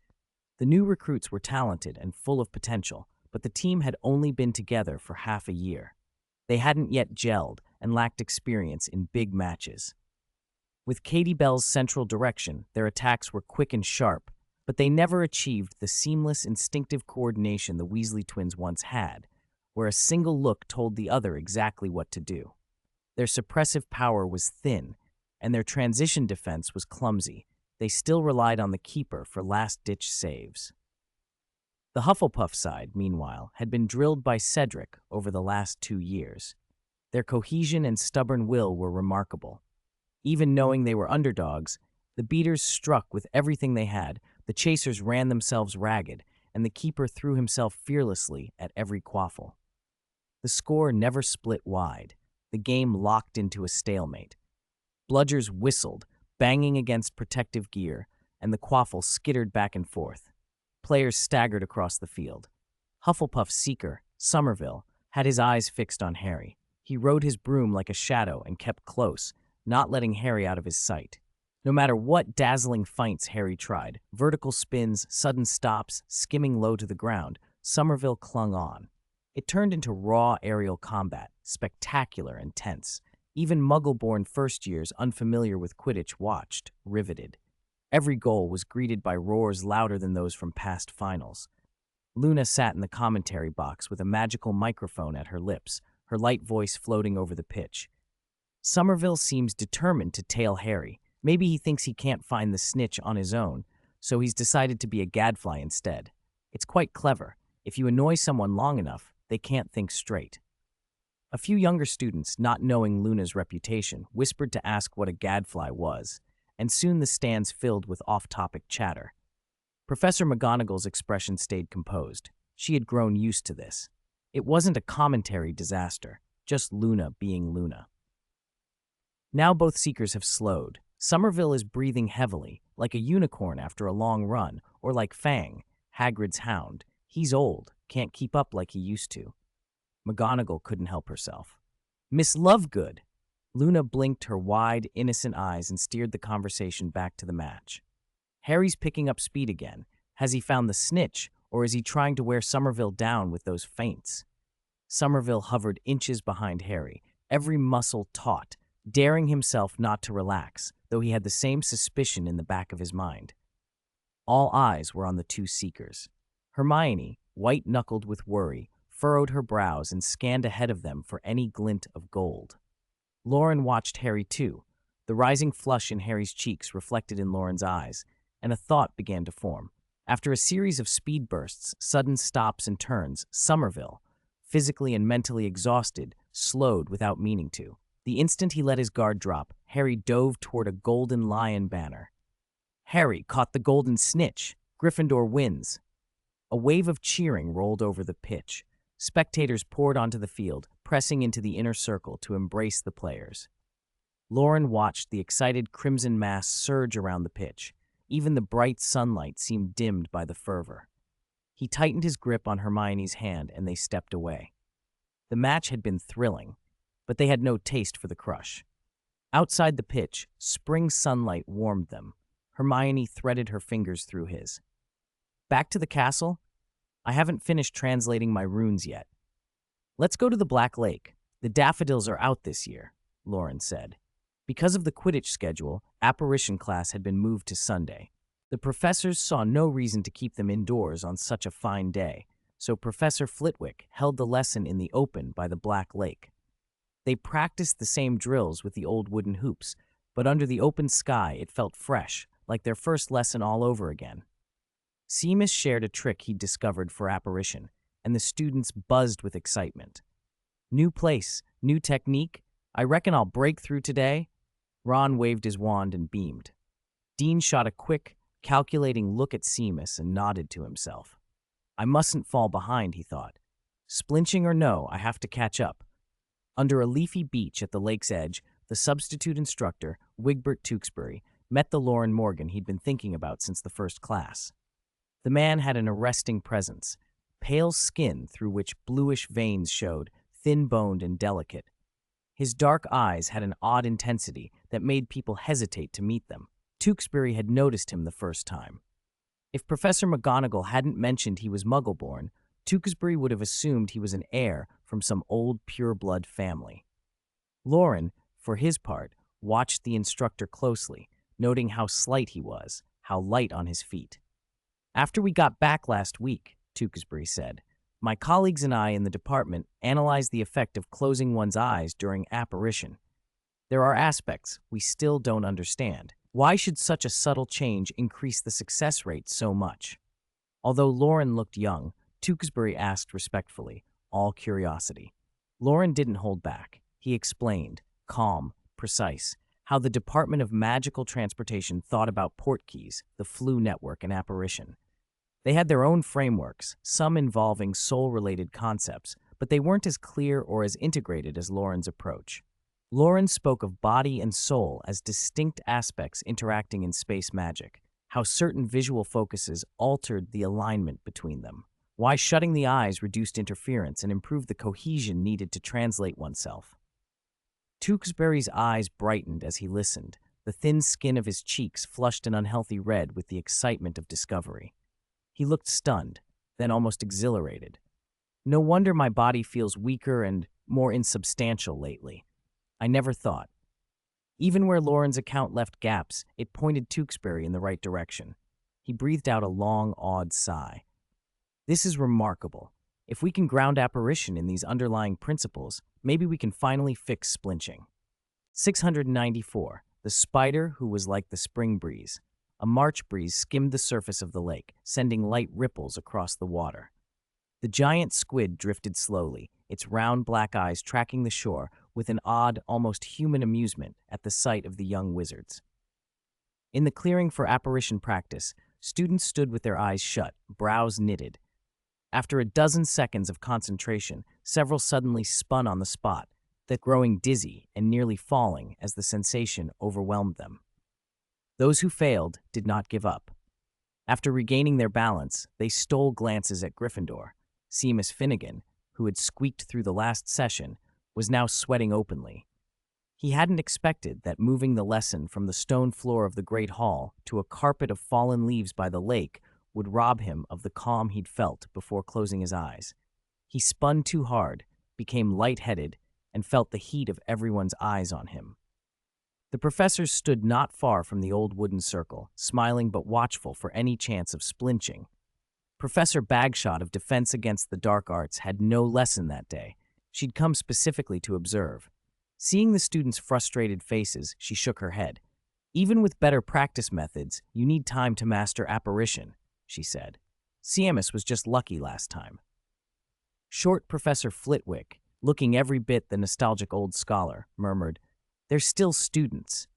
The new recruits were talented and full of potential, but the team had only been together for half a year. They hadn't yet gelled and lacked experience in big matches. With Katie Bell's central direction, their attacks were quick and sharp, but they never achieved the seamless, instinctive coordination the Weasley twins once had, where a single look told the other exactly what to do. Their suppressive power was thin, and their transition defense was clumsy. They still relied on the keeper for last-ditch saves. The Hufflepuff side, meanwhile, had been drilled by Cedric over the last 2 years. Their cohesion and stubborn will were remarkable. Even knowing they were underdogs, the beaters struck with everything they had, the chasers ran themselves ragged, and the keeper threw himself fearlessly at every quaffle. The score never split wide. The game locked into a stalemate. Bludgers whistled, banging against protective gear, and the quaffle skittered back and forth. Players staggered across the field. Hufflepuff's seeker, Somerville, had his eyes fixed on Harry. He rode his broom like a shadow and kept close, not letting Harry out of his sight. No matter what dazzling feints Harry tried, vertical spins, sudden stops, skimming low to the ground, Somerville clung on. It turned into raw aerial combat, spectacular and tense. Even Muggle-born first-years unfamiliar with Quidditch watched, riveted. Every goal was greeted by roars louder than those from past finals. Luna sat in the commentary box with a magical microphone at her lips, her light voice floating over the pitch. Somerville seems determined to tail Harry. Maybe he thinks he can't find the snitch on his own, so he's decided to be a gadfly instead. It's quite clever. If you annoy someone long enough, they can't think straight. A few younger students, not knowing Luna's reputation, whispered to ask what a gadfly was, and soon the stands filled with off-topic chatter. Professor McGonagall's expression stayed composed. She had grown used to this. It wasn't a commentary disaster, just Luna being Luna. Now both seekers have slowed. Somerville is breathing heavily, like a unicorn after a long run, or like Fang, Hagrid's hound. He's old, can't keep up like he used to. McGonagall couldn't help herself. Miss Lovegood! Luna blinked her wide, innocent eyes and steered the conversation back to the match. Harry's picking up speed again. Has he found the snitch, or is he trying to wear Somerville down with those feints? Somerville hovered inches behind Harry, every muscle taut, daring himself not to relax, though he had the same suspicion in the back of his mind. All eyes were on the two seekers. Hermione, white-knuckled with worry, furrowed her brows and scanned ahead of them for any glint of gold. Loren watched Harry too, the rising flush in Harry's cheeks reflected in Loren's eyes, and a thought began to form. After a series of speed bursts, sudden stops and turns, Somerville, physically and mentally exhausted, slowed without meaning to. The instant he let his guard drop, Harry dove toward a golden lion banner. Harry caught the golden snitch. Gryffindor wins. A wave of cheering rolled over the pitch. Spectators poured onto the field, pressing into the inner circle to embrace the players. Loren watched the excited crimson mass surge around the pitch. Even the bright sunlight seemed dimmed by the fervor. He tightened his grip on Hermione's hand and they stepped away. The match had been thrilling, but they had no taste for the crush. Outside the pitch, spring sunlight warmed them. Hermione threaded her fingers through his. Back to the castle? I haven't finished translating my runes yet. Let's go to the Black Lake. The daffodils are out this year, Loren said. Because of the Quidditch schedule, apparition class had been moved to Sunday. The professors saw no reason to keep them indoors on such a fine day, so Professor Flitwick held the lesson in the open by the Black Lake. They practiced the same drills with the old wooden hoops, but under the open sky it felt fresh, like their first lesson all over again. Seamus shared a trick he'd discovered for apparition, and the students buzzed with excitement. New place, new technique. I reckon I'll break through today. Ron waved his wand and beamed. Dean shot a quick, calculating look at Seamus and nodded to himself. I mustn't fall behind, he thought. Splinching or no, I have to catch up. Under a leafy beech at the lake's edge, the substitute instructor, Wigbert Tewksbury, met the Loren Morgan he'd been thinking about since the first class. The man had an arresting presence, pale skin through which bluish veins showed, thin-boned and delicate. His dark eyes had an odd intensity that made people hesitate to meet them. Tewksbury had noticed him the first time. If Professor McGonagall hadn't mentioned he was Muggle-born, Tewksbury would have assumed he was an heir from some old pure-blood family. Loren, for his part, watched the instructor closely, noting how slight he was, how light on his feet. "After we got back last week," Tewksbury said, "my colleagues and I in the department analyzed the effect of closing one's eyes during apparition. There are aspects we still don't understand. Why should such a subtle change increase the success rate so much?" Although Loren looked young, Tewksbury asked respectfully, all curiosity. Loren didn't hold back. He explained, calm, precise, how the Department of Magical Transportation thought about portkeys, the flu network, and apparition. They had their own frameworks, some involving soul-related concepts, but they weren't as clear or as integrated as Loren's approach. Loren spoke of body and soul as distinct aspects interacting in space magic, how certain visual focuses altered the alignment between them, why shutting the eyes reduced interference and improved the cohesion needed to translate oneself. Tewksbury's eyes brightened as he listened, the thin skin of his cheeks flushed an unhealthy red with the excitement of discovery. He looked stunned, then almost exhilarated. "No wonder my body feels weaker and more insubstantial lately. I never thought." Even where Loren's account left gaps, it pointed Tewksbury in the right direction. He breathed out a long, awed sigh. "This is remarkable. If we can ground apparition in these underlying principles, maybe we can finally fix splinching." 694. The Spider Who Was Like the Spring Breeze. A March breeze skimmed the surface of the lake, sending light ripples across the water. The giant squid drifted slowly, its round black eyes tracking the shore with an odd, almost human amusement at the sight of the young wizards. In the clearing for apparition practice, students stood with their eyes shut, brows knitted. After a dozen seconds of concentration, several suddenly spun on the spot, growing dizzy and nearly falling as the sensation overwhelmed them. Those who failed did not give up. After regaining their balance, they stole glances at Gryffindor. Seamus Finnegan, who had squeaked through the last session, was now sweating openly. He hadn't expected that moving the lesson from the stone floor of the Great Hall to a carpet of fallen leaves by the lake would rob him of the calm he'd felt before closing his eyes. He spun too hard, became lightheaded, and felt the heat of everyone's eyes on him. The professors stood not far from the old wooden circle, smiling but watchful for any chance of splinching. Professor Bagshot of Defense Against the Dark Arts had no lesson that day. She'd come specifically to observe. Seeing the students' frustrated faces, she shook her head. "Even with better practice methods, you need time to master apparition," she said. "Seamus was just lucky last time." Short Professor Flitwick, looking every bit the nostalgic old scholar, murmured, "They're still students.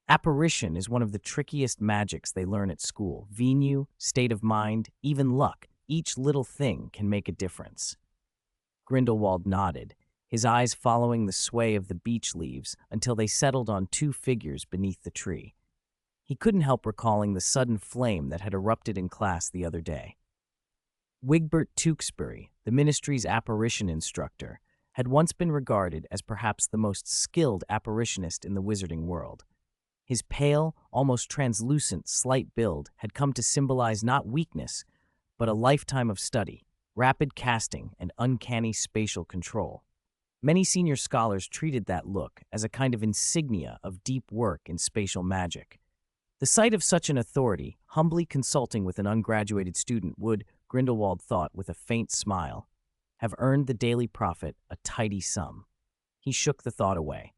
Apparition is one of the trickiest magics they learn at school. Venue, state of mind, even luck. Each little thing can make a difference." Grindelwald nodded, his eyes following the sway of the beech leaves until they settled on two figures beneath the tree. He couldn't help recalling the sudden flame that had erupted in class the other day. Wigbert Tewksbury, the ministry's apparition instructor, had once been regarded as perhaps the most skilled apparitionist in the wizarding world. His pale, almost translucent, slight build had come to symbolize not weakness, but a lifetime of study, rapid casting, and uncanny spatial control. Many senior scholars treated that look as a kind of insignia of deep work in spatial magic. The sight of such an authority, humbly consulting with an ungraduated student, would, Grindelwald thought with a faint smile, have earned the Daily Prophet a tidy sum. He shook the thought away.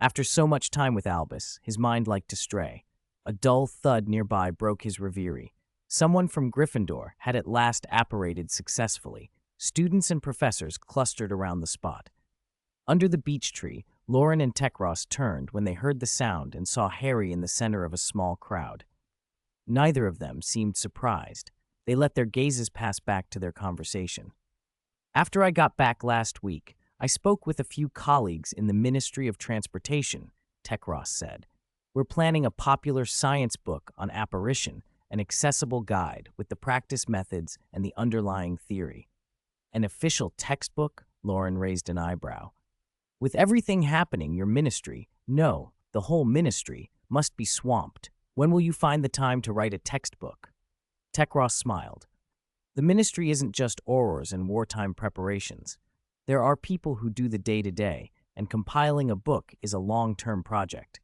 After so much time with Albus, his mind liked to stray. A dull thud nearby broke his reverie. Someone from Gryffindor had at last apparated successfully. Students and professors clustered around the spot. Under the beech tree, Loren and Tekros turned when they heard the sound and saw Harry in the center of a small crowd. Neither of them seemed surprised. They let their gazes pass back to their conversation. "After I got back last week, I spoke with a few colleagues in the Ministry of Transportation," Tekros said. "We're planning a popular science book on apparition, an accessible guide with the practice methods and the underlying theory." "An official textbook?" Loren raised an eyebrow. "With everything happening, your ministry, no, The whole ministry must be swamped. When will you find the time to write a textbook? Tekros smiled. The ministry isn't just horrors and wartime preparations. There are people who do the day-to-day, and compiling a book is a long-term project.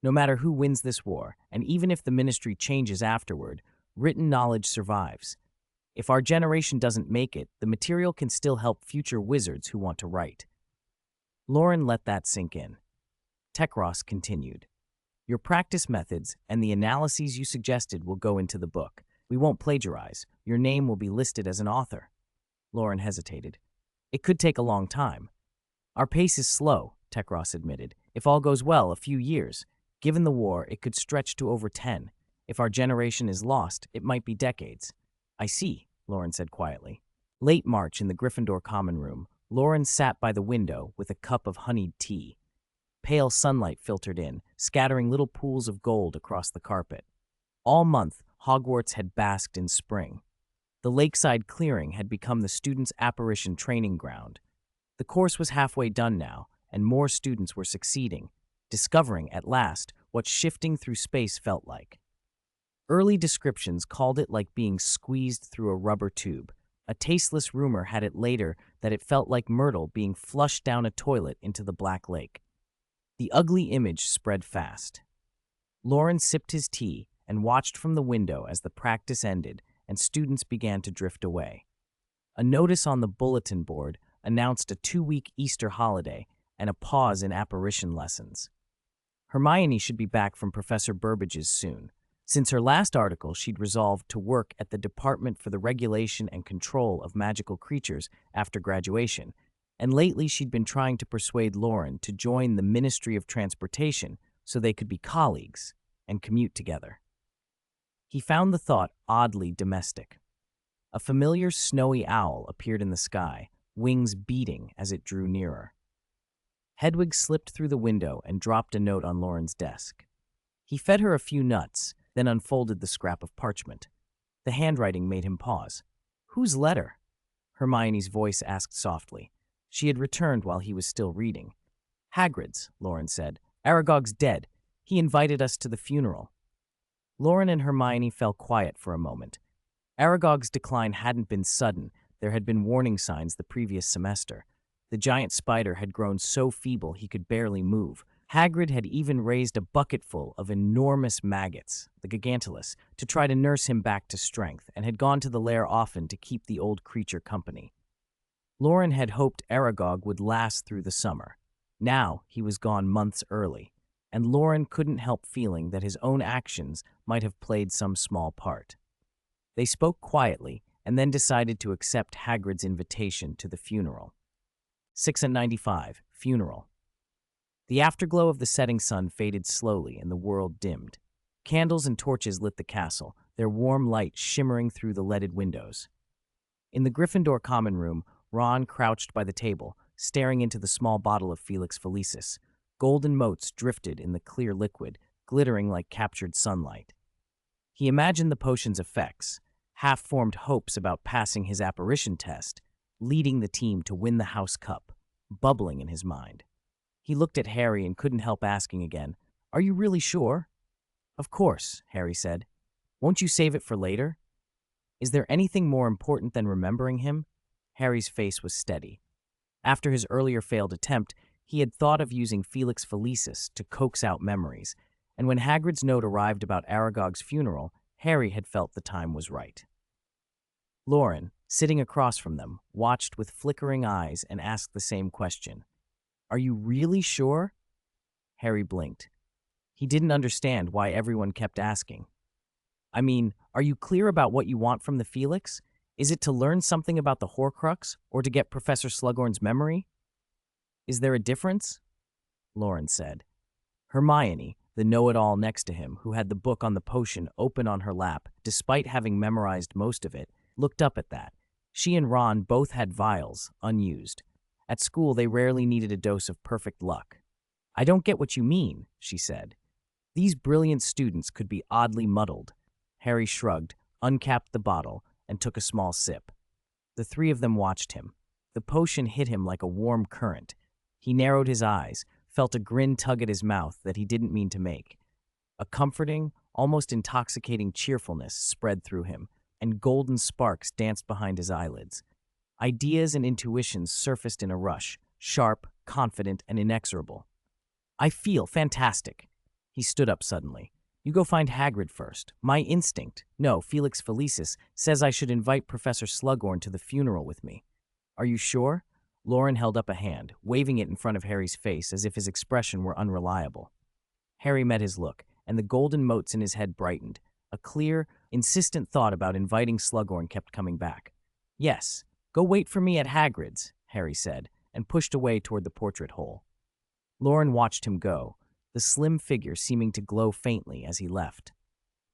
No matter who wins this war, and even if the ministry changes afterward, written knowledge survives. If our generation doesn't make it, the material can still help future wizards who want to write. Loren let that sink in. Tekros continued. Your practice methods and the analyses you suggested will go into the book. We won't plagiarize. Your name will be listed as an author. Loren hesitated. It could take a long time. Our pace is slow, Tekros admitted. If all goes well, a few years. Given the war, it could stretch to over 10. If our generation is lost, it might be decades. I see, Loren said quietly. Late March in the Gryffindor common room, Loren sat by the window with a cup of honeyed tea. Pale sunlight filtered in, scattering little pools of gold across the carpet. All month, Hogwarts had basked in spring. The lakeside clearing had become the students' apparition training ground. The course was halfway done now, and more students were succeeding, discovering, at last, what shifting through space felt like. Early descriptions called it like being squeezed through a rubber tube. A tasteless rumor had it later that it felt like Myrtle being flushed down a toilet into the Black Lake. The ugly image spread fast. Loren sipped his tea and watched from the window as the practice ended and students began to drift away. A notice on the bulletin board announced a 2-week Easter holiday and a pause in apparition lessons. Hermione should be back from Professor Burbage's soon. Since her last article, she'd resolved to work at the Department for the Regulation and Control of Magical Creatures after graduation, and lately she'd been trying to persuade Loren to join the Ministry of Transportation so they could be colleagues and commute together. He found the thought oddly domestic. A familiar snowy owl appeared in the sky, wings beating as it drew nearer. Hedwig slipped through the window and dropped a note on Loren's desk. He fed her a few nuts, then unfolded the scrap of parchment. The handwriting made him pause. Whose letter? Hermione's voice asked softly. She had returned while he was still reading. Hagrid's, Loren said. Aragog's dead. He invited us to the funeral. Loren and Hermione fell quiet for a moment. Aragog's decline hadn't been sudden. There had been warning signs the previous semester. The giant spider had grown so feeble he could barely move. Hagrid had even raised a bucketful of enormous maggots, the Gigantulus, to try to nurse him back to strength, and had gone to the lair often to keep the old creature company. Loren had hoped Aragog would last through the summer. Now he was gone months early, and Loren couldn't help feeling that his own actions might have played some small part. They spoke quietly, and then decided to accept Hagrid's invitation to the funeral. 695, Funeral. The afterglow of the setting sun faded slowly and the world dimmed. Candles and torches lit the castle, their warm light shimmering through the leaded windows. In the Gryffindor common room, Ron crouched by the table, staring into the small bottle of Felix Felicis. Golden motes drifted in the clear liquid, glittering like captured sunlight. He imagined the potion's effects, half-formed hopes about passing his apparition test, leading the team to win the House Cup, bubbling in his mind. He looked at Harry and couldn't help asking again, "Are you really sure?" "Of course," Harry said. "Won't you save it for later?" "Is there anything more important than remembering him?" Harry's face was steady. After his earlier failed attempt, he had thought of using Felix Felicis to coax out memories, and when Hagrid's note arrived about Aragog's funeral, Harry had felt the time was right. Loren, sitting across from them, watched with flickering eyes and asked the same question. "Are you really sure?" Harry blinked. He didn't understand why everyone kept asking. "I mean, are you clear about what you want from the Felix? Is it to learn something about the Horcrux, or to get Professor Slughorn's memory?" "Is there a difference?" Loren said. Hermione, the know-it-all next to him, who had the book on the potion open on her lap, despite having memorized most of it, looked up at that. She and Ron both had vials, unused. At school, they rarely needed a dose of perfect luck. "I don't get what you mean," she said. "These brilliant students could be oddly muddled." Harry shrugged, uncapped the bottle, and took a small sip. The three of them watched him. The potion hit him like a warm current. He narrowed his eyes, felt a grin tug at his mouth that he didn't mean to make. A comforting, almost intoxicating cheerfulness spread through him, and golden sparks danced behind his eyelids. Ideas and intuitions surfaced in a rush, sharp, confident, and inexorable. I feel fantastic. He stood up suddenly. You go find Hagrid first. My instinct, no, Felix Felicis, says I should invite Professor Slughorn to the funeral with me. Are you sure? Loren held up a hand, waving it in front of Harry's face as if his expression were unreliable. Harry met his look, and the golden motes in his head brightened. A clear, insistent thought about inviting Slughorn kept coming back. Yes, go wait for me at Hagrid's, Harry said, and pushed away toward the portrait hole. Loren watched him go, the slim figure seeming to glow faintly as he left.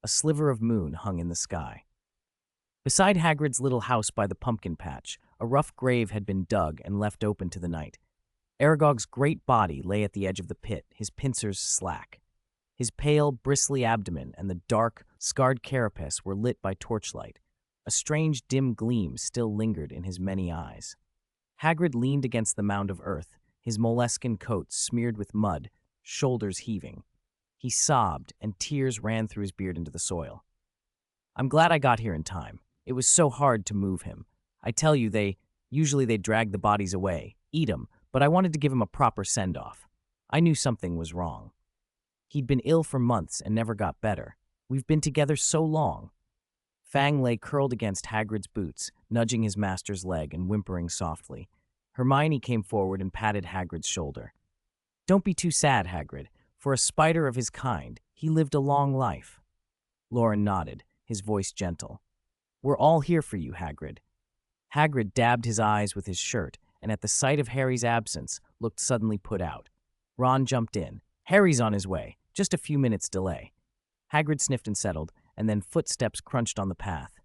A sliver of moon hung in the sky. Beside Hagrid's little house by the pumpkin patch, a rough grave had been dug and left open to the night. Aragog's great body lay at the edge of the pit, his pincers slack. His pale, bristly abdomen and the dark, scarred carapace were lit by torchlight. A strange, dim gleam still lingered in his many eyes. Hagrid leaned against the mound of earth, his moleskin coat smeared with mud, shoulders heaving. He sobbed, and tears ran through his beard into the soil. I'm glad I got here in time. It was so hard to move him. I tell you, usually they drag the bodies away, eat 'em, but I wanted to give him a proper send-off. I knew something was wrong. He'd been ill for months and never got better. We've been together so long. Fang lay curled against Hagrid's boots, nudging his master's leg and whimpering softly. Hermione came forward and patted Hagrid's shoulder. Don't be too sad, Hagrid. For a spider of his kind, he lived a long life. Loren nodded, his voice gentle. We're all here for you, Hagrid. Hagrid dabbed his eyes with his shirt, and at the sight of Harry's absence, looked suddenly put out. Ron jumped in. Harry's on his way. Just a few minutes' delay. Hagrid sniffed and settled, and then footsteps crunched on the path.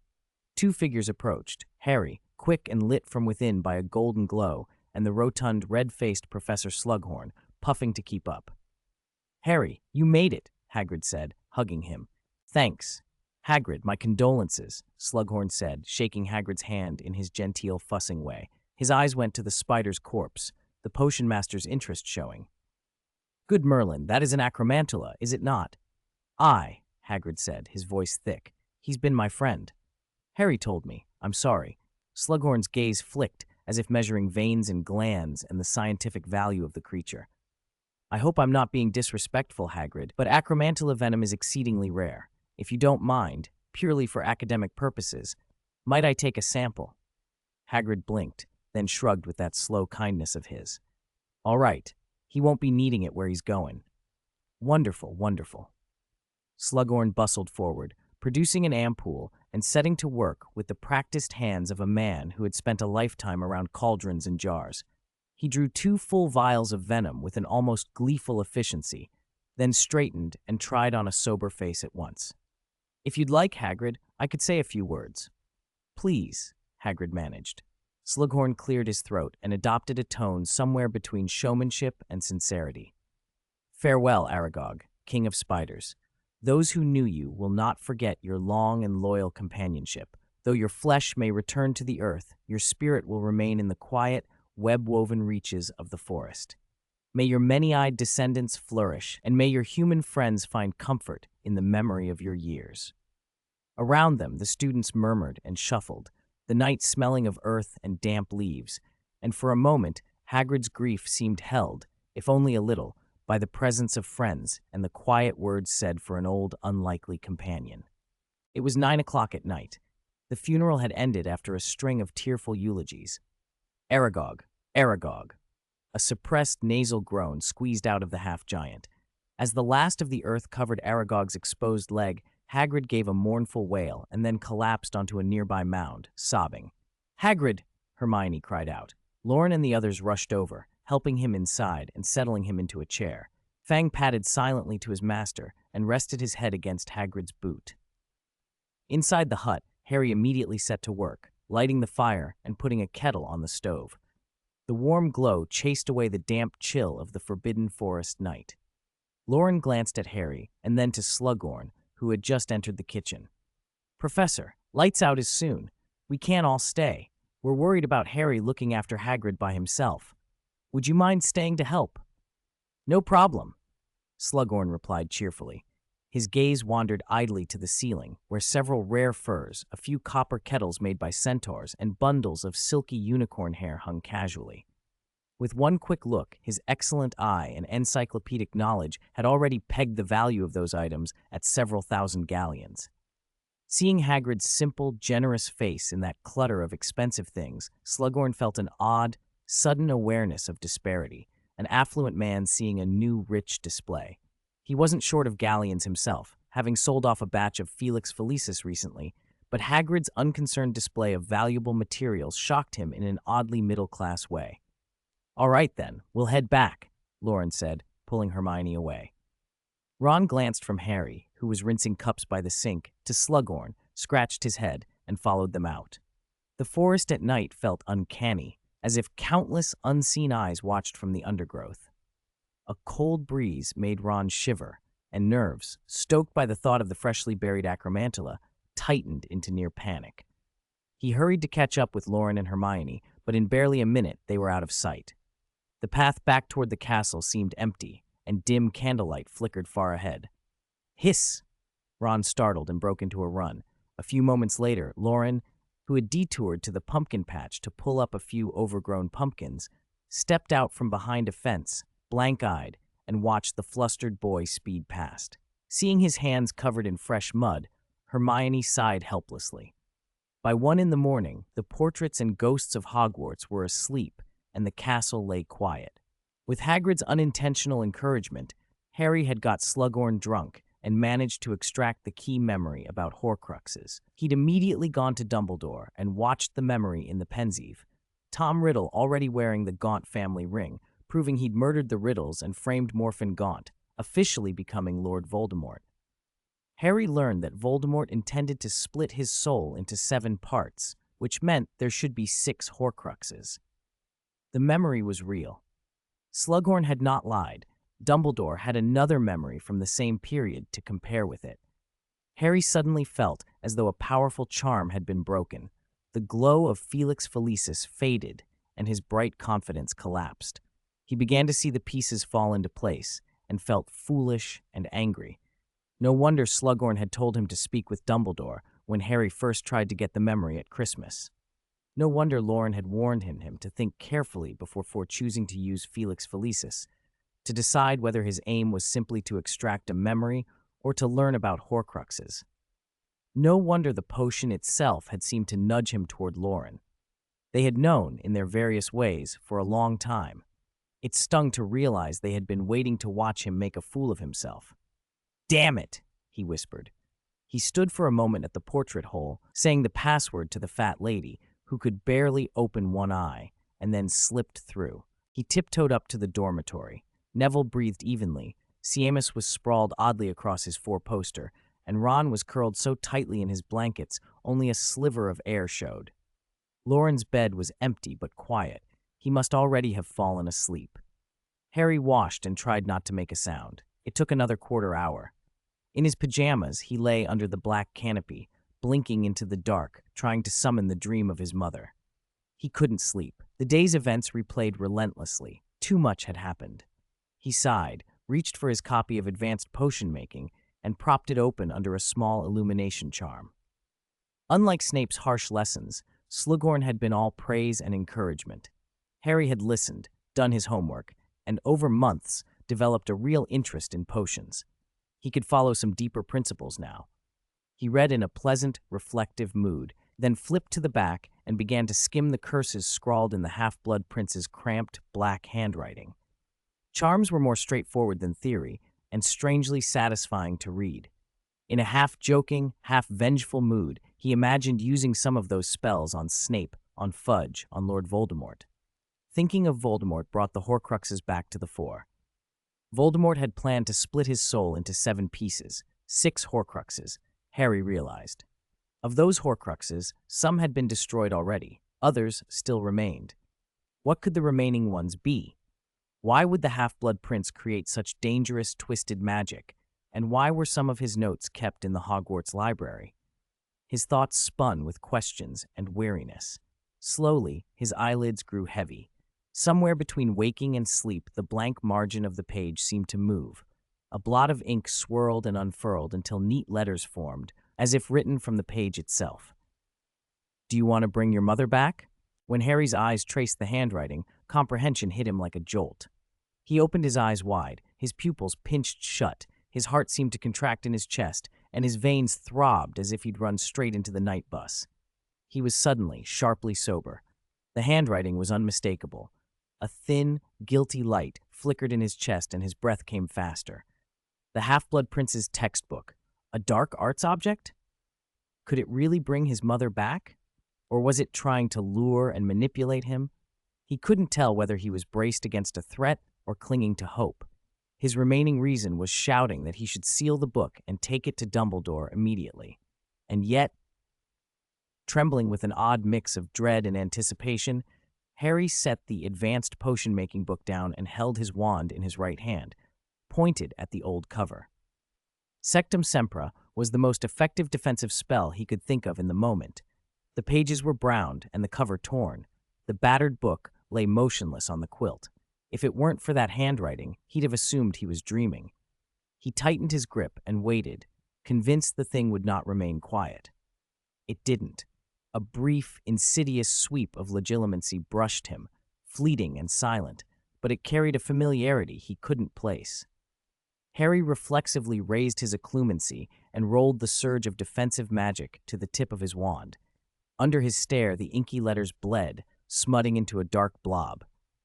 Two figures approached. Harry, quick and lit from within by a golden glow, and the rotund, red-faced Professor Slughorn, puffing to keep up. Harry, you made it, Hagrid said, hugging him. Thanks. Hagrid, my condolences, Slughorn said, shaking Hagrid's hand in his genteel, fussing way. His eyes went to the spider's corpse, the potion master's interest showing. Good Merlin, that is an acromantula, is it not? Aye, Hagrid said, his voice thick. He's been my friend. Harry told me. I'm sorry. Slughorn's gaze flicked, as if measuring veins and glands and the scientific value of the creature. I hope I'm not being disrespectful, Hagrid, but acromantula venom is exceedingly rare. If you don't mind, purely for academic purposes, might I take a sample? Hagrid blinked, then shrugged with that slow kindness of his. All right, he won't be needing it where he's going. Wonderful, wonderful. Slughorn bustled forward, producing an ampoule and setting to work with the practiced hands of a man who had spent a lifetime around cauldrons and jars. He drew 2 full vials of venom with an almost gleeful efficiency, then straightened and tried on a sober face at once. If you'd like, Hagrid, I could say a few words. Please, Hagrid managed. Slughorn cleared his throat and adopted a tone somewhere between showmanship and sincerity. Farewell, Aragog, King of Spiders. Those who knew you will not forget your long and loyal companionship. Though your flesh may return to the earth, your spirit will remain in the quiet, web-woven reaches of the forest. May your many-eyed descendants flourish, and may your human friends find comfort in the memory of your years. Around them, the students murmured and shuffled, the night smelling of earth and damp leaves, and for a moment, Hagrid's grief seemed held, if only a little, by the presence of friends and the quiet words said for an old, unlikely companion. It was 9 o'clock at night. The funeral had ended after a string of tearful eulogies. Aragog, Aragog. A suppressed nasal groan squeezed out of the half-giant. As the last of the earth covered Aragog's exposed leg, Hagrid gave a mournful wail and then collapsed onto a nearby mound, sobbing. Hagrid! Hermione cried out. Loren and the others rushed over, helping him inside and settling him into a chair. Fang padded silently to his master and rested his head against Hagrid's boot. Inside the hut, Harry immediately set to work, lighting the fire and putting a kettle on the stove. The warm glow chased away the damp chill of the forbidden forest night. Loren glanced at Harry and then to Slughorn, who had just entered the kitchen. Professor, lights out is soon. We can't all stay. We're worried about Harry looking after Hagrid by himself. Would you mind staying to help? No problem, Slughorn replied cheerfully. His gaze wandered idly to the ceiling, where several rare furs, a few copper kettles made by centaurs, and bundles of silky unicorn hair hung casually. With one quick look, his excellent eye and encyclopedic knowledge had already pegged the value of those items at several thousand galleons. Seeing Hagrid's simple, generous face in that clutter of expensive things, Slughorn felt an odd, sudden awareness of disparity, an affluent man seeing a new, rich display. He wasn't short of galleons himself, having sold off a batch of Felix Felicis recently, but Hagrid's unconcerned display of valuable materials shocked him in an oddly middle-class way. "All right, then, we'll head back," Loren said, pulling Hermione away. Ron glanced from Harry, who was rinsing cups by the sink, to Slughorn, scratched his head, and followed them out. The forest at night felt uncanny, as if countless unseen eyes watched from the undergrowth. A cold breeze made Ron shiver, and nerves, stoked by the thought of the freshly buried Acromantula, tightened into near panic. He hurried to catch up with Loren and Hermione, but in barely a minute they were out of sight. The path back toward the castle seemed empty, and dim candlelight flickered far ahead. Hiss! Ron startled and broke into a run. A few moments later, Loren, who had detoured to the pumpkin patch to pull up a few overgrown pumpkins, stepped out from behind a fence, blank-eyed, and watched the flustered boy speed past. Seeing his hands covered in fresh mud, Hermione sighed helplessly. By 1 a.m, the portraits and ghosts of Hogwarts were asleep, and the castle lay quiet. With Hagrid's unintentional encouragement, Harry had got Slughorn drunk and managed to extract the key memory about Horcruxes. He'd immediately gone to Dumbledore and watched the memory in the Pensieve, Tom Riddle already wearing the Gaunt family ring, proving he'd murdered the Riddles and framed Morphin Gaunt, officially becoming Lord Voldemort. Harry learned that Voldemort intended to split his soul into 7 parts, which meant there should be 6 Horcruxes. The memory was real. Slughorn had not lied. Dumbledore had another memory from the same period to compare with it. Harry suddenly felt as though a powerful charm had been broken. The glow of Felix Felicis faded, and his bright confidence collapsed. He began to see the pieces fall into place, and felt foolish and angry. No wonder Slughorn had told him to speak with Dumbledore when Harry first tried to get the memory at Christmas. No wonder Loren had warned him to think carefully before choosing to use Felix Felicis, to decide whether his aim was simply to extract a memory or to learn about Horcruxes. No wonder the potion itself had seemed to nudge him toward Loren. They had known, in their various ways, for a long time. It stung to realize they had been waiting to watch him make a fool of himself. "Damn it," he whispered. He stood for a moment at the portrait hole, saying the password to the fat lady, who could barely open one eye, and then slipped through. He tiptoed up to the dormitory. Neville breathed evenly, Seamus was sprawled oddly across his 4-poster, and Ron was curled so tightly in his blankets only a sliver of air showed. Loren's bed was empty but quiet. He must already have fallen asleep. Harry washed and tried not to make a sound. It took another quarter hour. In his pajamas, he lay under the black canopy, blinking into the dark, trying to summon the dream of his mother. He couldn't sleep. The day's events replayed relentlessly. Too much had happened. He sighed, reached for his copy of Advanced Potion Making, and propped it open under a small illumination charm. Unlike Snape's harsh lessons, Slughorn had been all praise and encouragement. Harry had listened, done his homework, and over months developed a real interest in potions. He could follow some deeper principles now. He read in a pleasant, reflective mood, then flipped to the back and began to skim the curses scrawled in the Half-Blood Prince's cramped, black handwriting. Charms were more straightforward than theory, and strangely satisfying to read. In a half-joking, half-vengeful mood, he imagined using some of those spells on Snape, on Fudge, on Lord Voldemort. Thinking of Voldemort brought the Horcruxes back to the fore. Voldemort had planned to split his soul into 7 pieces, 6 Horcruxes, Harry realized. Of those Horcruxes, some had been destroyed already, others still remained. What could the remaining ones be? Why would the Half-Blood Prince create such dangerous, twisted magic, and why were some of his notes kept in the Hogwarts library? His thoughts spun with questions and weariness. Slowly, his eyelids grew heavy. Somewhere between waking and sleep, the blank margin of the page seemed to move. A blot of ink swirled and unfurled until neat letters formed, as if written from the page itself. "Do you want to bring your mother back?" When Harry's eyes traced the handwriting, comprehension hit him like a jolt. He opened his eyes wide, his pupils pinched shut, his heart seemed to contract in his chest, and his veins throbbed as if he'd run straight into the night bus. He was suddenly, sharply sober. The handwriting was unmistakable. A thin, guilty light flickered in his chest and his breath came faster. The Half-Blood Prince's textbook. A dark arts object? Could it really bring his mother back? Or was it trying to lure and manipulate him? He couldn't tell whether he was braced against a threat or clinging to hope. His remaining reason was shouting that he should seal the book and take it to Dumbledore immediately. And yet, trembling with an odd mix of dread and anticipation, Harry set the advanced potion-making book down and held his wand in his right hand, pointed at the old cover. Sectum Sempra was the most effective defensive spell he could think of in the moment. The pages were browned and the cover torn. The battered book lay motionless on the quilt. If it weren't for that handwriting, he'd have assumed he was dreaming. He tightened his grip and waited, convinced the thing would not remain quiet. It didn't. A brief, insidious sweep of legilimency brushed him, fleeting and silent, but it carried a familiarity he couldn't place. Harry reflexively raised his occlumency and rolled the surge of defensive magic to the tip of his wand. Under his stare, the inky letters bled, smutting into a dark blob.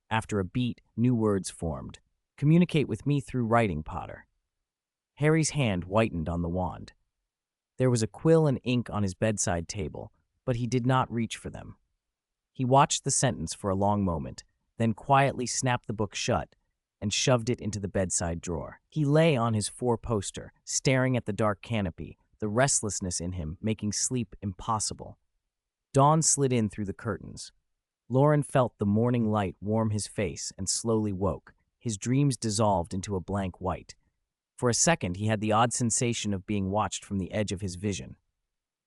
After a beat, new words formed. "Communicate with me through writing, Potter." Harry's hand whitened on the wand. There was a quill and ink on his bedside table, but he did not reach for them. He watched the sentence for a long moment, then quietly snapped the book shut and shoved it into the bedside drawer. He lay on his four-poster, staring at the dark canopy, the restlessness in him making sleep impossible. Dawn slid in through the curtains. Loren felt the morning light warm his face and slowly woke. His dreams dissolved into a blank white. For a second, he had the odd sensation of being watched from the edge of his vision.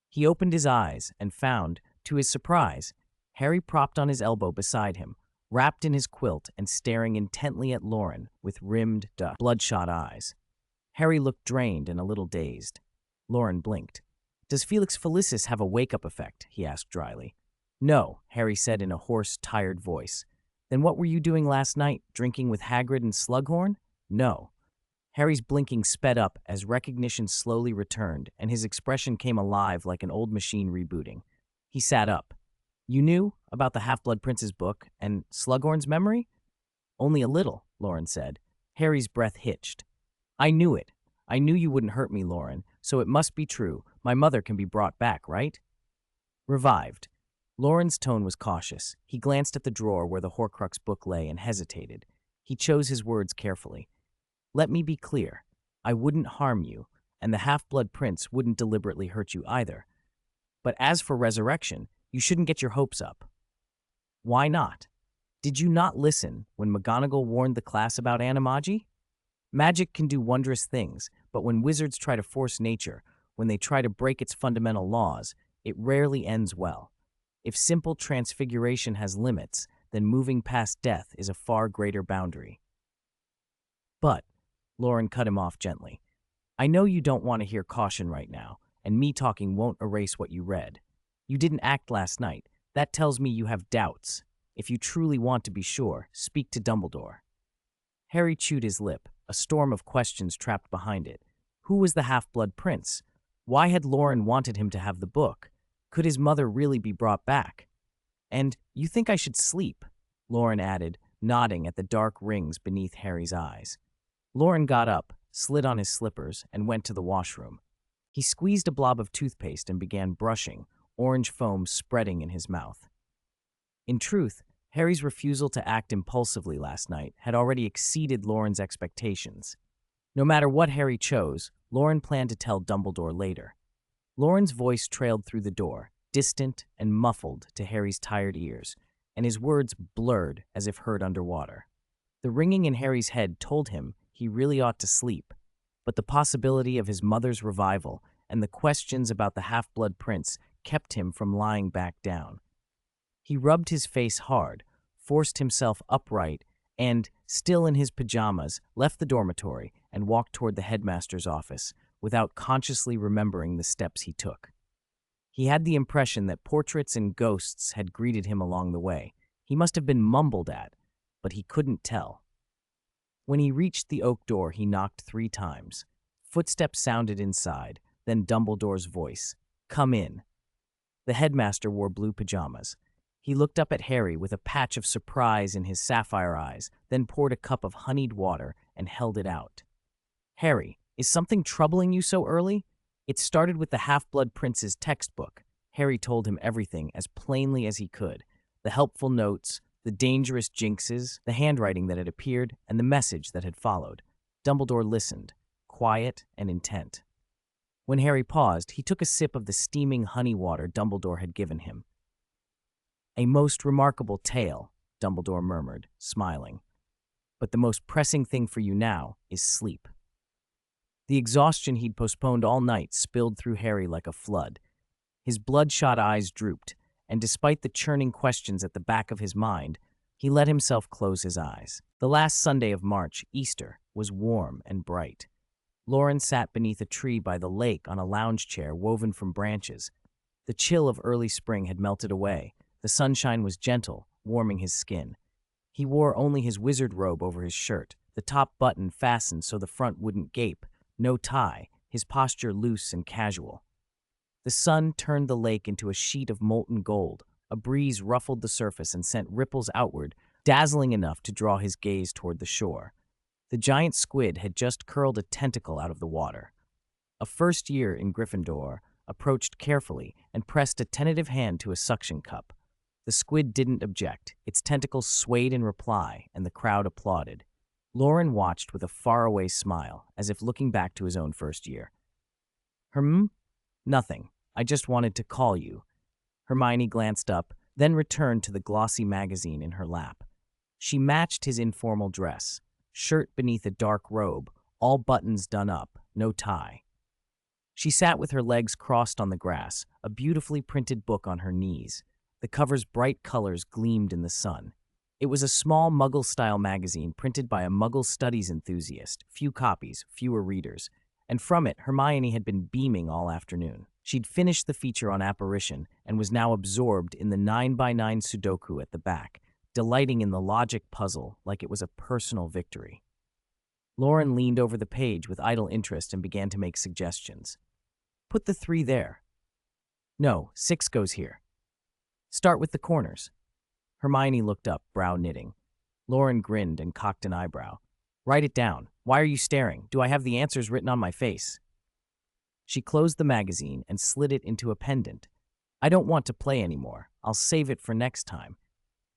He opened his eyes and found, to his surprise, Harry propped on his elbow beside him, wrapped in his quilt and staring intently at Loren with rimmed, bloodshot eyes. Harry looked drained and a little dazed. Loren blinked. "Does Felix Felicis have a wake-up effect?" he asked dryly. "No," Harry said in a hoarse, tired voice. "Then what were you doing last night, drinking with Hagrid and Slughorn?" "No." Harry's blinking sped up as recognition slowly returned, and his expression came alive like an old machine rebooting. He sat up. "You knew about the Half-Blood Prince's book and Slughorn's memory?" "Only a little," Loren said. Harry's breath hitched. "I knew it. I knew you wouldn't hurt me, Loren, so it must be true. My mother can be brought back, right?" Revived. Loren's tone was cautious. He glanced at the drawer where the Horcrux book lay and hesitated. He chose his words carefully. "Let me be clear. I wouldn't harm you, and the Half-Blood Prince wouldn't deliberately hurt you either. But as for resurrection, you shouldn't get your hopes up." "Why not? Did you not listen when McGonagall warned the class about animagi? Magic can do wondrous things, but when wizards try to force nature, when they try to break its fundamental laws, it rarely ends well. If simple transfiguration has limits, then moving past death is a far greater boundary." "But," Loren cut him off gently, "I know you don't want to hear caution right now, and me talking won't erase what you read. You didn't act last night. That tells me you have doubts. If you truly want to be sure, speak to Dumbledore." Harry chewed his lip, a storm of questions trapped behind it. Who was the Half-Blood Prince? Why had Loren wanted him to have the book? Could his mother really be brought back? "And you think I should sleep?" Loren added, nodding at the dark rings beneath Harry's eyes. Loren got up, slid on his slippers, and went to the washroom. He squeezed a blob of toothpaste and began brushing, orange foam spreading in his mouth. In truth, Harry's refusal to act impulsively last night had already exceeded Loren's expectations. No matter what Harry chose, Loren planned to tell Dumbledore later. Loren's voice trailed through the door, distant and muffled to Harry's tired ears, and his words blurred as if heard underwater. The ringing in Harry's head told him he really ought to sleep, but the possibility of his mother's revival and the questions about the Half-Blood Prince kept him from lying back down. He rubbed his face hard, forced himself upright, and, still in his pajamas, left the dormitory and walked toward the headmaster's office without consciously remembering the steps he took. He had the impression that portraits and ghosts had greeted him along the way. He must have been mumbled at, but he couldn't tell. When he reached the oak door, he knocked 3 times. Footsteps sounded inside, then Dumbledore's voice, "Come in." The headmaster wore blue pajamas. He looked up at Harry with a patch of surprise in his sapphire eyes, then poured a cup of honeyed water and held it out. "Harry, is something troubling you so early?" "It started with the Half-Blood Prince's textbook." Harry told him everything as plainly as he could. The helpful notes, the dangerous jinxes, the handwriting that had appeared, and the message that had followed. Dumbledore listened, quiet and intent. When Harry paused, he took a sip of the steaming honey water Dumbledore had given him. "A most remarkable tale," Dumbledore murmured, smiling. "But the most pressing thing for you now is sleep." The exhaustion he'd postponed all night spilled through Harry like a flood. His bloodshot eyes drooped, and despite the churning questions at the back of his mind, he let himself close his eyes. The last Sunday of March, Easter, was warm and bright. Loren sat beneath a tree by the lake on a lounge chair woven from branches. The chill of early spring had melted away. The sunshine was gentle, warming his skin. He wore only his wizard robe over his shirt, the top button fastened so the front wouldn't gape, no tie, his posture loose and casual. The sun turned the lake into a sheet of molten gold. A breeze ruffled the surface and sent ripples outward, dazzling enough to draw his gaze toward the shore. The giant squid had just curled a tentacle out of the water. A first year in Gryffindor approached carefully and pressed a tentative hand to a suction cup. The squid didn't object. Its tentacles swayed in reply, and the crowd applauded. Loren watched with a faraway smile, as if looking back to his own first year. Nothing. I just wanted to call you." Hermione glanced up, then returned to the glossy magazine in her lap. She matched his informal dress, shirt beneath a dark robe, all buttons done up, no tie. She sat with her legs crossed on the grass, a beautifully printed book on her knees. The cover's bright colors gleamed in the sun. It was a small Muggle-style magazine printed by a Muggle studies enthusiast, few copies, fewer readers, and from it Hermione had been beaming all afternoon. She'd finished the feature on apparition and was now absorbed in the 9x9 Sudoku at the back, delighting in the logic puzzle like it was a personal victory. Loren leaned over the page with idle interest and began to make suggestions. "Put the 3 there." "No, 6 goes here." "Start with the corners." Hermione looked up, brow knitting. Loren grinned and cocked an eyebrow. "Write it down. Why are you staring? Do I have the answers written on my face?" She closed the magazine and slid it into a pendant. "I don't want to play anymore. I'll save it for next time."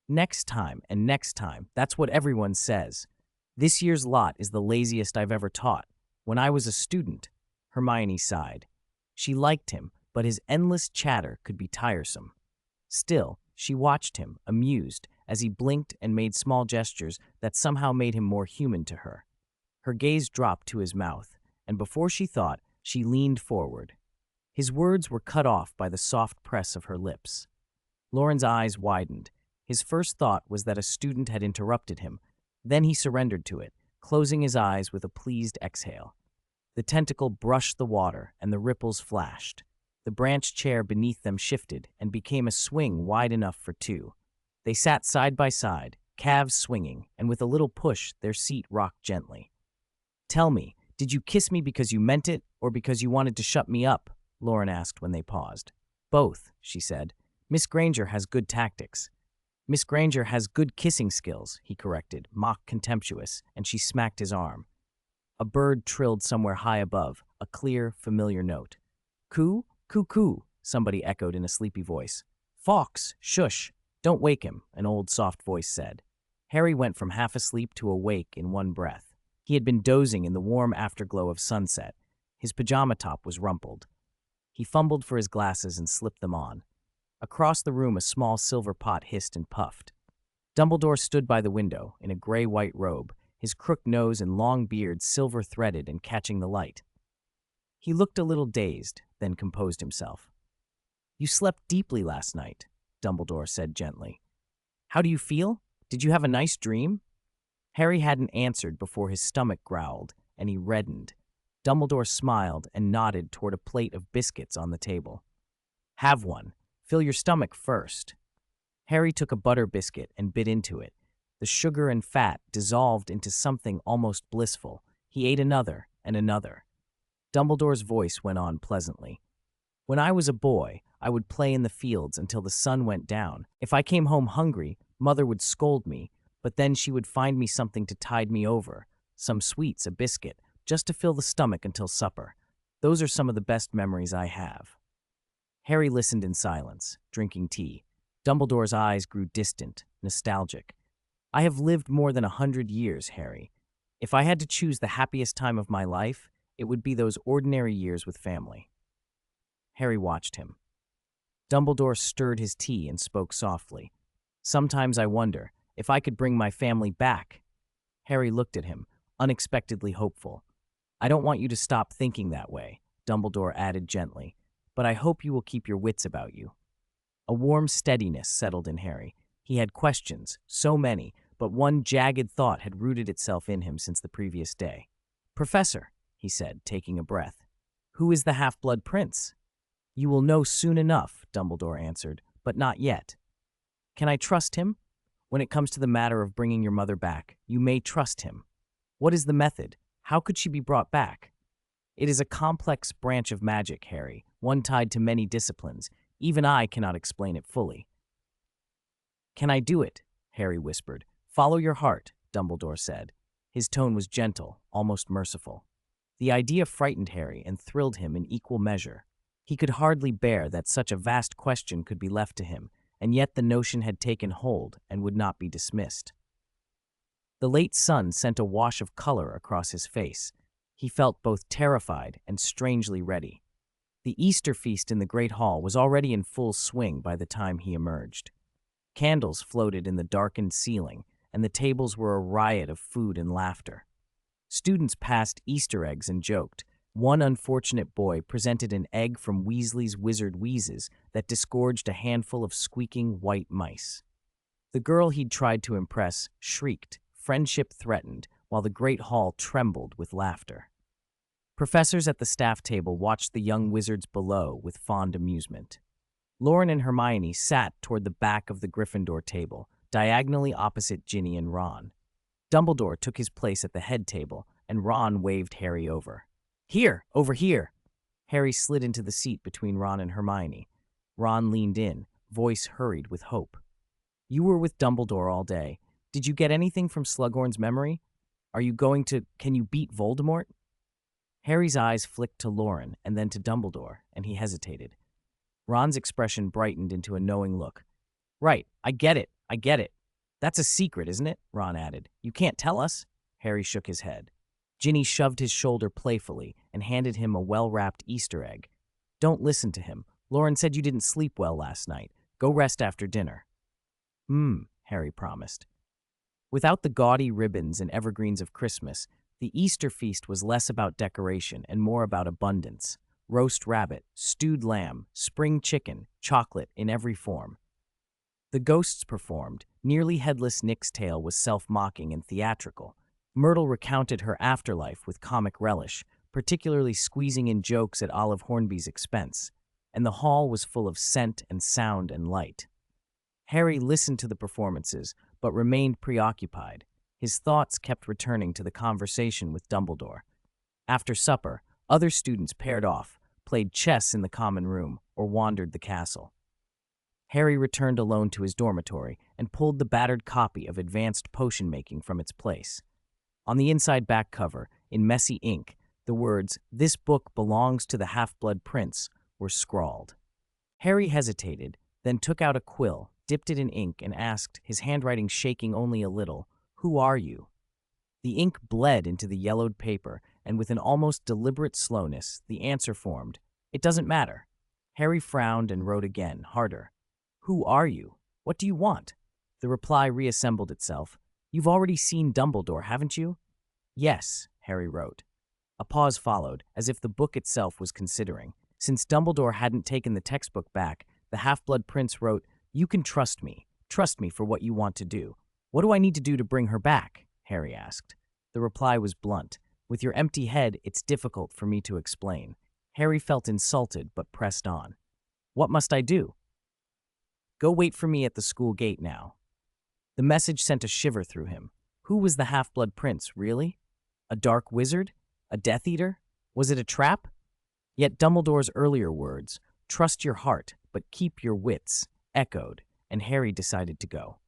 "Next time and next time. That's what everyone says. This year's lot is the laziest I've ever taught. When I was a student," Hermione sighed. She liked him, but his endless chatter could be tiresome. Still, she watched him, amused, as he blinked and made small gestures that somehow made him more human to her. Her gaze dropped to his mouth, and before she thought, she leaned forward. His words were cut off by the soft press of her lips. Loren's eyes widened. His first thought was that a student had interrupted him. Then he surrendered to it, closing his eyes with a pleased exhale. The tentacle brushed the water, and the ripples flashed. The branch chair beneath them shifted and became a swing wide enough for 2. They sat side by side, calves swinging, and with a little push, their seat rocked gently. "Tell me, did you kiss me because you meant it, or because you wanted to shut me up?" Loren asked when they paused. "Both," she said. "Miss Granger has good tactics." "Miss Granger has good kissing skills," he corrected, mock contemptuous, and she smacked his arm. A bird trilled somewhere high above, a clear, familiar note. "Coo? Coo-coo," somebody echoed in a sleepy voice. "Fawkes, shush, don't wake him," an old soft voice said. Harry went from half asleep to awake in one breath. He had been dozing in the warm afterglow of sunset. His pajama top was rumpled. He fumbled for his glasses and slipped them on. Across the room, a small silver pot hissed and puffed. Dumbledore stood by the window, in a gray-white robe, his crooked nose and long beard silver-threaded and catching the light. He looked a little dazed, then composed himself. "You slept deeply last night," Dumbledore said gently. "How do you feel?" Did you have a nice dream? Harry hadn't answered before his stomach growled, and he reddened. Dumbledore smiled and nodded toward a plate of biscuits on the table. Have one. Fill your stomach first. Harry took a butter biscuit and bit into it. The sugar and fat dissolved into something almost blissful. He ate another and another. Dumbledore's voice went on pleasantly. When I was a boy, I would play in the fields until the sun went down. If I came home hungry, Mother would scold me, but then she would find me something to tide me over, some sweets, a biscuit, just to fill the stomach until supper. Those are some of the best memories I have. Harry listened in silence, drinking tea. Dumbledore's eyes grew distant, nostalgic. I have lived more than 100 years, Harry. If I had to choose the happiest time of my life, it would be those ordinary years with family. Harry watched him. Dumbledore stirred his tea and spoke softly. Sometimes I wonder if I could bring my family back. Harry looked at him, unexpectedly hopeful. I don't want you to stop thinking that way, Dumbledore added gently, but I hope you will keep your wits about you. A warm steadiness settled in Harry. He had questions, so many, but one jagged thought had rooted itself in him since the previous day. Professor, he said, taking a breath, who is the Half-Blood Prince? You will know soon enough, Dumbledore answered, but not yet. Can I trust him? When it comes to the matter of bringing your mother back, you may trust him. What is the method? How could she be brought back? It is a complex branch of magic, Harry, one tied to many disciplines. Even I cannot explain it fully. Can I do it? Harry whispered. Follow your heart, Dumbledore said. His tone was gentle, almost merciful. The idea frightened Harry and thrilled him in equal measure. He could hardly bear that such a vast question could be left to him, and yet the notion had taken hold and would not be dismissed. The late sun sent a wash of color across his face. He felt both terrified and strangely ready. The Easter feast in the Great Hall was already in full swing by the time he emerged. Candles floated in the darkened ceiling, and the tables were a riot of food and laughter. Students passed Easter eggs and joked. One unfortunate boy presented an egg from Weasley's Wizard Wheezes that disgorged a handful of squeaking white mice. The girl he'd tried to impress shrieked, friendship threatened, while the Great Hall trembled with laughter. Professors at the staff table watched the young wizards below with fond amusement. Loren and Hermione sat toward the back of the Gryffindor table, diagonally opposite Ginny and Ron. Dumbledore took his place at the head table, and Ron waved Harry over. Here, over here. Harry slid into the seat between Ron and Hermione. Ron leaned in, voice hurried with hope. You were with Dumbledore all day. Did you get anything from Slughorn's memory? Can you beat Voldemort? Harry's eyes flicked to Loren and then to Dumbledore, and he hesitated. Ron's expression brightened into a knowing look. Right, I get it. That's a secret, isn't it? Ron added. You can't tell us? Harry shook his head. Ginny shoved his shoulder playfully and handed him a well-wrapped Easter egg. Don't listen to him. Loren said you didn't sleep well last night. Go rest after dinner. Harry promised. Without the gaudy ribbons and evergreens of Christmas, the Easter feast was less about decoration and more about abundance. Roast rabbit, stewed lamb, spring chicken, chocolate in every form. The ghosts performed. Nearly headless Nick's tale was self-mocking and theatrical. Myrtle recounted her afterlife with comic relish, particularly squeezing in jokes at Olive Hornby's expense, and the hall was full of scent and sound and light. Harry listened to the performances, but remained preoccupied. His thoughts kept returning to the conversation with Dumbledore. After supper, other students paired off, played chess in the common room, or wandered the castle. Harry returned alone to his dormitory and pulled the battered copy of Advanced Potion Making from its place. On the inside back cover, in messy ink, the words, "This book belongs to the Half-Blood Prince," were scrawled. Harry hesitated, then took out a quill, dipped it in ink, and asked, his handwriting shaking only a little, "Who are you?" The ink bled into the yellowed paper, and with an almost deliberate slowness, the answer formed, "It doesn't matter." Harry frowned and wrote again, harder. "Who are you? What do you want?" The reply reassembled itself. "You've already seen Dumbledore, haven't you?" "Yes," Harry wrote. A pause followed, as if the book itself was considering. Since Dumbledore hadn't taken the textbook back, the Half-Blood Prince wrote, "You can trust me for what you want to do. "What do I need to do to bring her back?" Harry asked. The reply was blunt. "With your empty head, it's difficult for me to explain." Harry felt insulted but pressed on. "What must I do?" "Go wait for me at the school gate now." The message sent a shiver through him. Who was the half-blood prince, really? A dark wizard? A Death Eater? Was it a trap? Yet Dumbledore's earlier words, "Trust your heart, but keep your wits," echoed, and Harry decided to go.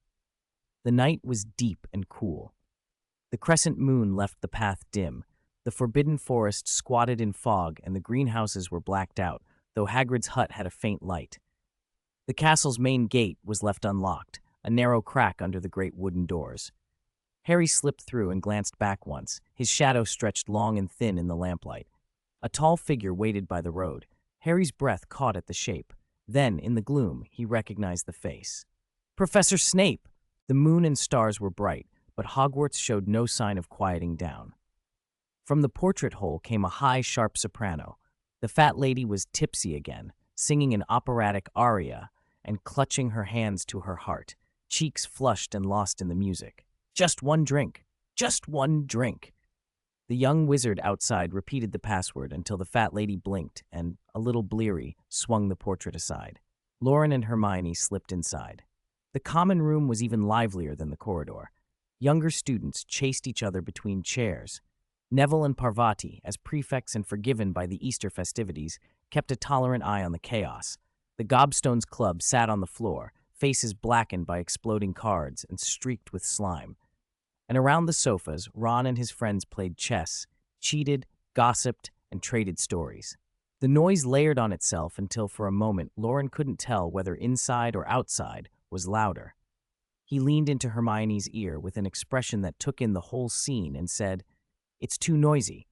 The night was deep and cool. The crescent moon left the path dim. The forbidden forest squatted in fog, and the greenhouses were blacked out, though Hagrid's hut had a faint light. The castle's main gate was left unlocked, a narrow crack under the great wooden doors. Harry slipped through and glanced back once, his shadow stretched long and thin in the lamplight. A tall figure waited by the road. Harry's breath caught at the shape. Then, in the gloom, he recognized the face. Professor Snape! The moon and stars were bright, but Hogwarts showed no sign of quieting down. From the portrait hole came a high, sharp soprano. The fat lady was tipsy again, singing an operatic aria and clutching her hands to her heart, cheeks flushed and lost in the music. "Just one drink! Just one drink!" The young wizard outside repeated the password until the fat lady blinked and, a little bleary, swung the portrait aside. Loren and Hermione slipped inside. The common room was even livelier than the corridor. Younger students chased each other between chairs. Neville and Parvati, as prefects and forgiven by the Easter festivities, kept a tolerant eye on the chaos. The Gobstones Club sat on the floor, faces blackened by exploding cards and streaked with slime. And around the sofas, Ron and his friends played chess, cheated, gossiped, and traded stories. The noise layered on itself until for a moment Loren couldn't tell whether inside or outside was louder. He leaned into Hermione's ear with an expression that took in the whole scene and said, "It's too noisy.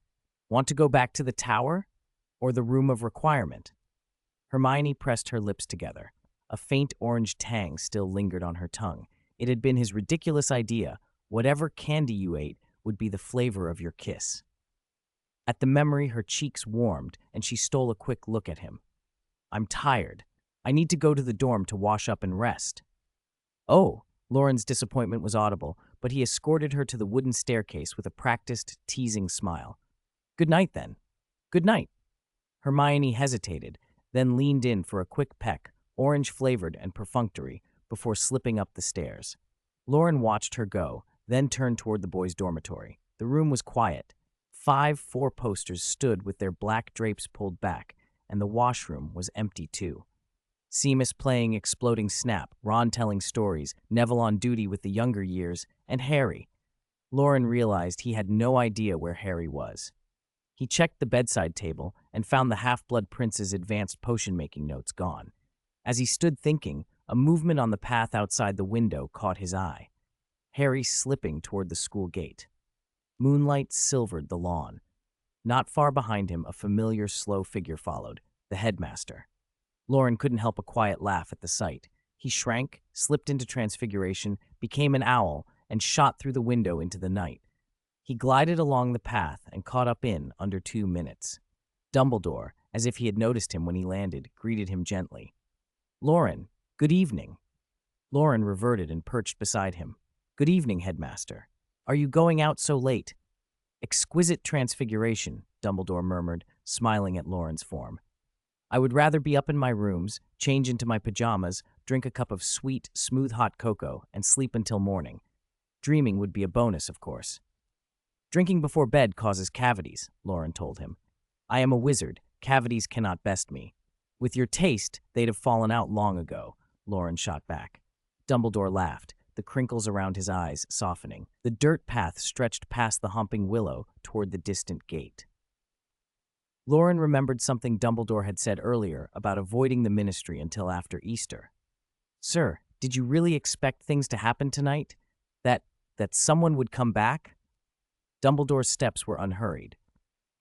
Want to go back to the tower? Or the room of requirement?" Hermione pressed her lips together. A faint orange tang still lingered on her tongue. It had been his ridiculous idea. Whatever candy you ate would be the flavor of your kiss. At the memory, her cheeks warmed, and she stole a quick look at him. "I'm tired. I need to go to the dorm to wash up and rest." "Oh," Loren's disappointment was audible, but he escorted her to the wooden staircase with a practiced, teasing smile. "Good night, then." "Good night." Hermione hesitated, then leaned in for a quick peck, orange-flavored and perfunctory, before slipping up the stairs. Loren watched her go, then turned toward the boys' dormitory. The room was quiet. 5 four-posters stood with their black drapes pulled back, and the washroom was empty too. Seamus playing Exploding Snap, Ron telling stories, Neville on duty with the younger years, and Harry. Loren realized he had no idea where Harry was. He checked the bedside table and found the Half-Blood Prince's advanced potion-making notes gone. As he stood thinking, a movement on the path outside the window caught his eye. Harry slipping toward the school gate. Moonlight silvered the lawn. Not far behind him, a familiar, slow figure followed, the headmaster. Loren couldn't help a quiet laugh at the sight. He shrank, slipped into Transfiguration, became an owl, and shot through the window into the night. He glided along the path and caught up in under 2 minutes. Dumbledore, as if he had noticed him when he landed, greeted him gently. "Loren, good evening." Loren reverted and perched beside him. "Good evening, headmaster. Are you going out so late?" "Exquisite transfiguration," Dumbledore murmured, smiling at Loren's form. "I would rather be up in my rooms, change into my pajamas, drink a cup of sweet, smooth hot cocoa, and sleep until morning. Dreaming would be a bonus, of course." "Drinking before bed causes cavities," Loren told him. "I am a wizard. Cavities cannot best me." "With your taste, they'd have fallen out long ago," Loren shot back. Dumbledore laughed, the crinkles around his eyes softening. The dirt path stretched past the humping willow toward the distant gate. Loren remembered something Dumbledore had said earlier about avoiding the ministry until after Easter. "Sir, did you really expect things to happen tonight? That someone would come back?" Dumbledore's steps were unhurried.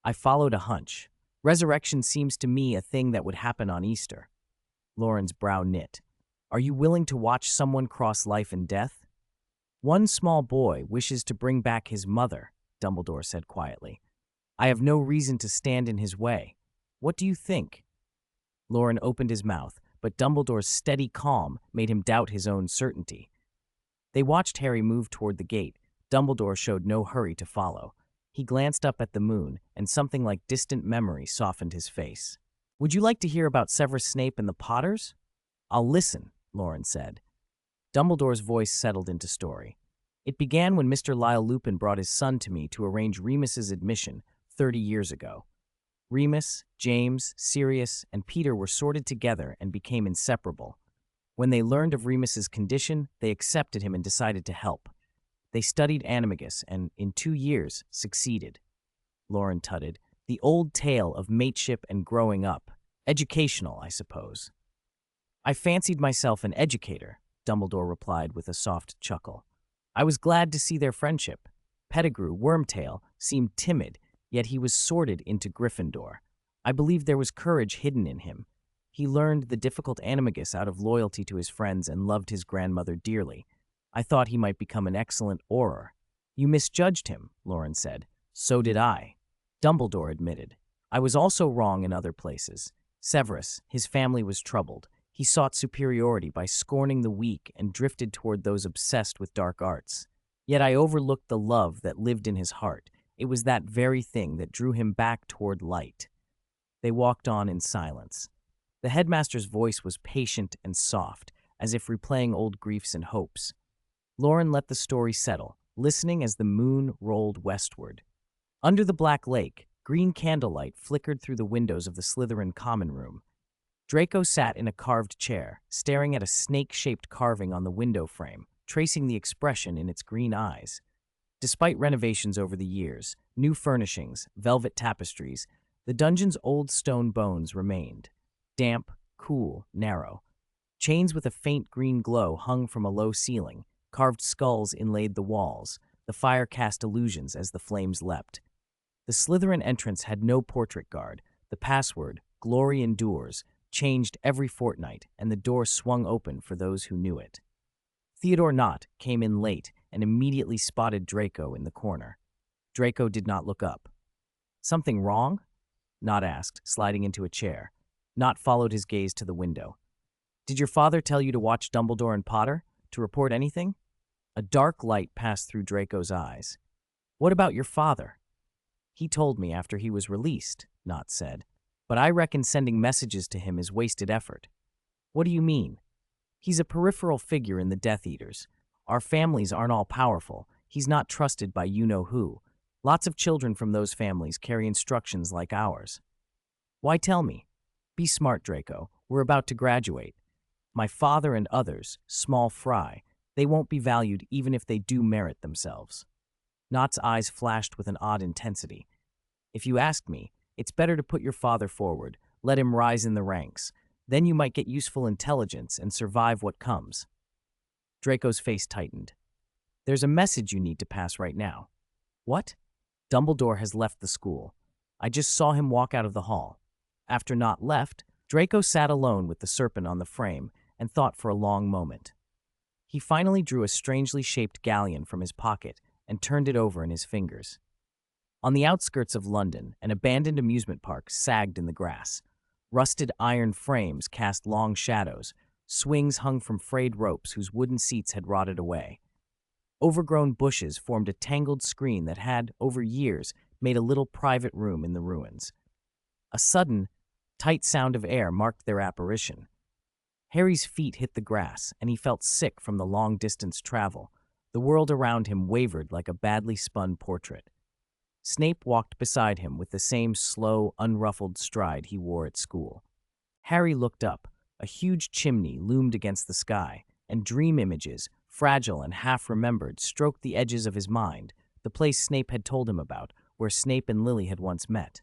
"I followed a hunch. Resurrection seems to me a thing that would happen on Easter." Loren's brow knit. "Are you willing to watch someone cross life and death?" "One small boy wishes to bring back his mother," Dumbledore said quietly. "I have no reason to stand in his way. What do you think?" Loren opened his mouth, but Dumbledore's steady calm made him doubt his own certainty. They watched Harry move toward the gate. Dumbledore showed no hurry to follow. He glanced up at the moon, and something like distant memory softened his face. "Would you like to hear about Severus Snape and the Potters?" "I'll listen," Loren said. Dumbledore's voice settled into story. "It began when Mr. Lyle Lupin brought his son to me to arrange Remus's admission 30 years ago. Remus, James, Sirius, and Peter were sorted together and became inseparable. When they learned of Remus's condition, they accepted him and decided to help. They studied animagus and, in 2 years, succeeded." Loren tutted. "The old tale of mateship and growing up. Educational, I suppose." "I fancied myself an educator," Dumbledore replied with a soft chuckle. "I was glad to see their friendship. Pettigrew, Wormtail, seemed timid, yet he was sorted into Gryffindor. I believed there was courage hidden in him. He learned the difficult animagus out of loyalty to his friends and loved his grandmother dearly. I thought he might become an excellent orer." "You misjudged him," Loren said. "So did I," Dumbledore admitted. "I was also wrong in other places. Severus, his family was troubled. He sought superiority by scorning the weak and drifted toward those obsessed with dark arts. Yet I overlooked the love that lived in his heart. It was that very thing that drew him back toward light." They walked on in silence. The headmaster's voice was patient and soft, as if replaying old griefs and hopes. Loren let the story settle, listening as the moon rolled westward. Under the black lake, green candlelight flickered through the windows of the Slytherin common room. Draco sat in a carved chair, staring at a snake-shaped carving on the window frame, tracing the expression in its green eyes. Despite renovations over the years, new furnishings, velvet tapestries, the dungeon's old stone bones remained. Damp, cool, narrow. Chains with a faint green glow hung from a low ceiling. Carved skulls inlaid the walls. The fire cast illusions as the flames leapt. The Slytherin entrance had no portrait guard. The password, "Glory Endures," changed every fortnight, and the door swung open for those who knew it. Theodore Knott came in late and immediately spotted Draco in the corner. Draco did not look up. "Something wrong?" Knott asked, sliding into a chair. Knott followed his gaze to the window. "Did your father tell you to watch Dumbledore and Potter? To report anything?" A dark light passed through Draco's eyes. "What about your father?" "He told me after he was released," Knott said. "But I reckon sending messages to him is wasted effort." "What do you mean?" "He's a peripheral figure in the Death Eaters. Our families aren't all powerful. He's not trusted by you-know-who. Lots of children from those families carry instructions like ours." "Why tell me?" "Be smart, Draco. We're about to graduate. My father and others, small fry, they won't be valued even if they do merit themselves." Knott's eyes flashed with an odd intensity. "If you ask me, it's better to put your father forward, let him rise in the ranks. Then you might get useful intelligence and survive what comes." Draco's face tightened. "There's a message you need to pass right now." "What?" "Dumbledore has left the school. I just saw him walk out of the hall." After Knott left, Draco sat alone with the serpent on the frame and thought for a long moment. He finally drew a strangely shaped galleon from his pocket and turned it over in his fingers. On the outskirts of London, an abandoned amusement park sagged in the grass. Rusted iron frames cast long shadows. Swings hung from frayed ropes whose wooden seats had rotted away. Overgrown bushes formed a tangled screen that had, over years, made a little private room in the ruins. A sudden, tight sound of air marked their apparition. Harry's feet hit the grass, and he felt sick from the long-distance travel. The world around him wavered like a badly spun portrait. Snape walked beside him with the same slow, unruffled stride he wore at school. Harry looked up. A huge chimney loomed against the sky, and dream images, fragile and half-remembered, stroked the edges of his mind, the place Snape had told him about, where Snape and Lily had once met.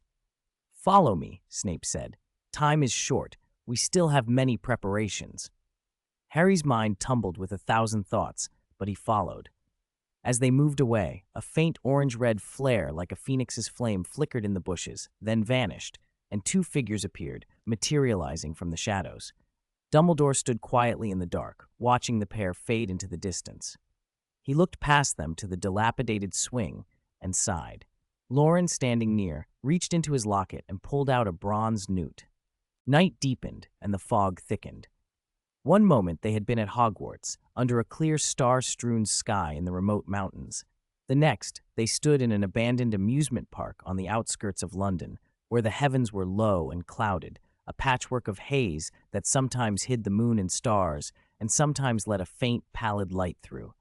"Follow me," Snape said. "Time is short. We still have many preparations." Harry's mind tumbled with 1,000 thoughts, but he followed. As they moved away, a faint orange-red flare like a phoenix's flame flickered in the bushes, then vanished, and 2 figures appeared, materializing from the shadows. Dumbledore stood quietly in the dark, watching the pair fade into the distance. He looked past them to the dilapidated swing and sighed. Loren, standing near, reached into his locket and pulled out a bronze newt. Night deepened, and the fog thickened. One moment they had been at Hogwarts, under a clear star-strewn sky in the remote mountains. The next, they stood in an abandoned amusement park on the outskirts of London, where the heavens were low and clouded, a patchwork of haze that sometimes hid the moon and stars and sometimes let a faint, pallid light through.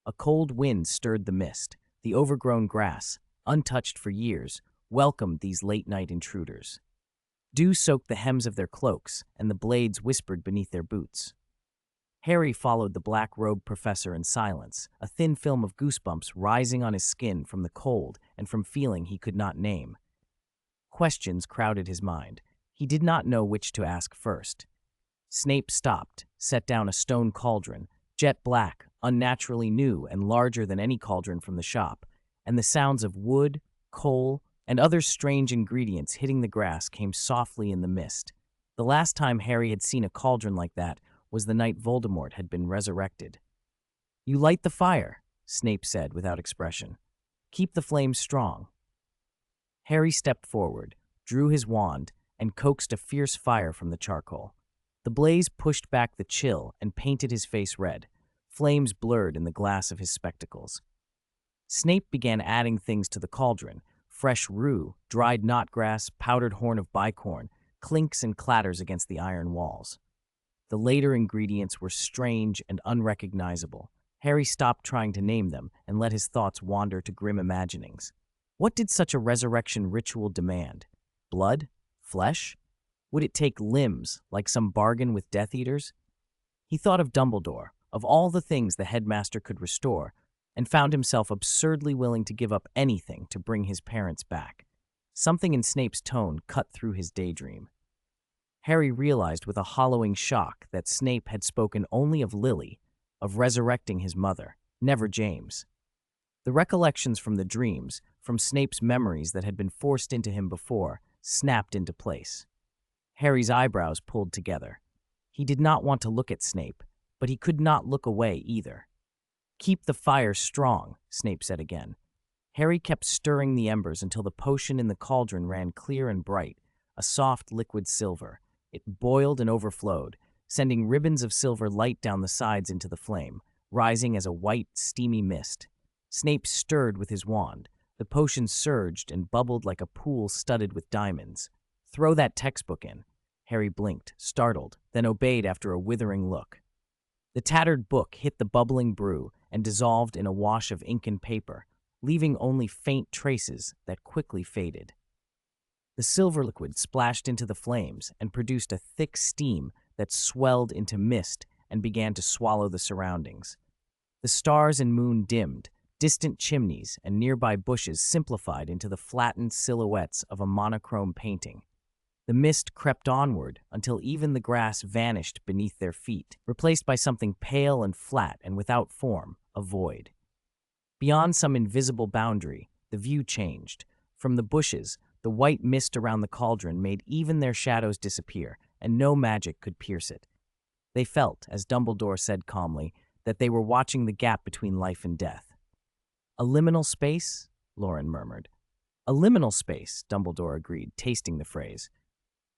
A cold wind stirred the mist. The overgrown grass, untouched for years, welcomed these late-night intruders. Dew soaked the hems of their cloaks, and the blades whispered beneath their boots. Harry followed the black-robed professor in silence, a thin film of goosebumps rising on his skin from the cold and from feeling he could not name. Questions crowded his mind. He did not know which to ask first. Snape stopped, set down a stone cauldron, jet black, unnaturally new and larger than any cauldron from the shop, and the sounds of wood, coal, and other strange ingredients hitting the grass came softly in the mist. The last time Harry had seen a cauldron like that was the night Voldemort had been resurrected. "You light the fire," Snape said without expression. "Keep the flames strong." Harry stepped forward, drew his wand, and coaxed a fierce fire from the charcoal. The blaze pushed back the chill and painted his face red. Flames blurred in the glass of his spectacles. Snape began adding things to the cauldron: fresh rue, dried knotgrass, powdered horn of bicorn, clinks and clatters against the iron walls. The later ingredients were strange and unrecognizable. Harry stopped trying to name them and let his thoughts wander to grim imaginings. What did such a resurrection ritual demand? Blood? Flesh? Would it take limbs, like some bargain with Death Eaters? He thought of Dumbledore, of all the things the headmaster could restore, and found himself absurdly willing to give up anything to bring his parents back. Something in Snape's tone cut through his daydream. Harry realized with a hollowing shock that Snape had spoken only of Lily, of resurrecting his mother, never James. The recollections from the dreams, from Snape's memories that had been forced into him before, snapped into place. Harry's eyebrows pulled together. He did not want to look at Snape, but he could not look away either. "Keep the fire strong," Snape said again. Harry kept stirring the embers until the potion in the cauldron ran clear and bright, a soft liquid silver. It boiled and overflowed, sending ribbons of silver light down the sides into the flame, rising as a white, steamy mist. Snape stirred with his wand. The potion surged and bubbled like a pool studded with diamonds. "Throw that textbook in." Harry blinked, startled, then obeyed after a withering look. The tattered book hit the bubbling brew and dissolved in a wash of ink and paper, leaving only faint traces that quickly faded. The silver liquid splashed into the flames and produced a thick steam that swelled into mist and began to swallow the surroundings. The stars and moon dimmed, distant chimneys and nearby bushes simplified into the flattened silhouettes of a monochrome painting. The mist crept onward until even the grass vanished beneath their feet, replaced by something pale and flat and without form, a void. Beyond some invisible boundary, the view changed. From the bushes, the white mist around the cauldron made even their shadows disappear, and no magic could pierce it. They felt, as Dumbledore said calmly, that they were watching the gap between life and death. "A liminal space?" Loren murmured. "A liminal space," Dumbledore agreed, tasting the phrase.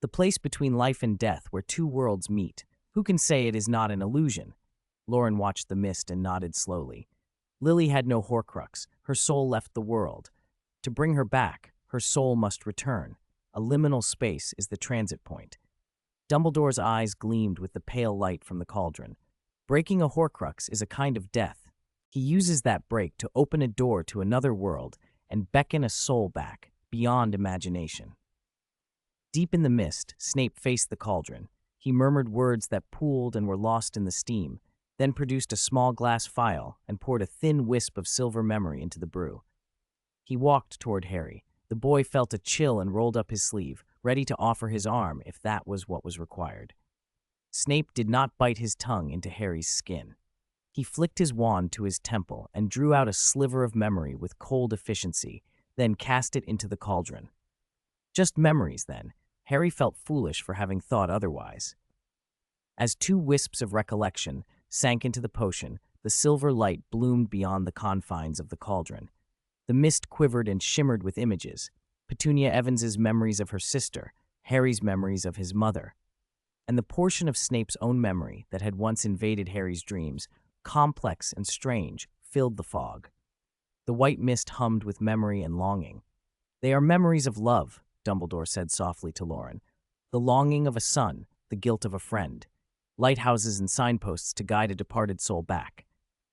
"The place between life and death where two worlds meet. Who can say it is not an illusion?" Loren watched the mist and nodded slowly. Lily had no Horcrux. Her soul left the world. To bring her back, her soul must return. A liminal space is the transit point. Dumbledore's eyes gleamed with the pale light from the cauldron. Breaking a Horcrux is a kind of death. He uses that break to open a door to another world and beckon a soul back, beyond imagination. Deep in the mist, Snape faced the cauldron. He murmured words that pooled and were lost in the steam, then produced a small glass phial and poured a thin wisp of silver memory into the brew. He walked toward Harry. The boy felt a chill and rolled up his sleeve, ready to offer his arm if that was what was required. Snape did not bite his tongue into Harry's skin. He flicked his wand to his temple and drew out a sliver of memory with cold efficiency, then cast it into the cauldron. Just memories, then. Harry felt foolish for having thought otherwise. As two wisps of recollection sank into the potion, the silver light bloomed beyond the confines of the cauldron. The mist quivered and shimmered with images: Petunia Evans's memories of her sister, Harry's memories of his mother. and the portion of Snape's own memory that had once invaded Harry's dreams, complex and strange, filled the fog. The white mist hummed with memory and longing. "They are memories of love," Dumbledore said softly to Loren. "The longing of a son, the guilt of a friend. Lighthouses and signposts to guide a departed soul back.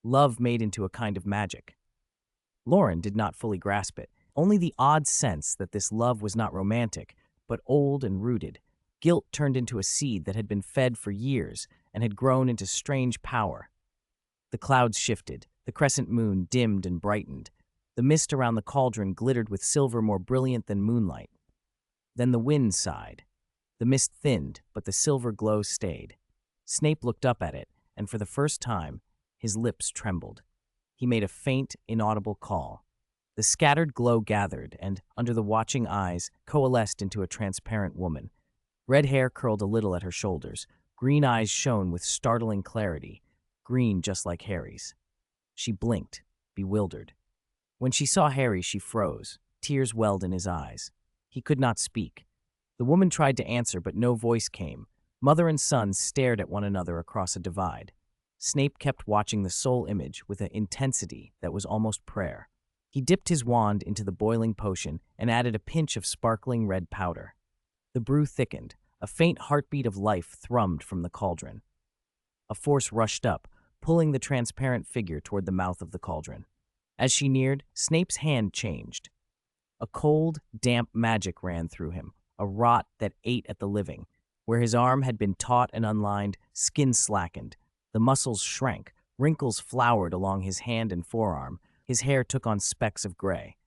Love made into a kind of magic." Loren did not fully grasp it, only the odd sense that this love was not romantic, but old and rooted. Guilt turned into a seed that had been fed for years and had grown into strange power. The clouds shifted, the crescent moon dimmed and brightened. The mist around the cauldron glittered with silver more brilliant than moonlight. Then the wind sighed. The mist thinned, but the silver glow stayed. Snape looked up at it, and for the first time, his lips trembled. He made a faint, inaudible call. The scattered glow gathered and, under the watching eyes, coalesced into a transparent woman. Red hair curled a little at her shoulders. Green eyes shone with startling clarity, green just like Harry's. She blinked, bewildered. When she saw Harry, she froze. Tears welled in his eyes. He could not speak. The woman tried to answer, but no voice came. Mother and son stared at one another across a divide. Snape kept watching the soul image with an intensity that was almost prayer. He dipped his wand into the boiling potion and added a pinch of sparkling red powder. The brew thickened. A faint heartbeat of life thrummed from the cauldron. A force rushed up, pulling the transparent figure toward the mouth of the cauldron. As she neared, Snape's hand changed. A cold, damp magic ran through him, a rot that ate at the living. Where his arm had been taut and unlined, skin slackened. The muscles shrank, wrinkles flowered along his hand and forearm. His hair took on specks of gray.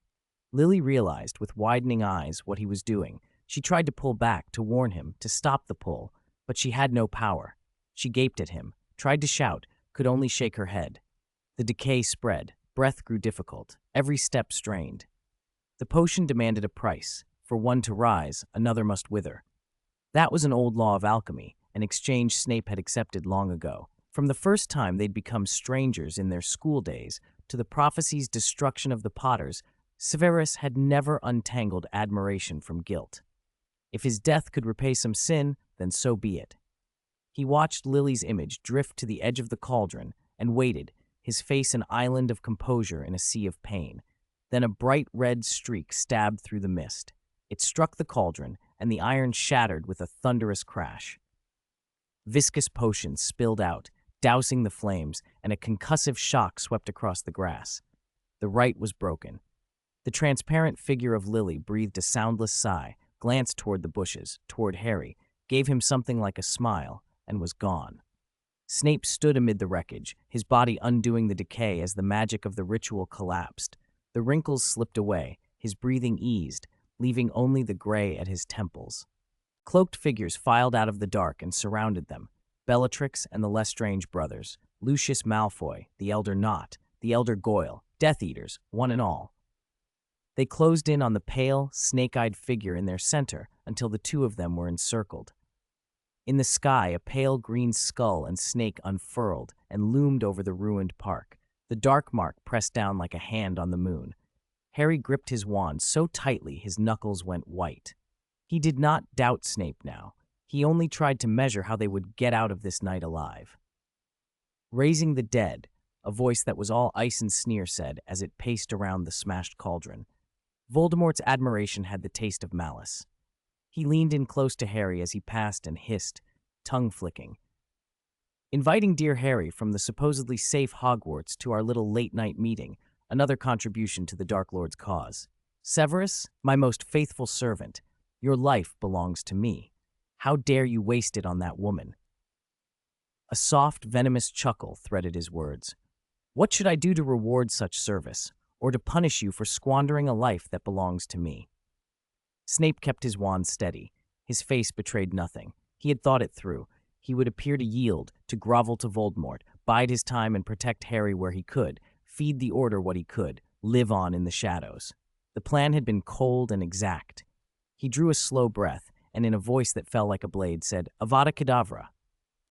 Lily realized, with widening eyes, what he was doing. She tried to pull back, to warn him, to stop the pull, but she had no power. She gaped at him, tried to shout, could only shake her head. The decay spread. Breath grew difficult. Every step strained. The potion demanded a price. For one to rise, another must wither. That was an old law of alchemy, an exchange Snape had accepted long ago. From the first time they'd become strangers in their school days to the prophecy's destruction of the Potters, Severus had never untangled admiration from guilt. If his death could repay some sin, then so be it. He watched Lily's image drift to the edge of the cauldron and waited, his face an island of composure in a sea of pain. Then a bright red streak stabbed through the mist. It struck the cauldron, and the iron shattered with a thunderous crash. Viscous potion spilled out, dousing the flames, and a concussive shock swept across the grass. The rite was broken. The transparent figure of Lily breathed a soundless sigh, glanced toward the bushes, toward Harry, gave him something like a smile, and was gone. Snape stood amid the wreckage, his body undoing the decay as the magic of the ritual collapsed. The wrinkles slipped away, his breathing eased, leaving only the gray at his temples. Cloaked figures filed out of the dark and surrounded them. Bellatrix and the Lestrange brothers, Lucius Malfoy, the elder Nott, the elder Goyle, Death Eaters, one and all. They closed in on the pale, snake-eyed figure in their center until the two of them were encircled. In the sky, a pale green skull and snake unfurled and loomed over the ruined park. The dark mark pressed down like a hand on the moon. Harry gripped his wand so tightly his knuckles went white. He did not doubt Snape now. He only tried to measure how they would get out of this night alive. "Raising the dead," a voice that was all ice and sneer said as it paced around the smashed cauldron. Voldemort's admiration had the taste of malice. He leaned in close to Harry as he passed and hissed, tongue-flicking. "Inviting dear Harry from the supposedly safe Hogwarts to our little late-night meeting, another contribution to the Dark Lord's cause. Severus, my most faithful servant, your life belongs to me. How dare you waste it on that woman?" A soft, venomous chuckle threaded his words. "What should I do to reward such service, or to punish you for squandering a life that belongs to me?" Snape kept his wand steady. His face betrayed nothing. He had thought it through. He would appear to yield, to grovel to Voldemort, bide his time and protect Harry where he could, feed the Order what he could, live on in the shadows. The plan had been cold and exact. He drew a slow breath, and in a voice that fell like a blade said, "Avada Kedavra."